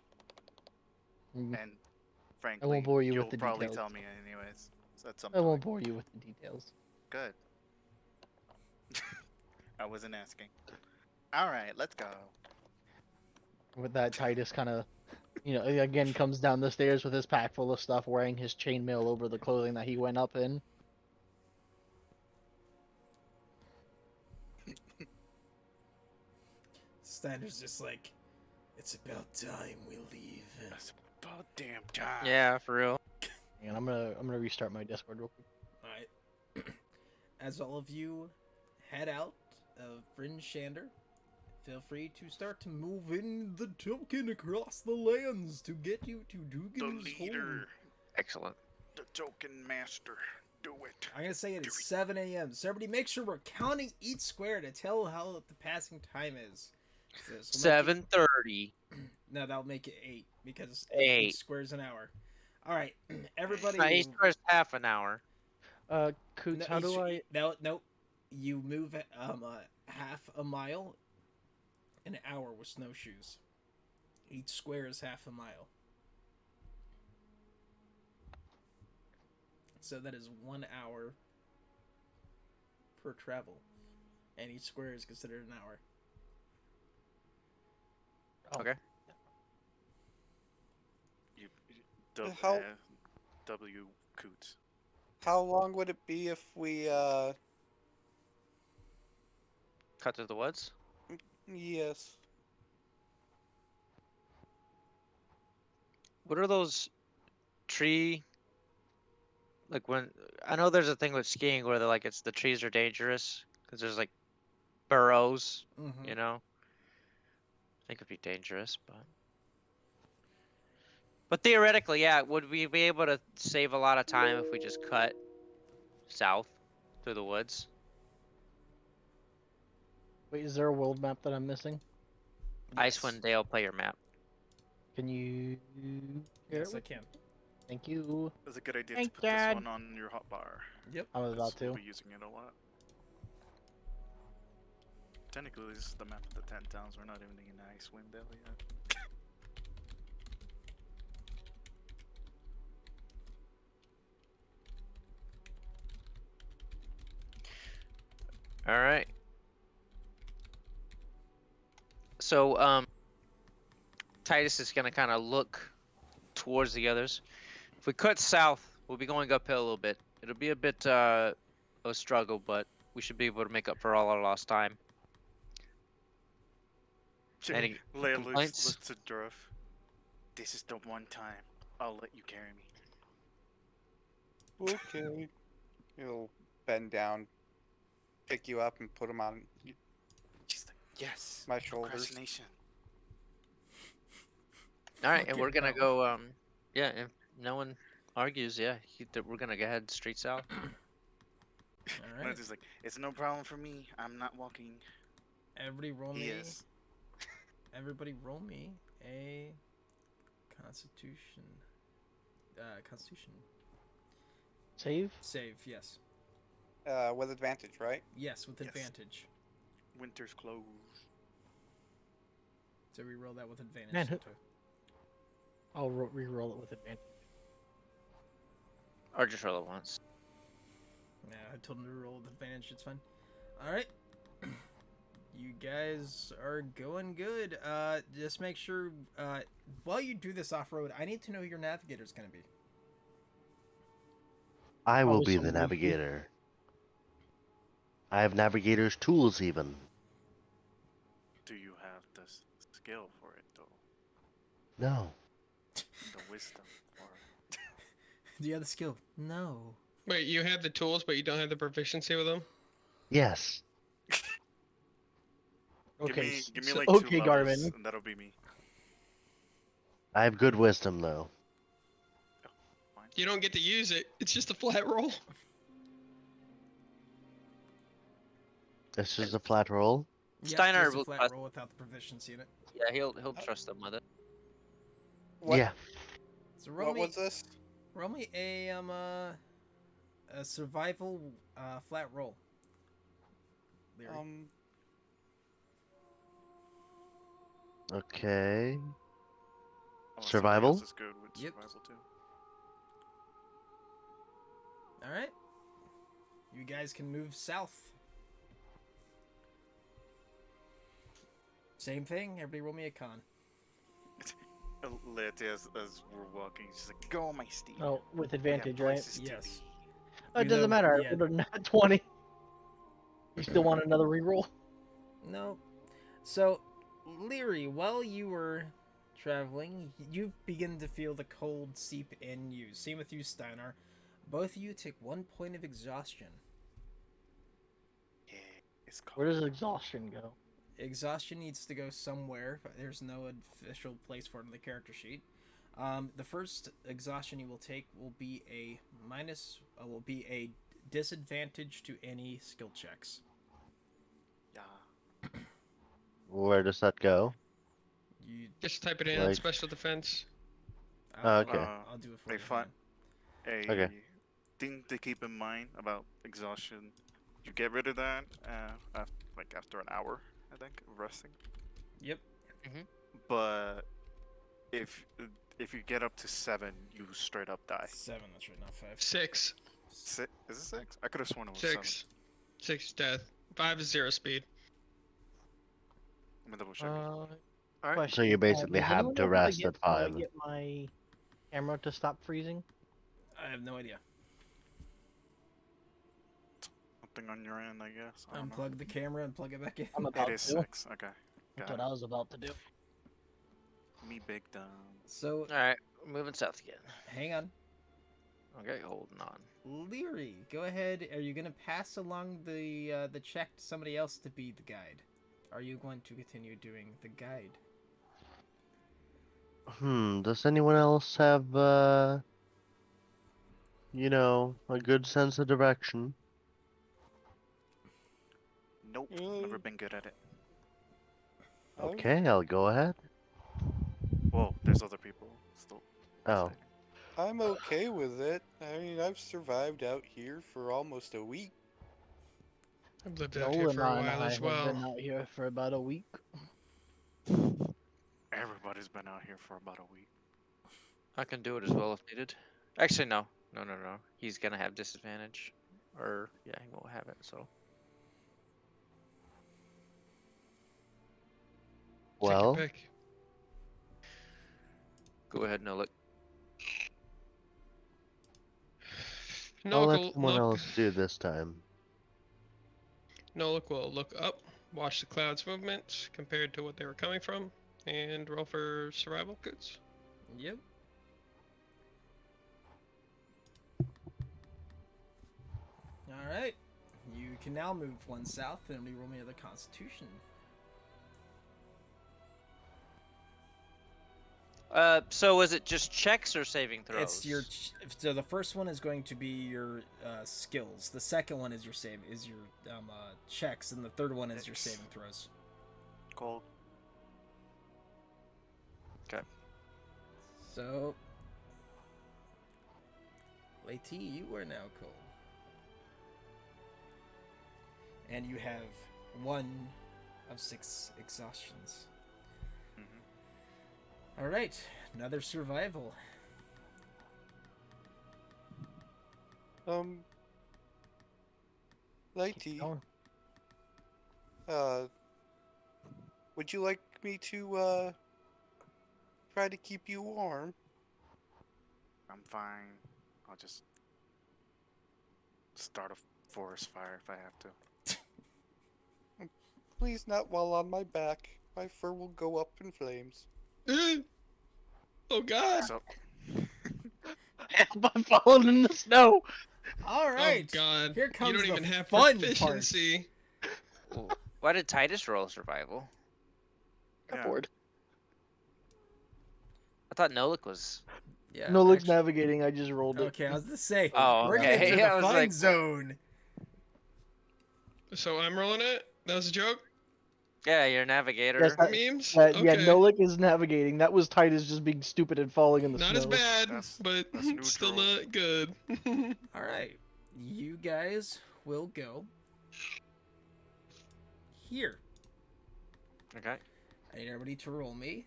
Mm, And I frankly, won't bore you you'll with the probably details. tell me anyways. So at some I won't point. bore you with the details. Good. I wasn't asking. All right, let's go. With that, Titus kind of, again comes down the stairs with his pack full of stuff, wearing his chainmail over the clothing that he went up in. Steiner's just like, it's about time we leave. That's about damn time. Yeah, for real. And I'm gonna restart my Discord real quick. Alright. As all of you head out of Bryn Shander, feel free to start to move in the token across the lands to get you to The Dugan's leader, home. Excellent. the token master. Do it. I'm gonna say it is 7 a.m. So everybody make sure we're counting each square to tell how the passing time is. So this will make 7:30. No, that'll make it 8 because 8. each square's an hour. All right, everybody. Each square's half an hour. Coots, how do I? No, you move half a mile, an hour with snowshoes. Each square is half a mile. So that is 1 hour per travel, and each square is considered an hour. Okay. How- W Coots. How long would it be if we, Cut through the woods. yes. What are those tree? Like when I know there's a thing with skiing where they're like the trees are dangerous because there's like burrows. Mm-hmm. You know. I think it'd be dangerous, but theoretically, yeah, would we be able to save a lot of time if we just cut south through the woods? Wait, is there a world map that I'm missing? Icewind Dale player map. Can you share Yes, it I with- can. Thank you. It's a good idea Thank to put God. this one on your hotbar. Yep. I was about We'll to. be using it a lot. Technically, this is the map of the 10 towns. We're not even in Icewind Dale yet. All right. So, Titus is gonna kind of look towards the others. If we cut south, we'll be going uphill a little bit. It'll be a bit of a struggle, but we should be able to make up for all our lost time. Any Leia complaints? looks at Durf. This is the one time I'll let you carry me. Okay. He'll bend down, pick you up, and put him on She's like, yes. my shoulders. Procrastination. All right, Fuck and it, we're gonna hell. go. Yeah, if no one argues, yeah, we're gonna go ahead straight south. All right. Lindsay's like, it's no problem for me. I'm not walking. Everybody roll He me. is. Everybody roll me a Constitution. Constitution Save? save. Yes. With advantage, right? Yes, with Yes. advantage. Winter's clothes. So we roll that with advantage. Man, Santo. I'll re-roll it with advantage. Or just roll it once. Yeah, I told him to roll with advantage. It's fine. All right. You guys are going good. Just make sure, while you do this off-road, I need to know who your navigator's going to be. I will Probably be the somebody who- navigator. I have navigator's tools even. Do you have the skill for it, though? No. The wisdom for it? Do you have the skill? No. Wait, you have the tools, but you don't have the proficiency with them? Yes. Okay, Give me so- like okay, 2 levels, Garmin. and that'll be me. I have good wisdom though. Fine. You don't get to use it. It's just a flat roll. This is a flat roll. Yep, Steiner just a will flat trust- roll without the proficiency in it. Yeah, he'll trust them with it. What, Yeah. So roll what me, was this? roll me a survival flat roll. Leary. Okay. Oh, somebody Survival? else is good with Yep. survival too. All right. You guys can move south. Same thing. Everybody roll me a con. Letty, as we're walking, she's like, "Go on my steed." Oh, with We have advantage, right? places to Yes. be." Oh, it You doesn't know, matter. yeah. I rolled a nat 20. You still want another reroll? No. So, Leary, while you were traveling, you begin to feel the cold seep in you. Same with you, Steinar. Both of you take 1 point of exhaustion. Yeah, it's cold. Where does exhaustion go? Exhaustion needs to go somewhere. There's no official place for it in the character sheet. The first exhaustion you will take will be a disadvantage to any skill checks. Yeah. Where does that go? You, Just type it in Like- special defense. Okay. I'll do it for They you. fun. A Okay. thing to keep in mind about exhaustion: you get rid of that after an hour, I think, of resting. Yep. But if you get up to 7, you straight up die. 7, that's right, not 5. 6. Is it 6? I could have sworn it was 6. 6 is death. 5 is 0 speed. 7. Let me double check. Alright. Question, So you basically does have anyone to know how rest at how I 5. get my camera to stop freezing? I have no idea. Something on your end, I guess. I don't know. Unplug the camera and plug it back in. I'm It about is to. 6. Okay. That's Got what it. I was about to do. Me big dumb. So, Alright, we're moving south again. hang on. Okay, holding on. Leary, go ahead. Are you going to pass along the check to somebody else to be the guide? Are you going to continue doing the guide? Does anyone else have, a good sense of direction? Nope. Never been good at it. Oh. Okay, I'll go ahead. Whoa, there's other people still. Oh, I'm okay with it. I mean, I've survived out here for almost a week. I've lived out Joel here and for a I while as have well. been out here for about a week. Everybody's been out here for about a week. I can do it as well if needed. Actually, no. No. He's gonna have disadvantage. Or, yeah, he won't have it, so. Take your well, pick. Go ahead, Nolik. I'll let Nolik someone else do this time. Nolik will look up, watch the clouds' movements compared to what they were coming from, and roll for survival goods. Yep. Alright. You can now move 1 south and roll me the Constitution. So is it just checks or saving throws? It's your so the first one is going to be your skills. The second one is your checks, and the third one is your saving throws. Cold. Okay. So, Leti, you are now cold, and you have 1 of 6 exhaustions. Mm-hmm. All right, another survival. Lighty, going. would you like me to try to keep you warm? I'm fine. I'll just start a forest fire if I have to. Please, not while on my back. My fur will go up in flames. Oh God! So, I'm falling in the snow. All right. Oh God! Here comes You don't the even have fun proficiency. Ooh, why did Titus roll survival? yeah. Bored. I thought Nolik was. Yeah. No, looks actually- navigating. I just rolled it. Okay, I was gonna say Oh, we're okay. getting to I the was fun like- zone. So I'm rolling it. That was a joke. Yeah, you're a navigator. Yes, Memes. Yeah, Okay. Nolik is navigating. That was Titus just being stupid and falling in the Not snow. as bad, That's- but that's still neutral. not good. All right, you guys will go here. Okay. I need everybody to roll me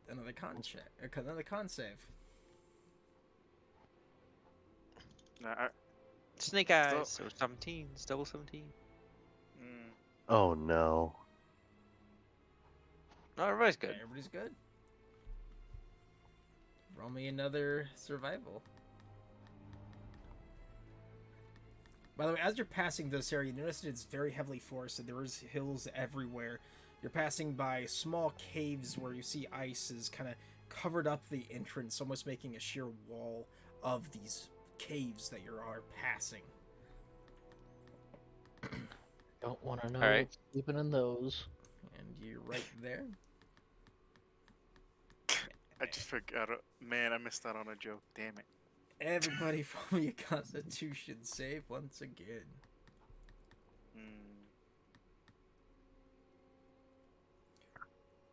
another con check, another con save. Snake eyes. So 17. It's double 17. Oh no. No, everybody's good. Okay, everybody's good. Roll me another survival. By the way, as you're passing this area, you notice it's very heavily forested. There's hills everywhere. You're passing by small caves where you see ice is kind of covered up the entrance, almost making a sheer wall of these caves that you are passing. Don't want to know Alright. what's sleeping in those. And you're right there. I just forgot. Man, I missed out on a joke. Damn it. Everybody roll me a Constitution save once again.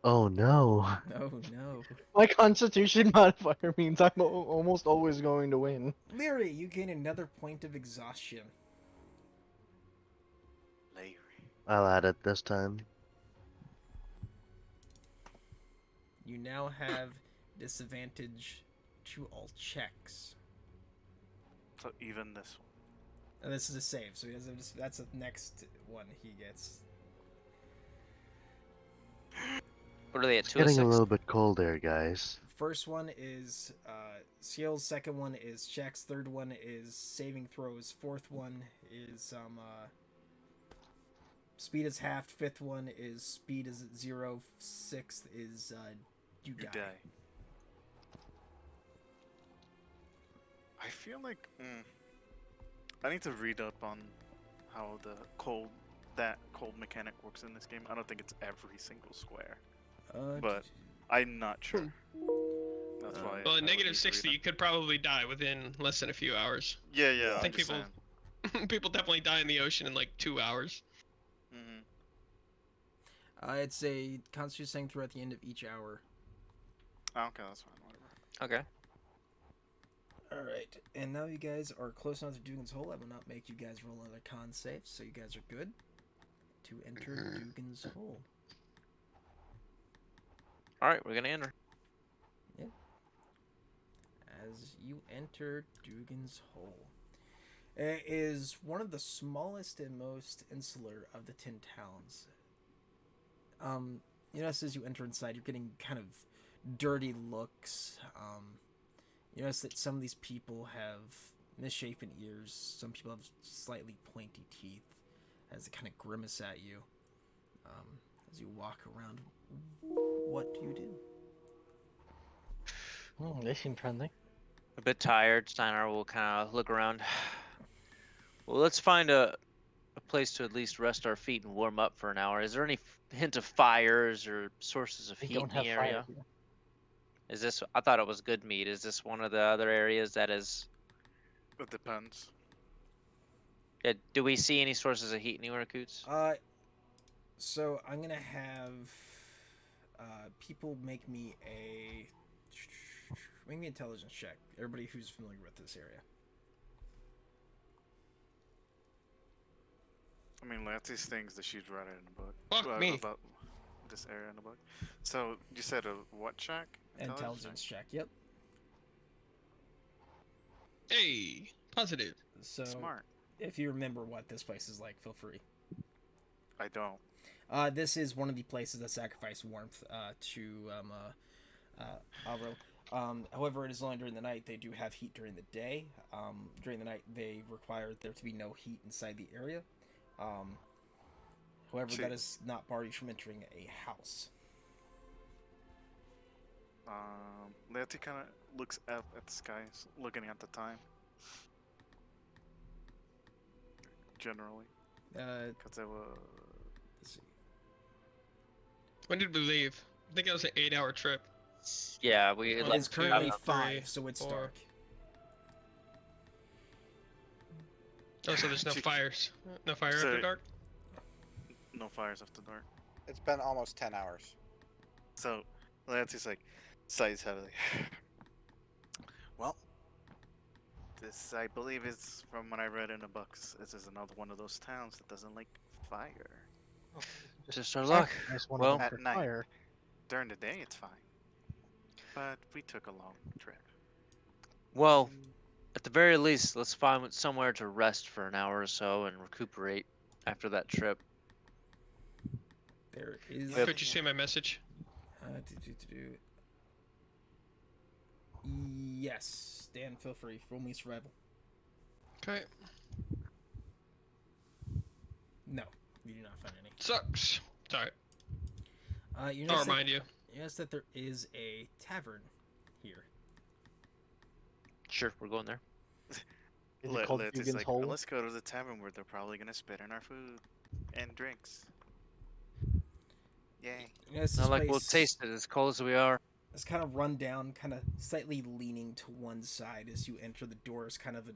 Oh no. Oh no. My Constitution modifier means I'm almost always going to win. Leary, you gain another point of exhaustion. Larry. I'll add it this time. You now have disadvantage to all checks. So even this one. And this is a save, so he doesn't. That's the next one he gets. What are they at? It's 2 of getting 6? a little bit cold there, guys. First one is skills. Second one is checks. Third one is saving throws. Fourth one is speed is halved. Fifth one is speed is at 0. Sixth is you You die. die. I feel like I need to read up on how that cold mechanic works in this game. I don't think it's every single square, but I'm not sure. That's why. Well, I at would negative need to 60, read you could probably die within less than a few hours. Yeah, yeah. I think I'm just people- saying. People definitely die in the ocean in like 2 hours. Mhm. It's a Constitution saving throw at the end of each hour. Oh, okay, that's fine. Whatever. Okay. All right, and now you guys are close enough to Dugan's Hole. I will not make you guys roll another con save, so you guys are good to enter Dugan's Hole. Alright, we're gonna enter. As you enter Dugan's Hole, it is one of the smallest and most insular of the 10 towns. You notice as you enter inside, you're getting kind of dirty looks. You notice that some of these people have misshapen ears. Some people have slightly pointy teeth as they kind of grimace at you. As you walk around, what do you do? Oh, they seem friendly. A bit tired. Steinar will kind of look around. Well, let's find a place to at least rest our feet and warm up for an hour. Is there any hint of fires or sources of They heat don't in have the fire area? here. Is this? I thought it was good meat. Is this one of the other areas that is? It depends. Do we see any sources of heat anywhere, Coots? So I'm gonna have people make me an intelligence check. Everybody who's familiar with this area. I mean, like, these things that she's read in the book. Fuck me. About this area in the book. So you said a what check? Intelligence check. Yep. Hey, positive. So Smart. if you remember what this place is like, feel free. I don't. This is one of the places that sacrifice warmth to Avro. However, it is only during the night. They do have heat during the day. During the night, they require there to be no heat inside the area. However, that does not bar you from entering a house. Leoty kind of looks up at the sky, looking at the time. Generally. Because it was... Let's see. When did we leave? I think it was an 8-hour trip. Yeah, we. Well, It's left currently 3, 5, so it's 4. dark. Oh, so there's no fires. No fire So- after dark? No fires after dark. It's been almost 10 hours. So Leoty's like, sighs heavily. Well, this I believe is from what I read in the books. This is another one of those towns that doesn't like fire. Just our luck. Nice one Well, for at night. fire. During the day, it's fine. But we took a long trip. Well, at the very least, let's find somewhere to rest for an hour or so and recuperate after that trip. There is. Could you see my message? Yes, Dan, feel free. Roll me survival. Okay. No, you do not find any. Sucks. Sorry. You I'll notice that, remind you. you notice that there is a tavern here. Sure, we're going there. Is it called Leoty's Dugan's like, Hole? let's go to the tavern where they're probably gonna spit in our food and drinks. Yay. You notice this Not like we'll place taste it as cold as we are. is kind of run down, kind of slightly leaning to one side as you enter. The door is kind of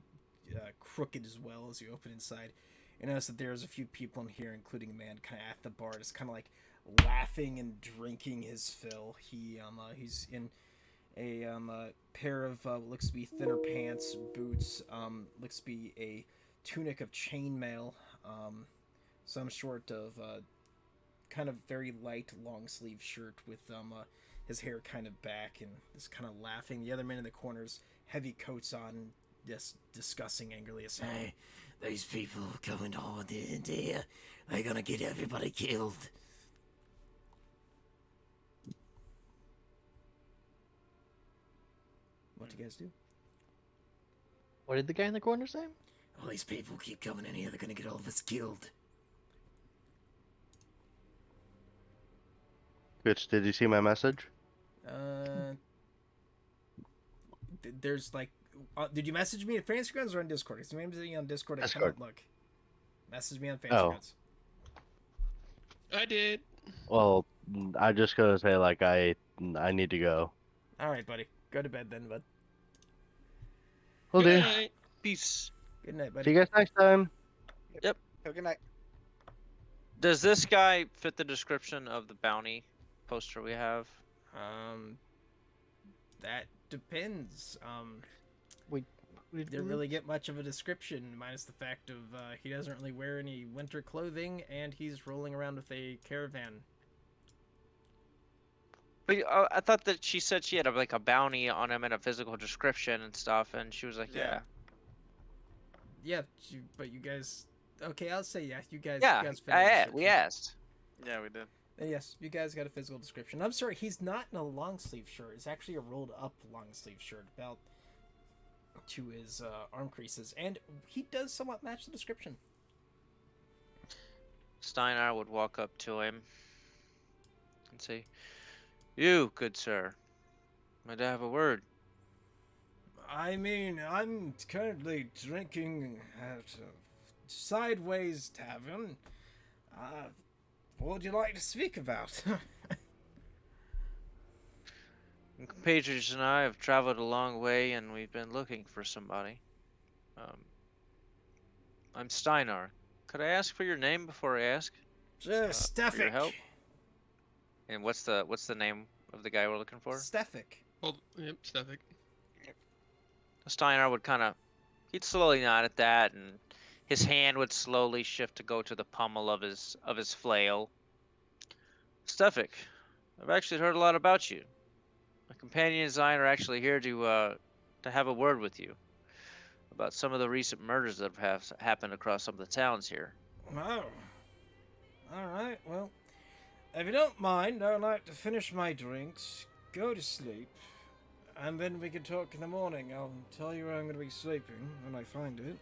crooked as well as you open inside. You notice that there's a few people in here, including a man kind of at the bar, just kind of like laughing and drinking his fill. He's in a pair of what looks to be thinner pants, boots, looks to be a tunic of chainmail, some sort of kind of very light long sleeve shirt with his hair kind of back and is kind of laughing. The other men in the corners, heavy coats on, just discussing angrily, saying, Hey, these people coming on in here, they're gonna get everybody killed. "What do you guys do?" What did the guy in the corner say? All these people keep coming in here, they're gonna get all of us killed. Bitch, did you see my message? There's like, did you message me at Fansgrounds or on Discord? Because you messaged me on Discord. I Discord. cannot look. Message me on Oh. Fansgrounds. I did. Well, I just gotta say, like, I need to go. All right, buddy. Go to bed then, bud. Will Good do. night. Peace. Good night, See buddy. you guys next time. Have a good night. Does this guy fit the description of the bounty poster we have? That depends. We Didn't really get much of a description, minus the fact of he doesn't really wear any winter clothing, and he's rolling around with a caravan. But I thought that she said she had like a bounty on him and a physical description and stuff, and she was like, yeah. Yeah, but you guys. Okay, I'll say yeah. You guys. Yeah, You guys fit the we description. asked. Yeah, we did. And yes, you guys got a physical description. I'm sorry, he's not in a long sleeve shirt. It's actually a rolled up long sleeve shirt, about to his arm creases, and he does somewhat match the description. Steinar would walk up to him and say, "You, good sir, might I have a word?" I mean, I'm currently drinking at a Sideways Tavern. What would you like to speak about? compatriots and I have traveled a long way, and we've been looking for somebody. Um, I'm Steinar. Could I ask for your name before I ask for your Stefik. help? And what's the name of the guy we're looking for? Stefik. Hold. Yep, Stefik. Steinar would he'd slowly nod at that, and his hand would slowly shift to go to the pommel of his flail. Stefik, I've actually heard a lot about you. My companions and I are actually here to have a word with you about some of the recent murders that have happened across some of the towns here. Oh. Alright, well, if you don't mind, I would like to finish my drinks, go to sleep, and then we can talk in the morning. I'll tell you where I'm going to be sleeping when I find it.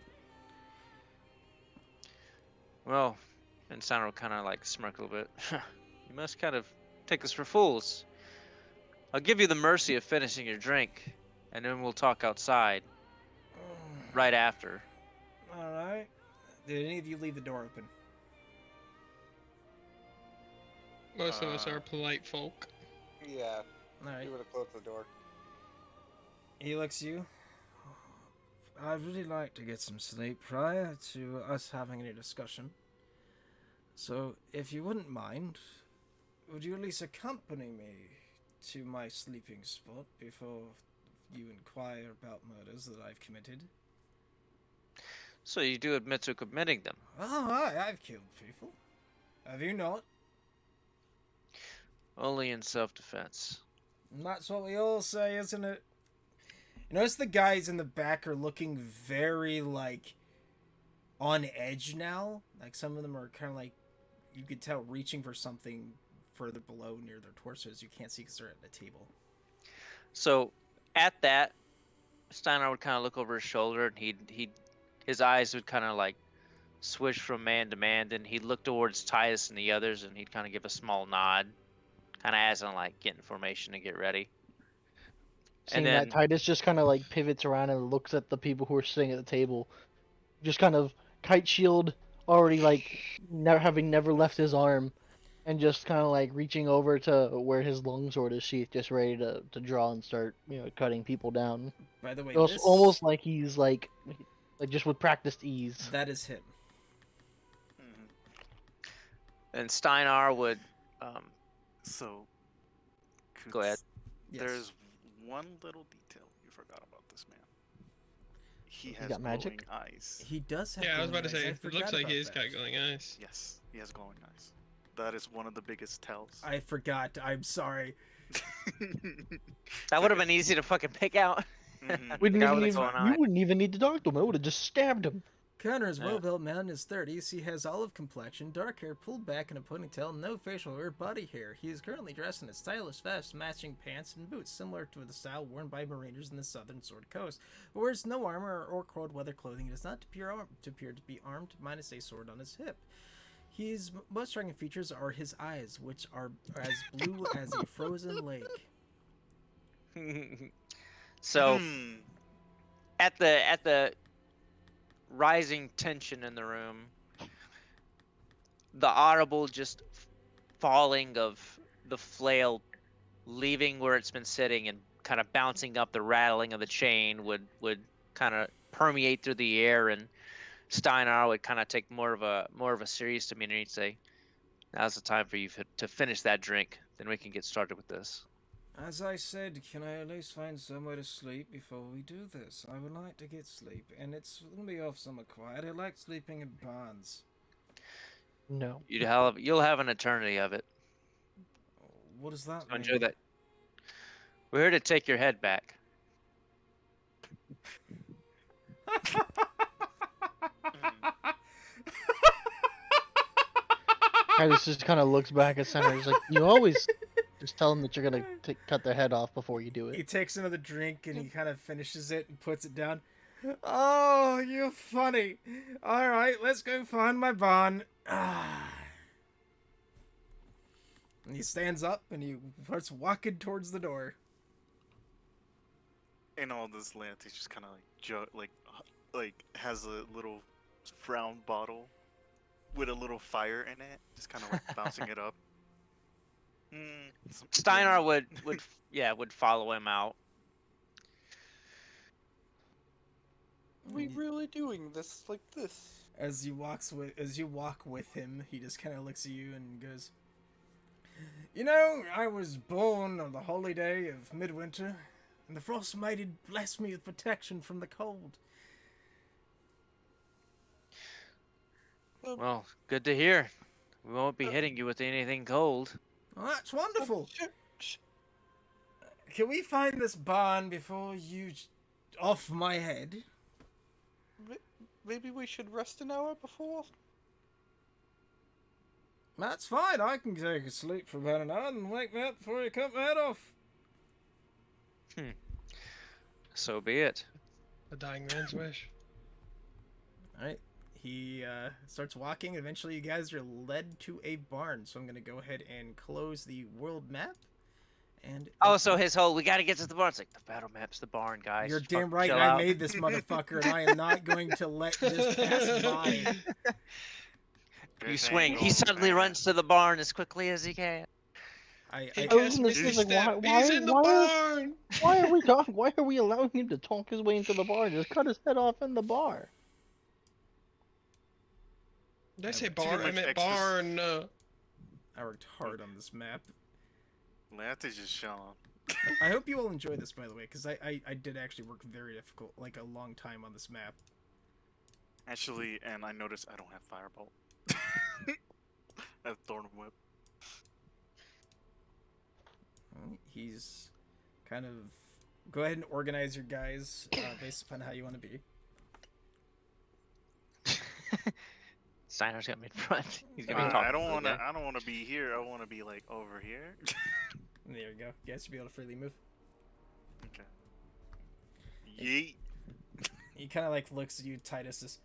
Well, and Steinar would kind of like smirk a little bit. You must kind of take us for fools. I'll give you the mercy of finishing your drink, and then we'll talk outside right after. Alright. Did any of you leave the door open? Most of us are polite folk. Yeah, Alright. you would have closed the door. He looks at you. I'd really like to get some sleep prior to us having any discussion. So, if you wouldn't mind, would you at least accompany me to my sleeping spot before you inquire about murders that I've committed? So you do admit to committing them? Oh, I've killed people. Have you not? Only in self-defense. And that's what we all say, isn't it? You notice the guys in the back are looking very, like, on edge now. Like, some of them are kind of like, you could tell, reaching for something further below near their torsos. You can't see because they're at the table. So, at that, Steinar would kind of look over his shoulder, and his eyes would kind of like swish from man to man. Then he'd look towards Titus and the others, and he'd kind of give a small nod, kind of as in like get in formation to get ready. Seeing then- that, Titus just kind of like pivots around and looks at the people who are sitting at the table. Just kind of kite shield already like having never left his arm, and just kind of like reaching over to where his longsword is sheathed, just ready to draw and start cutting people down. By the way, It's this... almost like he's like just with practiced ease. That is him. And Steinar would So, go ahead. Yes. There's one little detail you forgot about this man. He has got glowing magic? eyes. He does have Yeah, I was glowing about to eyes. say, I it forgot looks like about he's that. got glowing eyes. Yes, he has glowing eyes. That is one of the biggest tells. I forgot. I'm sorry. That would have been easy to fucking pick out. Mhm. We didn't Guy even with the need, glowing you eye. wouldn't even need to talk to him. I would have just stabbed him. Connor is Yeah. well-built man in his 30s. He has olive complexion, dark hair pulled back in a ponytail, no facial or body hair. He is currently dressed in a stylish vest, matching pants and boots, similar to the style worn by mariners in the southern Sword Coast. But wears no armor or cold weather clothing. It does not appear to be armed, minus a sword on his hip. His most striking features are his eyes, which are as blue as a frozen lake. So Hmm. at the rising tension in the room, the audible just falling of the flail leaving where it's been sitting and kind of bouncing up, the rattling of the chain would kind of permeate through the air, and Steinar would kind of take more of a serious demeanor. He'd say, "Now's the time for you to finish that drink. Then we can get started with this." As I said, can I at least find somewhere to sleep before we do this? I would like to get sleep, and it's gonna be off somewhere quiet. I like sleeping in barns. No. You'll have an eternity of it. What does that So mean? enjoy that. We're here to take your head back. Titus just kind of looks back at Center. He's like, you always just tell them that you're gonna cut their head off before you do He it. takes another drink and he kind of finishes it and puts it down. Oh, you're funny. All right, let's go find my barn. And he stands up and he starts walking towards the door. In all this land, he's just kind of like has a little frown bottle with a little fire in it, just kind of like bouncing it up. Steinar would follow him out. Are we really doing this like this? As you walk with him, he just kind of looks at you and goes, "You know, I was born on the holy day of midwinter, and the Frostmaiden blessed me with protection from the cold." Well, good to hear. We won't be hitting you with anything cold. Well, that's wonderful. Can we find this barn before you off my head? Maybe we should rest an hour before? That's fine. I can take a sleep for about an hour and wake me up before you cut my head off. So be it. A dying man's wish. Alright. He starts walking. Eventually, you guys are led to a barn. So I'm going to go ahead and close the world map. And Oh, so his whole, we gotta get to the barn. It's like, the battle map's the barn, guys. You're Just damn fucking right. chill I out. made this motherfucker, and I am not going to let this pass by. You swing. He suddenly runs to the barn as quickly as he can. I was gonna say, like, He's in the barn. Why are we allowing him to talk his way into the barn? Just cut his head off in the bar. Did I say Too barn? I much meant extra- barn. I worked hard on this map. Lance is just chilling. I hope you all enjoy this, by the way, because I did actually work very difficult, like a long time on this map. Actually, and I noticed I don't have Firebolt. I have Thorn Whip. He's kind of... Go ahead and organize your guys based upon how you want to be. Steiner's gonna be in front. He's gonna be talking. I don't to the want to. guy. I don't want to be here. I want to be like over here. There you go. You guys should be able to freely move. Okay. Yeet. He kind of like looks at you, Titus. Says,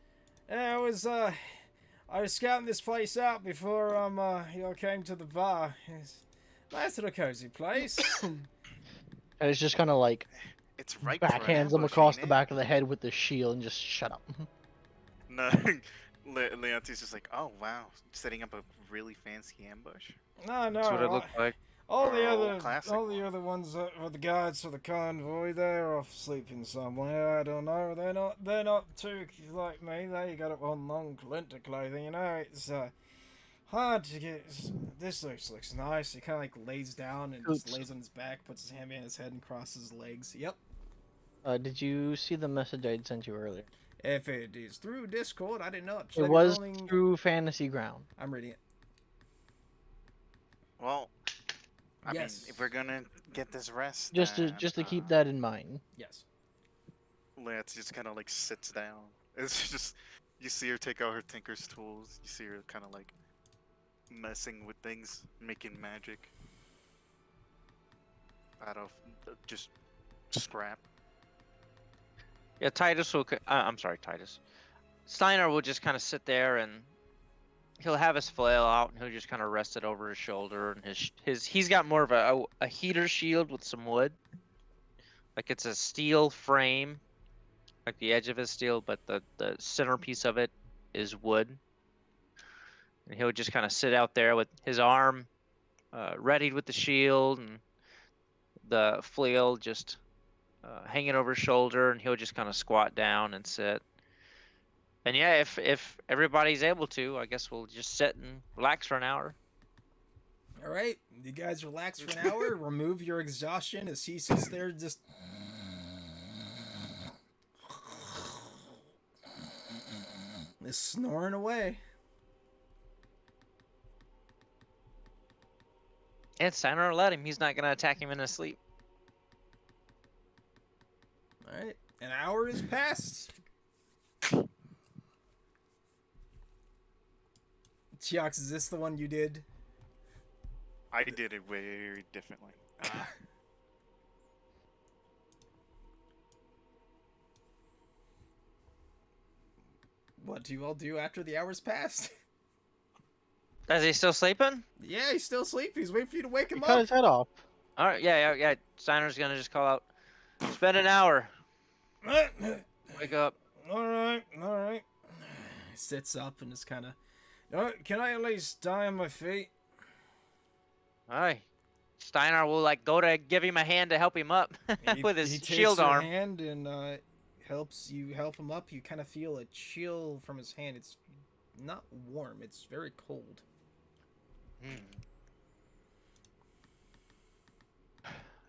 "Yeah, I was scouting this place out before y'all came to the bar. It's a nice little cozy place." And it's just kind of like It's right. for an backhands him ambush, across ain't the it? back of the head with the shield and just shut up. No, Leonti's just like, oh wow, setting up a really fancy ambush. No, That's what it looked like. All the Oh, classic. other ones that were the guards for the convoy, they're off sleeping somewhere. I don't know. They're not too like me. They got up on long winter clothing. You know, it's hard to get. This looks nice. He kind of like lays down and just lays on his back, puts his hand behind his head, and crosses his legs. Yep. Did you see the message I'd sent you earlier? If it is through Discord, I didn't know it. It was through Fantasy Ground. I'm reading it. Well, I Yes. mean, if we're gonna get this rest, Just then, to keep that in mind. Yes. Lance just kind of like sits down. It's just you see her take out her tinker's tools. You see her kind of like messing with things, making magic out of just scrap. Yeah, Titus will. I'm sorry, Titus. Steiner will just kind of sit there and he'll have his flail out and he'll just kind of rest it over his shoulder and he's got more of a heater shield with some wood. Like it's a steel frame, like the edge of his steel, but the centerpiece of it is wood. And he'll just kind of sit out there with his arm readied with the shield and the flail just hanging over his shoulder, and he'll just kind of squat down and sit. And yeah, if everybody's able to, I guess we'll just sit and relax for an hour. All right, you guys relax for an hour. Remove your exhaustion as he sits there just. Is snoring away. And Steiner will let him. He's not gonna attack him in his sleep. All right, an hour has passed. Chiox, is this the one you did? I did it very differently. What do you all do after the hour's passed? Is he still sleeping? Yeah, he's still asleep. He's waiting for you to wake him He cut up. his head off. All right, yeah. Steiner's gonna just call out. Spend an hour. Wake up. All right. He sits up and is kind of. Can I at least die on my feet? Aye. Steinar will like go to give him a hand to help him up with his he takes shield your arm. hand and help him up. You kind of feel a chill from his hand. It's not warm. It's very cold.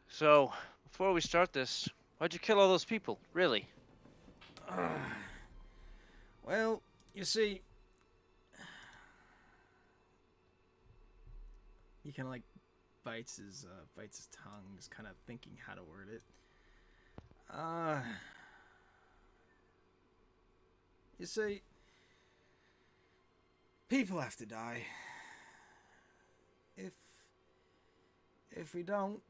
So, before we start this, why'd you kill all those people? Really? Well, you see, he kind of like bites his tongue, just kind of thinking how to word it. You see, people have to die. If we don't,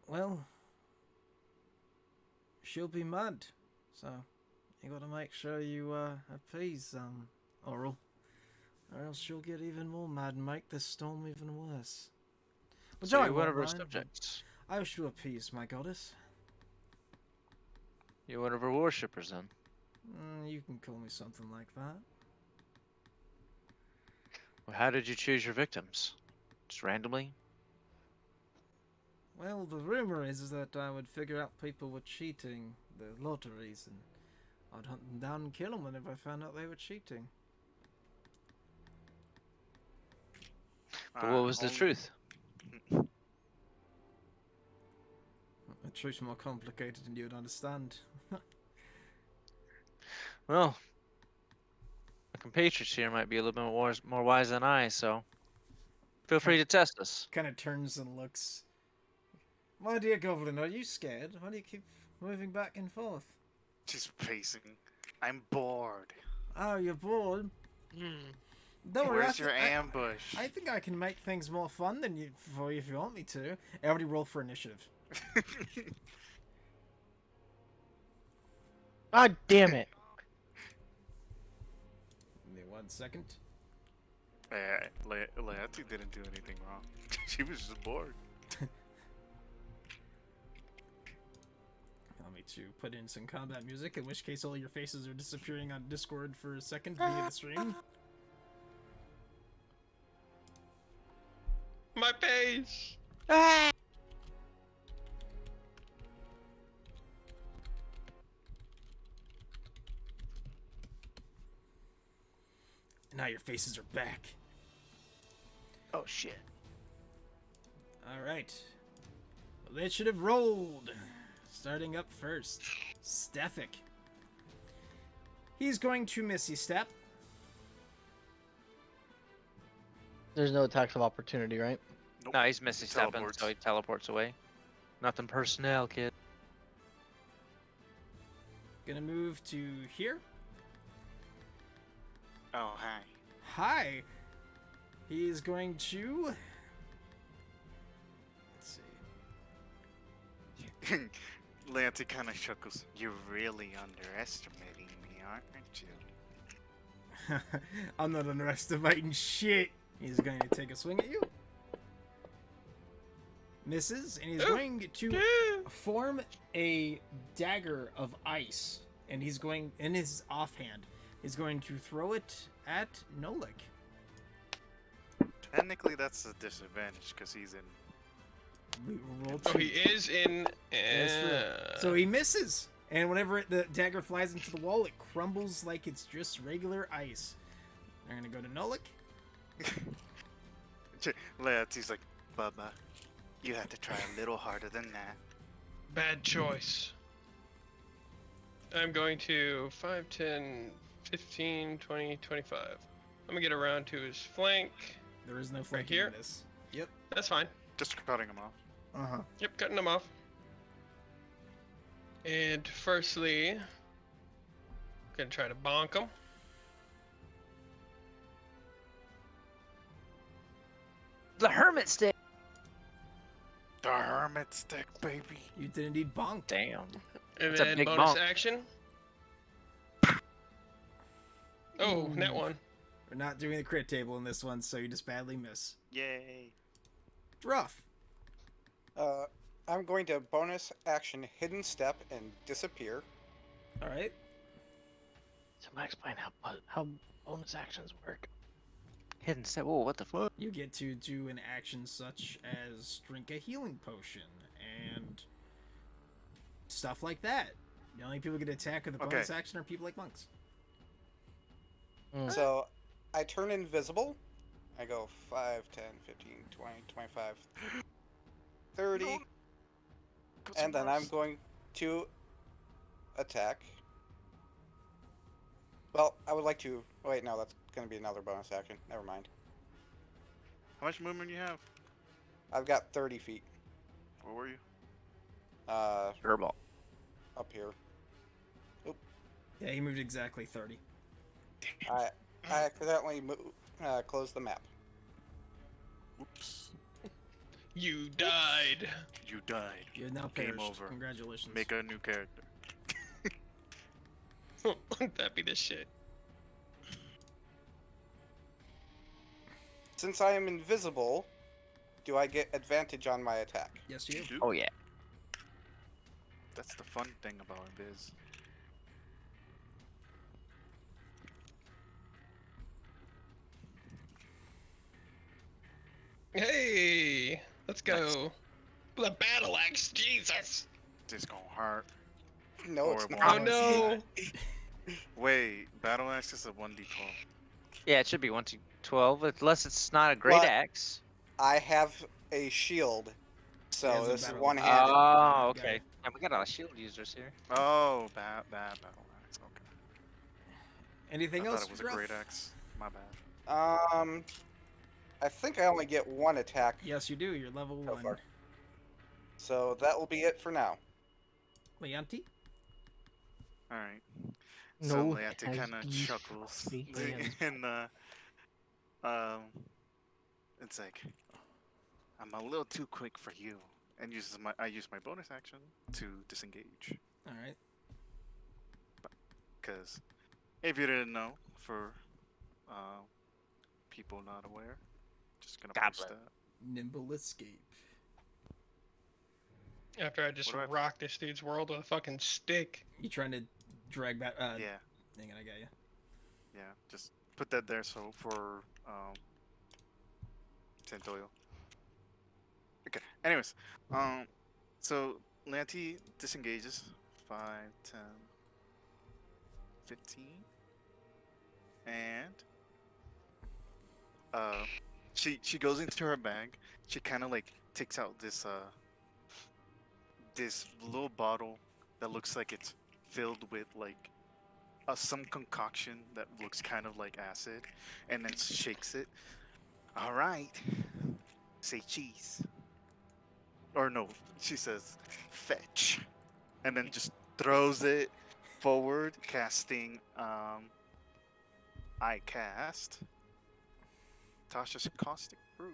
well, she'll be mad. So you gotta make sure you appease Oral, or else she'll get even more mad and make this storm even worse. Which So I you're one won't of her mind, but subjects. I wish to appease my goddess. You're one of her worshippers, then. You can call me something like that. Well, how did you choose your victims? Just randomly? Well, the rumor is that I would figure out people were cheating the lotteries, and I'd hunt them down and kill them whenever I found out they were cheating. But what was the truth? The truth's more complicated than you'd understand. Well, my compatriots here might be a little bit more wise than I, so feel free to test us. Kind of turns and looks. My dear Goblin, are you scared? Why do you keep moving back and forth? She's pacing. I'm bored. Oh, you're bored? Don't worry, Where's your ambush? I think I can make things more fun than you for you if you want me to. Everybody roll for initiative. God damn it. Give me 1 second. Leati didn't do anything wrong. She was just bored. Allow me to put in some combat music, in which case all your faces are disappearing on Discord for a second via the stream. My face! Now your faces are back. Oh shit. Alright. Well, they should have rolled. Starting up first. Stefik. He's going to Missy Step. There's no attacks of opportunity, right? Nope. No, he's missing stepping, Teleports. so he teleports away. Nothing personnel, kid. Gonna move to here. Oh, hi. Hi. He is going to... Let's see. Leati kind of chuckles. You're really underestimating me, aren't you? I'm not underestimating shit. He's going to take a swing at you. Misses, and he's going to form a dagger of ice. And he's going, in his offhand, he's going to throw it at Nolik. Technically, that's a disadvantage because he's in. We roll Oh, he is in. That's true. So he misses, and whenever the dagger flies into the wall, it crumbles like it's just regular ice. They're gonna go to Nolik. Leati's like, Bubba, you have to try a little harder than that. Bad choice. I'm going to 5, 10, 15, 20, 25. I'm gonna get around to his flank. There is no flanking here? in this. Yep. That's fine. Just cutting him off. Uh-huh. Yep, cutting them off. And firstly, gonna try to bonk him. The hermit stick. The hermit stick, baby. You did indeed bonk. Damn. And It's a then big bonus bonk. action. Oh, net one. We're not doing the crit table in this one, so you just badly miss. Yay. Rough. I'm going to bonus action hidden step and disappear. All right. Somebody explain how bonus actions work. Hidden step. Whoa, what the fuck? You get to do an action such as drink a healing potion and stuff like that. The only people who get attack with a bonus action are people like monks. So, I turn invisible. I go 5, 10, 15, 20, 25, 30. No. And then I'm going to attack. Well, I would like to... Wait, no, that's going to be another bonus action. Never mind. How much movement you have? I've got 30 feet. Where were you? Furball. Up here. Yeah, he moved exactly 30. I accidentally closed the map. Oops. You died. You died. You have now Game perished. over. Congratulations. Make a new character. Wouldn't that be the shit? Since I am invisible, do I get advantage on my attack? Yes, you do. Oh yeah. That's the fun thing about Invis. Hey, let's go. The battle axe, Jesus. This gonna hurt. No, it's Or not. Oh no. Wait, battle axe is a 1d12. Yeah, it should be 1 to 12, unless it's not a great What? axe. I have a shield, He so has a this is battle one-handed. Oh, Got okay. it. Yeah, we got a lot of shield users here. Oh, that battle axe. Okay. Anything I else? thought it was a Ruff? great axe. My bad. I think I only get one attack Yes, you do. You're level so 1. far. So that will be it for now. Leonti? Alright. No, So Leonti has kind of these chuckles. big hands. And, it's like, I'm a little too quick for you. And I use my bonus action to disengage. Alright. Because if you didn't know, for people not aware, just gonna post Goblin. that. Nimble escape. After I just What do I- rocked this dude's world with a fucking stick. You trying to drag back? Yeah, Hang on, I got you. yeah. Just put that there so for Santoyo. Okay. Anyways, so Lanty disengages 5, 10, 15, and she goes into her bag. She kind of like takes out this this little bottle that looks like it's filled with like some concoction that looks kind of like acid, and then shakes it. All right, say cheese. Or no, she says fetch, and then just throws it forward, casting I cast Tasha's Caustic Brew.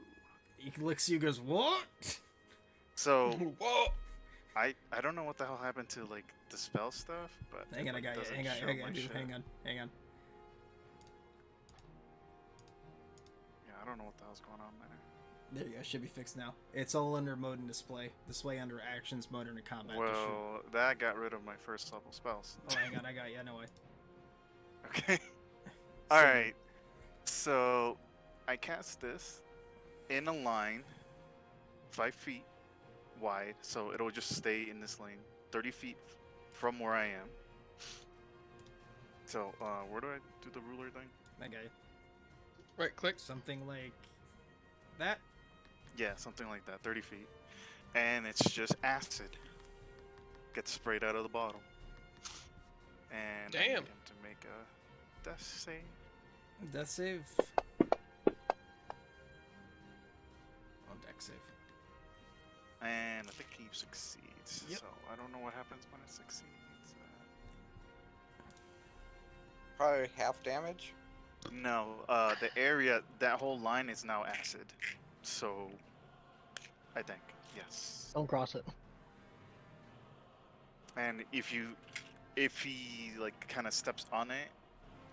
He looks at you, goes, "What?" So Whoa. I don't know what the hell happened to like the spell stuff, but Hang on, I it got you. doesn't Hang on, show hang my on, dude. shit. Hang on, hang on. Yeah, I don't know what the hell's going on there. There you go. Should be fixed now. It's all under mode and display. Display under actions, mode under combat. to shoot. Well, that got rid of my first level spells. Oh, hang on, I got you. I know why. Okay. All right. So I cast this in a line, 5 feet wide, so it'll just stay in this lane, 30 feet from where I am. So where do I do the ruler thing? I got you. Right click. Something like that. Yeah, something like that, 30 feet, and it's just acid. Gets sprayed out of the bottle. And I need Damn. him to make a death save. Death save. Oh, deck save. And I think he succeeds. Yep. So I don't know what happens when it succeeds. Probably half damage. No, the area, that whole line is now acid. So I think, yes. Don't cross it. And if he like kind of steps on it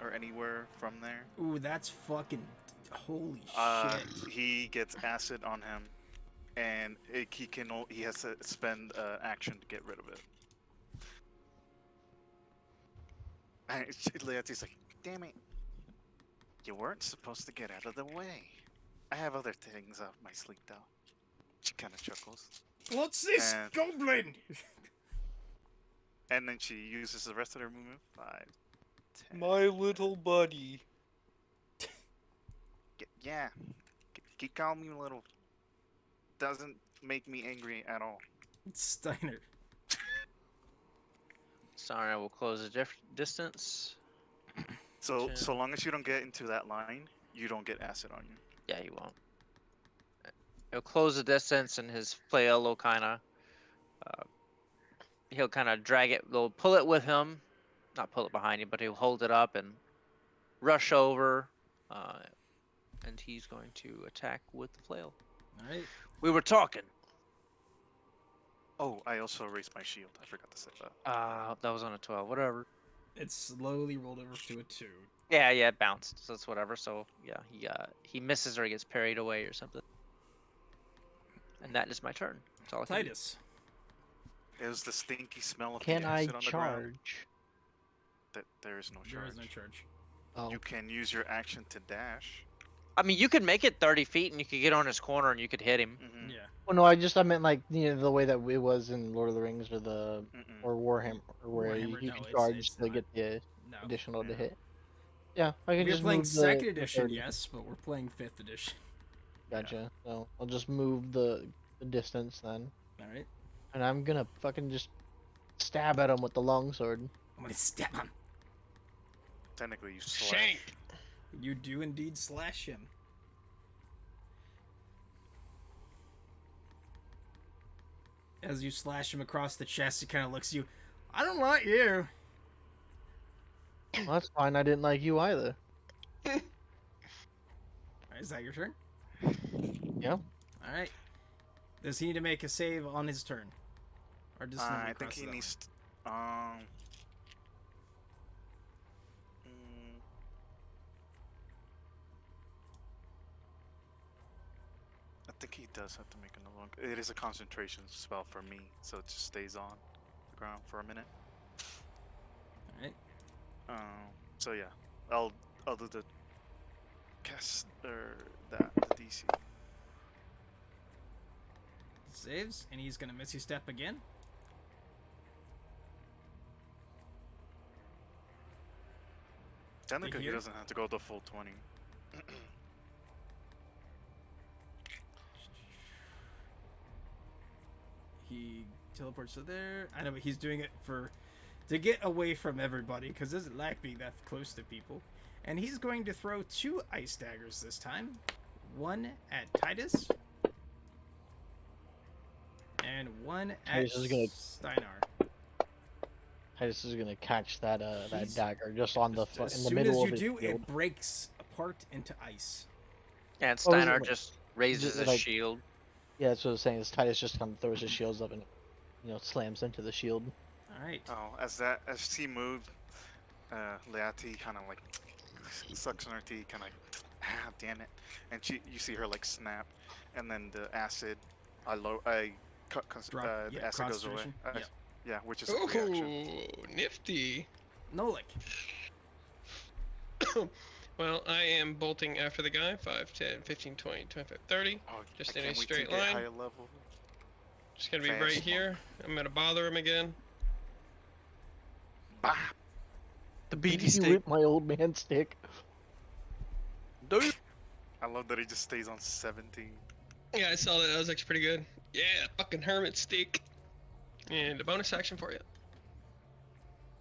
or anywhere from there, Ooh, that's fucking. Holy shit. he gets acid on him, and he has to spend action to get rid of it. And Leati's like, damn it. You weren't supposed to get out of the way. I have other things up my sleeve, though. She kind of chuckles. What's this And- goblin? And then she uses the rest of her movement. 5, 10. My little buddy. Yeah. Keep calling me little. Doesn't make me angry at all. Steiner. Sorry, I will close the distance. So 10. so long as you don't get into that line, you don't get acid on you. Yeah, he won't. He'll close the distance, and his flail will kind of. He'll kind of drag it. He'll pull it with him, not pull it behind him, but he'll hold it up and rush over. And he's going to attack with the flail. All right. We were talking. Oh, I also raised my shield. I forgot to say that. That was on a 12. Whatever. It slowly rolled over to a 2. Yeah, it bounced. So that's whatever. So yeah, he misses or he gets parried away or something. And that is my turn. That's all I can do. Titus. It was the stinky smell of Can the I acid on the ground. charge? That there is no charge. There is no charge. Oh, You can use your action to dash. I mean, you could make it 30 feet, and you could get on his corner, and you could hit him. Mm-hmm. Yeah. well, no, I meant like the way that it was in Lord of the Rings or Mm-mm. Warhammer, where Warhammer, you no, can it's charge to not. get the No. additional to Yeah. hit. Yeah, I can We're just playing move second the edition, 30. yes, but we're playing 5th edition. Gotcha. So I'll just move the distance then, All right. and I'm gonna fucking just stab at him with the longsword. I'm gonna stab him. Technically, you slash. Shank. You do indeed slash him. As you slash him across the chest, he kind of looks at you. I don't like you. Well, that's fine. I didn't like you either. All right, is that your turn? Yeah. All right. Does he need to make a save on his turn, or does I think he needs. Mm, I think he does have to make another one. It is a concentration spell for me, so it just stays on the ground for a minute. All right. So yeah, I'll do the cast or the DC. Saves, and he's gonna missy step again. Technically, he here? doesn't have to go the full 20. He teleports to there. I know, but he's doing it to get away from everybody because doesn't like being that close to people. And he's going to throw 2 ice daggers this time. One at Titus. And one at Titus is gonna- Steinar. Titus is gonna catch that that He's- dagger just on the As in the soon middle as of you his do, shield. it breaks apart into ice. And Oh, is it Steinar like- just raises it his like- shield. Yeah, that's what I was saying. Is Titus just kind of throws his shields up and slams into the shield. All right. Oh, as he moved, Leati kind of like sucks on her teeth, kind of damn it, and you see her like snap, and then the acid, the Yeah, acid goes away. concentration. Yeah. Yeah, which is a reaction. Ooh, nifty. Nolik. Well, I am bolting after the guy. 5, 10, 15, 20, 25, 30. Oh, Just I in a can't wait to straight get line. higher level. Just gonna be Fast right monk. here. I'm gonna bother him again. Bah! The Did beady you stick. whip my old man stick? I love that he just stays on 17. Yeah, I saw that. That was actually pretty good. Yeah, fucking hermit stick. And a bonus action for you.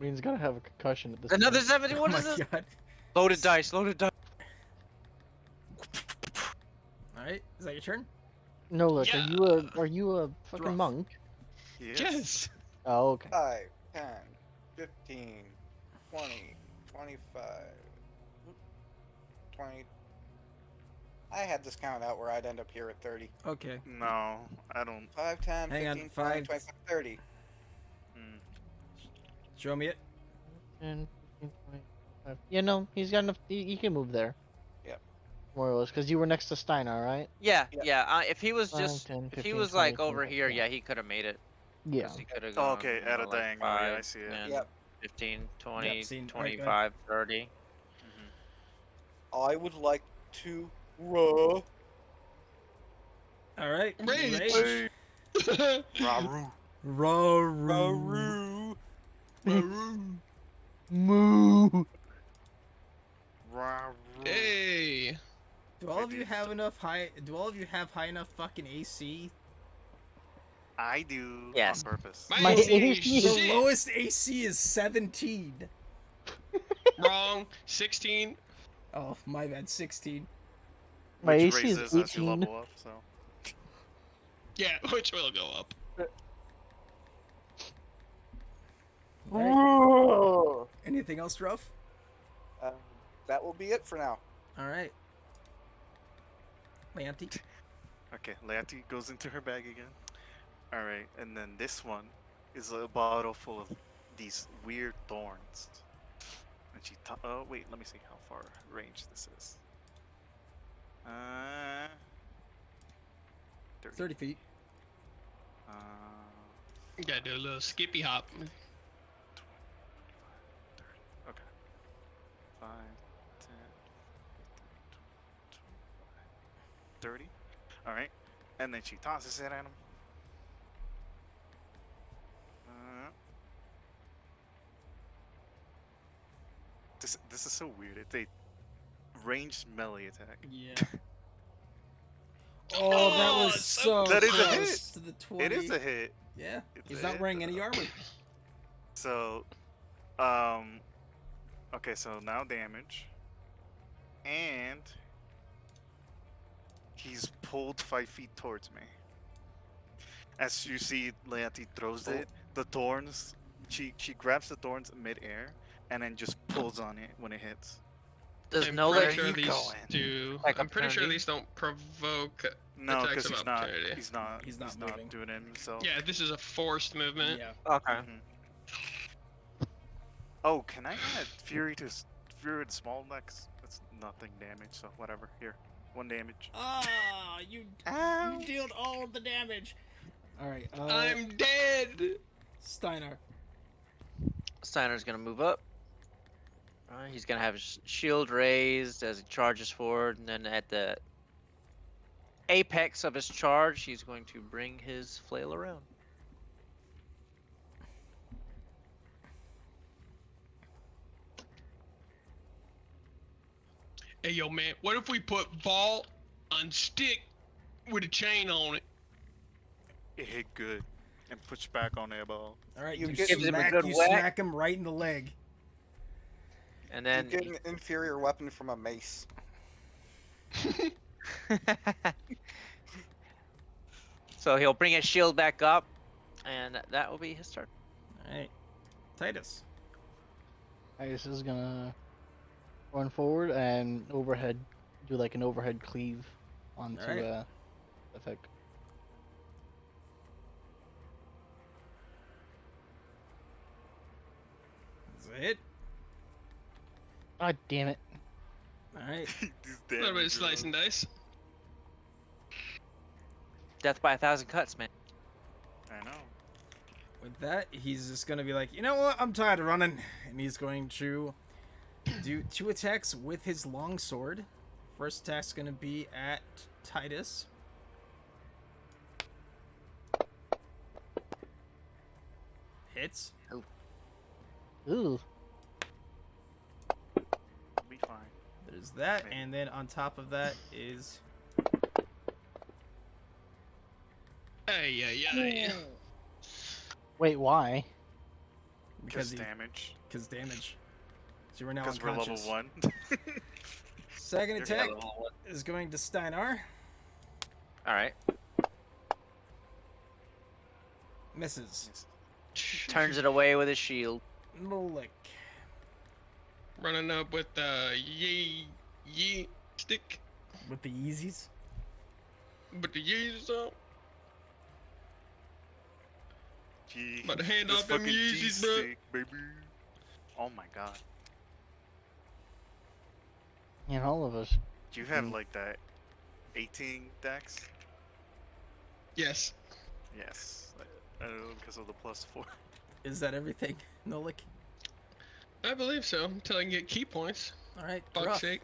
Means gotta have a concussion at this Another point. 70. What oh is my this? god. Loaded dice. Loaded dice. All right. Is that your turn? No, look, Yeah. are you a fucking Rough. monk? Yes. Oh, okay. 5, 10, 15, 20, 25, 20. I had this count out where I'd end up here at 30. Okay. No, I don't. 5, 10, Hang on, 15, 20, 5. 25, 30. Mm. Show me it. 10, 15, 25. Yeah, no, he's got enough. He can move there. Yep. More or less, because you were next to Steinar, right? Yeah, Yeah. yeah. If he was 5, just, 10, if he 15, was 20, like over 25, here, yeah, he could have made it. Yeah. 'Cause he could have Oh, gone. okay, you at know, a like diagonal, yeah, I 5, see it. 10, Yep. 15, 20, seen- alright, go 25, 30. I would like to roll. All right. Rage. Rage. Raru. Raru. Moo. Raru. Hey. Do all of you have enough high? Do all of you have high enough fucking AC? I do Yes. on purpose. My My AC ain't AC The shit. lowest AC is 17. Wrong. 16. Oh, my bad. 16. My Which AC is raises as you 18. level up, so. Yeah, which will go up. All right. Um, Anything else, Ruff? that will be it for now. All right. Lanty. Okay, Leati goes into her bag again. Alright, and then this one is a bottle full of these weird thorns. And she oh wait, let me see how far range this is. 30 feet. You gotta do a little skippy hop. 20, 25, 30. Okay. 5, 10, 15, 20, 25, 30. Alright. And then she tosses it at him. This is so weird. It's a ranged melee attack. Yeah. Oh, that was so That is a close hit. to the 20. It is a hit. Yeah. It's He's a not hit, wearing any though. armor. So, okay, so now damage. And he's pulled 5 feet towards me. As you see, Leati throws it. The thorns, she grabs the thorns mid-air and then just pulls on it when it hits. Does I'm no pretty like sure you these going? do. Like I'm pretty sure opportunity? these don't provoke. No, Attacks because of he's not. opportunity. He's not not moving. doing it himself. Yeah, this is a forced movement. Yeah. Okay. Mhm. Oh, can I add Fury to Fury with small next? That's nothing damage, so whatever. Here, 1 damage. Ah, you dealt all of the damage. All right. I'm dead. Steiner. Steiner's gonna move up. He's gonna have his shield raised as he charges forward, and then at the apex of his charge, he's going to bring his flail around. Hey, yo, man. What if we put ball on stick with a chain on it? It hit good, and push back on that ball. All right. You You give him a smack, good you whack. smack him right in the leg. And You then get an inferior weapon from a mace. so he'll bring his shield back up, and that will be his turn. All right. Titus. Ice is gonna run forward and overhead, do like an overhead cleave onto Alright. effect. That's it. God damn it! All right. These A little bit damage of slice and rolls. dice. Death by 1,000 cuts, man. I know. With that, he's just gonna be like, you know what? I'm tired of running, and he's going to do 2 attacks with his long sword. First attack's gonna be at Titus. Hits. Ooh. Be fine. There's that, Maybe. and then on top of that is Hey, yeah. Wait, why? Because he, damage. because damage. So we're now Because we're level unconscious. 1. Second You're attack level one. is going to Steinar. All right. Misses. Turns it away with his shield. Lick. Running up with the yee stick. With the Yeezys. With the yeezys on. Gee, About to hand this off them fucking Yeezys, bro. G-stick, baby. Oh my god. And all of us. Do you have Mhm. like that 18 dex? Yes. Yes. I don't know, because of the +4. Is that everything, Nolik? I believe so. Until I can get key points. All right. Fuck's Gruff. sake.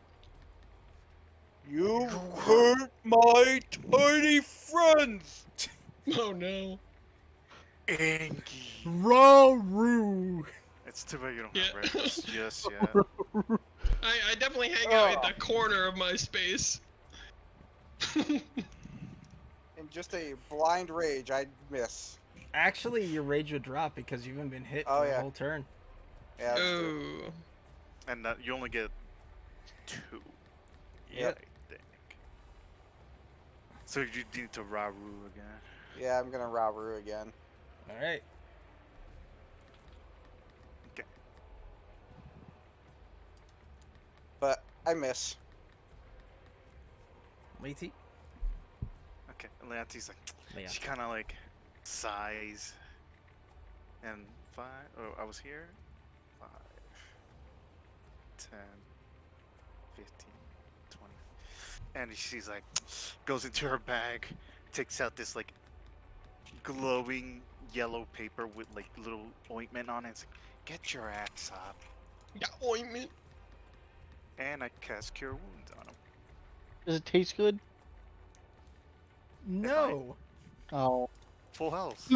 You hurt my tiny friends! Oh no. Angie. Raru. It's too bad you don't Yeah. have breakfast just yet. I definitely hang out in the corner of my space. In just a blind rage, I'd miss. Actually, your rage would drop because you haven't been hit Oh, for the yeah. whole turn. Yeah, that's true. Oh. And that you only get 2. Yep. I think. So you need to Raru again. Yeah, I'm gonna Rauru again. All right. Okay. But I miss. Leti. Okay. And Leonti's like, Leon. she kind of like sighs. And 5. Oh, I was here. 5, 10, 15, 20. And she's like, goes into her bag, takes out this like glowing yellow paper with like little ointment on it. It's like, get your ass up. Yeah, ointment. And I cast Cure Wounds on him. Does it taste good? No. Oh. Full health.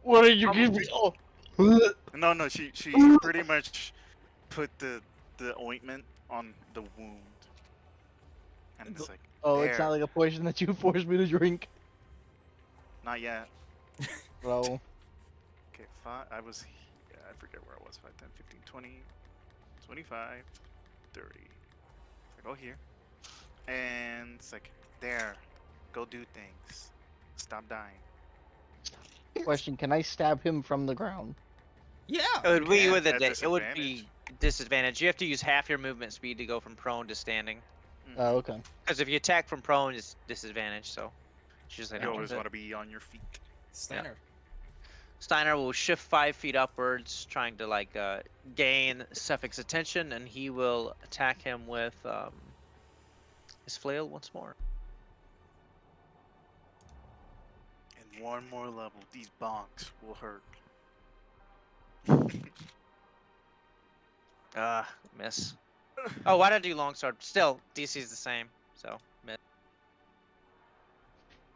What did you give me? Oh. No, she pretty much put the ointment on the wound. And it's like, Oh, there. it's not like a poison that you forced me to drink. Not yet. Bro. Okay, 5. I was, yeah, I forget where I was. 5, 10, 15, 20, 25, 30. I go here. And it's like, there. Go do things. Stop dying. Question, can I stab him from the ground? Yeah. It would be can with a at it would be disadvantage. You have to use half your movement speed to go from prone to standing. Oh, okay. Because if you attack from prone, it's disadvantage. So, it's just like You always want to be on your feet. Steiner. Steiner will shift 5 feet upwards, trying to like gain Suffix's attention, and he will attack him with his flail once more. And one more level. These bonks will hurt. Miss. Oh, why did I do longsword? Still, DC is the same, so miss.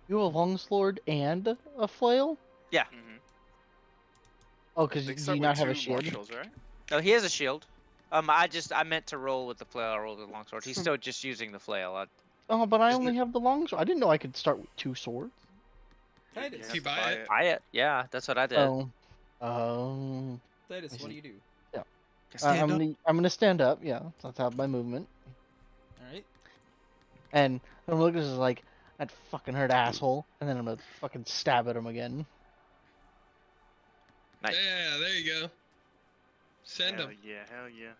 You have a longsword and a flail? Yeah. Oh, because They do start you with not have a 2 shield? martials, right? No, he has a shield. I meant to roll with the flail. I rolled with the longsword. He's still just using the flail. Oh, but I Isn't only have the longsword. I didn't know I could start with 2 swords. Titus. have You to buy it. Buy it. Yeah, that's what I did. Oh. Oh. Titus, I what do see. you do? Stand up. I'm gonna stand up, yeah. That's how my movement. All right. And I'm looking at this like, that fucking hurt asshole. And then I'm gonna fucking stab at him again. Nice. Yeah, there you go. Send Hell him. yeah, hell yeah.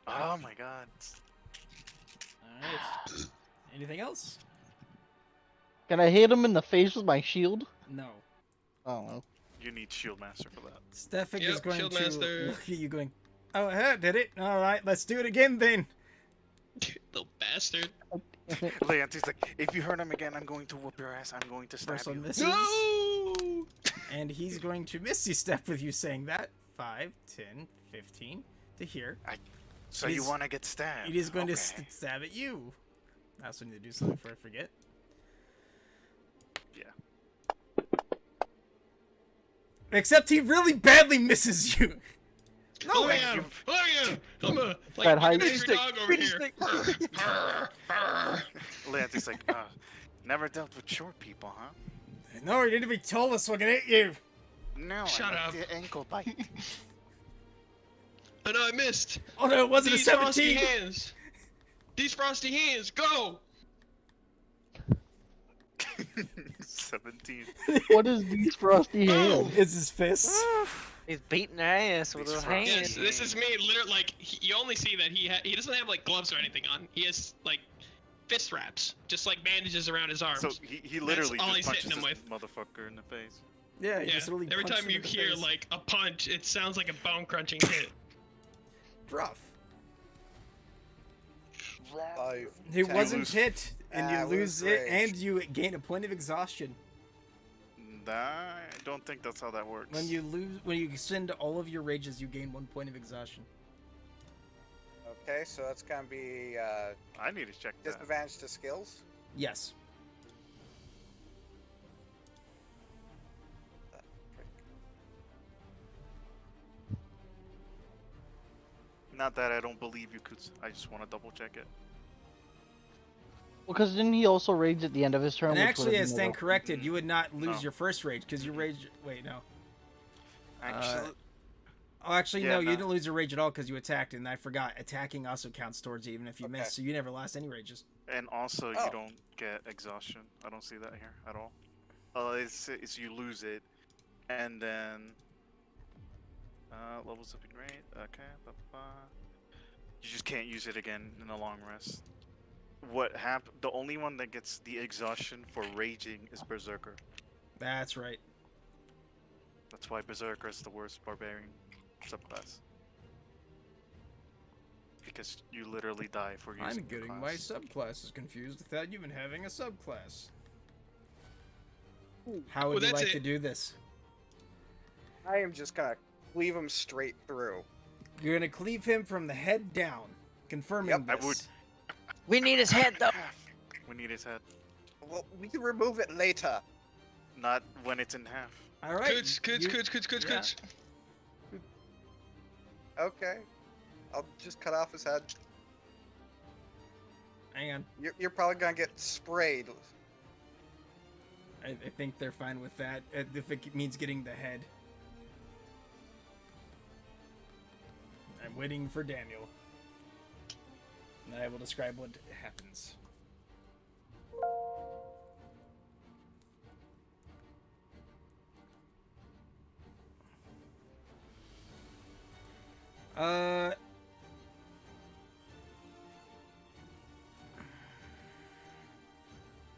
Oh my god. All right. Anything else? Can I hit him in the face with my shield? No. Oh, no. You need Shield Master for that. Stefik is Yep, going Shield to Master. look at you going, oh, did it? All right, let's do it again then. Little bastard. Leonti's like, if you hurt him again, I'm going to whoop your ass. I'm going to stab First you. one misses. No! And he's going to Misty Step with you saying that. 5, 10, 15 to here. So It you is- want to get stabbed? It is going to Okay. stab at you. I also need to do something before I forget. Yeah. Except he really badly misses you. No, Look man, at him! you- Look at him! I'm a That like high- an angry dog over here. Leonti's like, never dealt with short people, huh? No, you need to be taller so I can hit you. No, Shut I up. like the ankle bite. I know I missed. Oh no, it wasn't a These frosty 17. hands. These frosty hands. Go. 17. What is these frosty Oh! hands? It's his fist. He's beating their ass with These his frosty hands. Yes, this is me. Literally, like you only see that he doesn't have like gloves or anything on. He has like fist wraps, just like bandages around his arms. So he literally all just he's punches hitting him this motherfucker in the face. Yeah, he yeah. just really Every punched time him you in the hear face. like a punch, it sounds like a bone crunching hit. rough. Five, He 10. wasn't lose- hit, and you Ah, lose lose it, rage. and you gain a point of exhaustion. I don't think that's how that works. When you spend all of your rages, you gain 1 point of exhaustion. Okay, so that's gonna be I need to check that. disadvantage to skills. Yes. Not that I don't believe you could. I just want to double check it. Well, because didn't he also rage at the end of his turn? And which actually, would've as been stand a- corrected, you would not lose No. your first rage because you rage. Wait, no. Actually, Oh, actually, Yeah, no, you no. didn't lose your rage at all because you attacked, and I forgot. Attacking also counts towards you, even if you Okay. miss, so you never lost any rages. and also Oh. you don't get exhaustion. I don't see that here at all. It's you lose it, and then levels up in rate. Okay, you just can't use it again in a long rest. What happened? The only one that gets the exhaustion for raging is Berserker. That's right. That's why Berserker is the worst barbarian subclass. Because you literally die for using I'm the getting class. my subclasses confused without even having a subclass. How would Well, you that's like to it. do this? I am just gonna cleave him straight through. You're gonna cleave him from the head down, confirming Yep, this. I would. We need his head though. We need his head. Well, we can remove it later. Not when it's in half. All right. Kuts. yeah. Okay. I'll just cut off his head. Hang on. You're probably gonna get sprayed. I think they're fine with that. If it means getting the head. I'm waiting for Daniel. And I will describe what happens.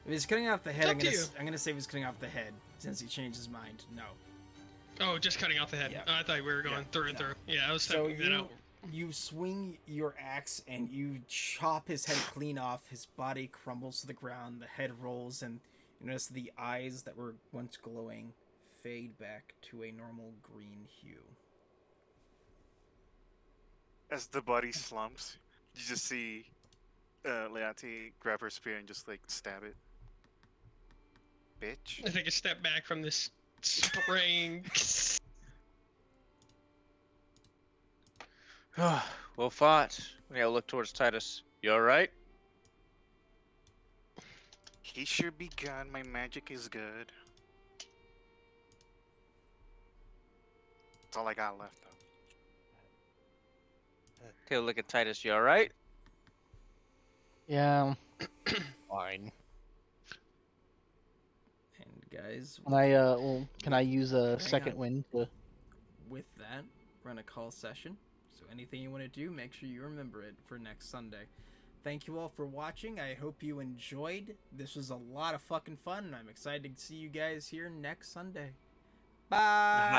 If he's cutting off the head, It's I'm up to you. gonna say he's cutting off the head since he changed his mind. No. Oh, just cutting off the head. Yeah. Oh, I thought we were going Yeah, through and no. through. Yeah, I was So typing that out. you swing your axe and you chop his head clean off. His body crumbles to the ground. The head rolls, and you notice the eyes that were once glowing fade back to a normal green hue. As the body slumps, you just see Leati grab her spear and just like stab it. Bitch. I take a step back from this spraying. Well fought. We gotta look towards Titus. You alright? He should be gone. My magic is good. That's all I got left, though. Take a look at Titus. You alright? Yeah. Fine. And guys, Can I use a Hang second on. wind to? with that, run a call session. So anything you want to do, make sure you remember it for next Sunday. Thank you all for watching. I hope you enjoyed. This was a lot of fucking fun, and I'm excited to see you guys here next Sunday. Bye.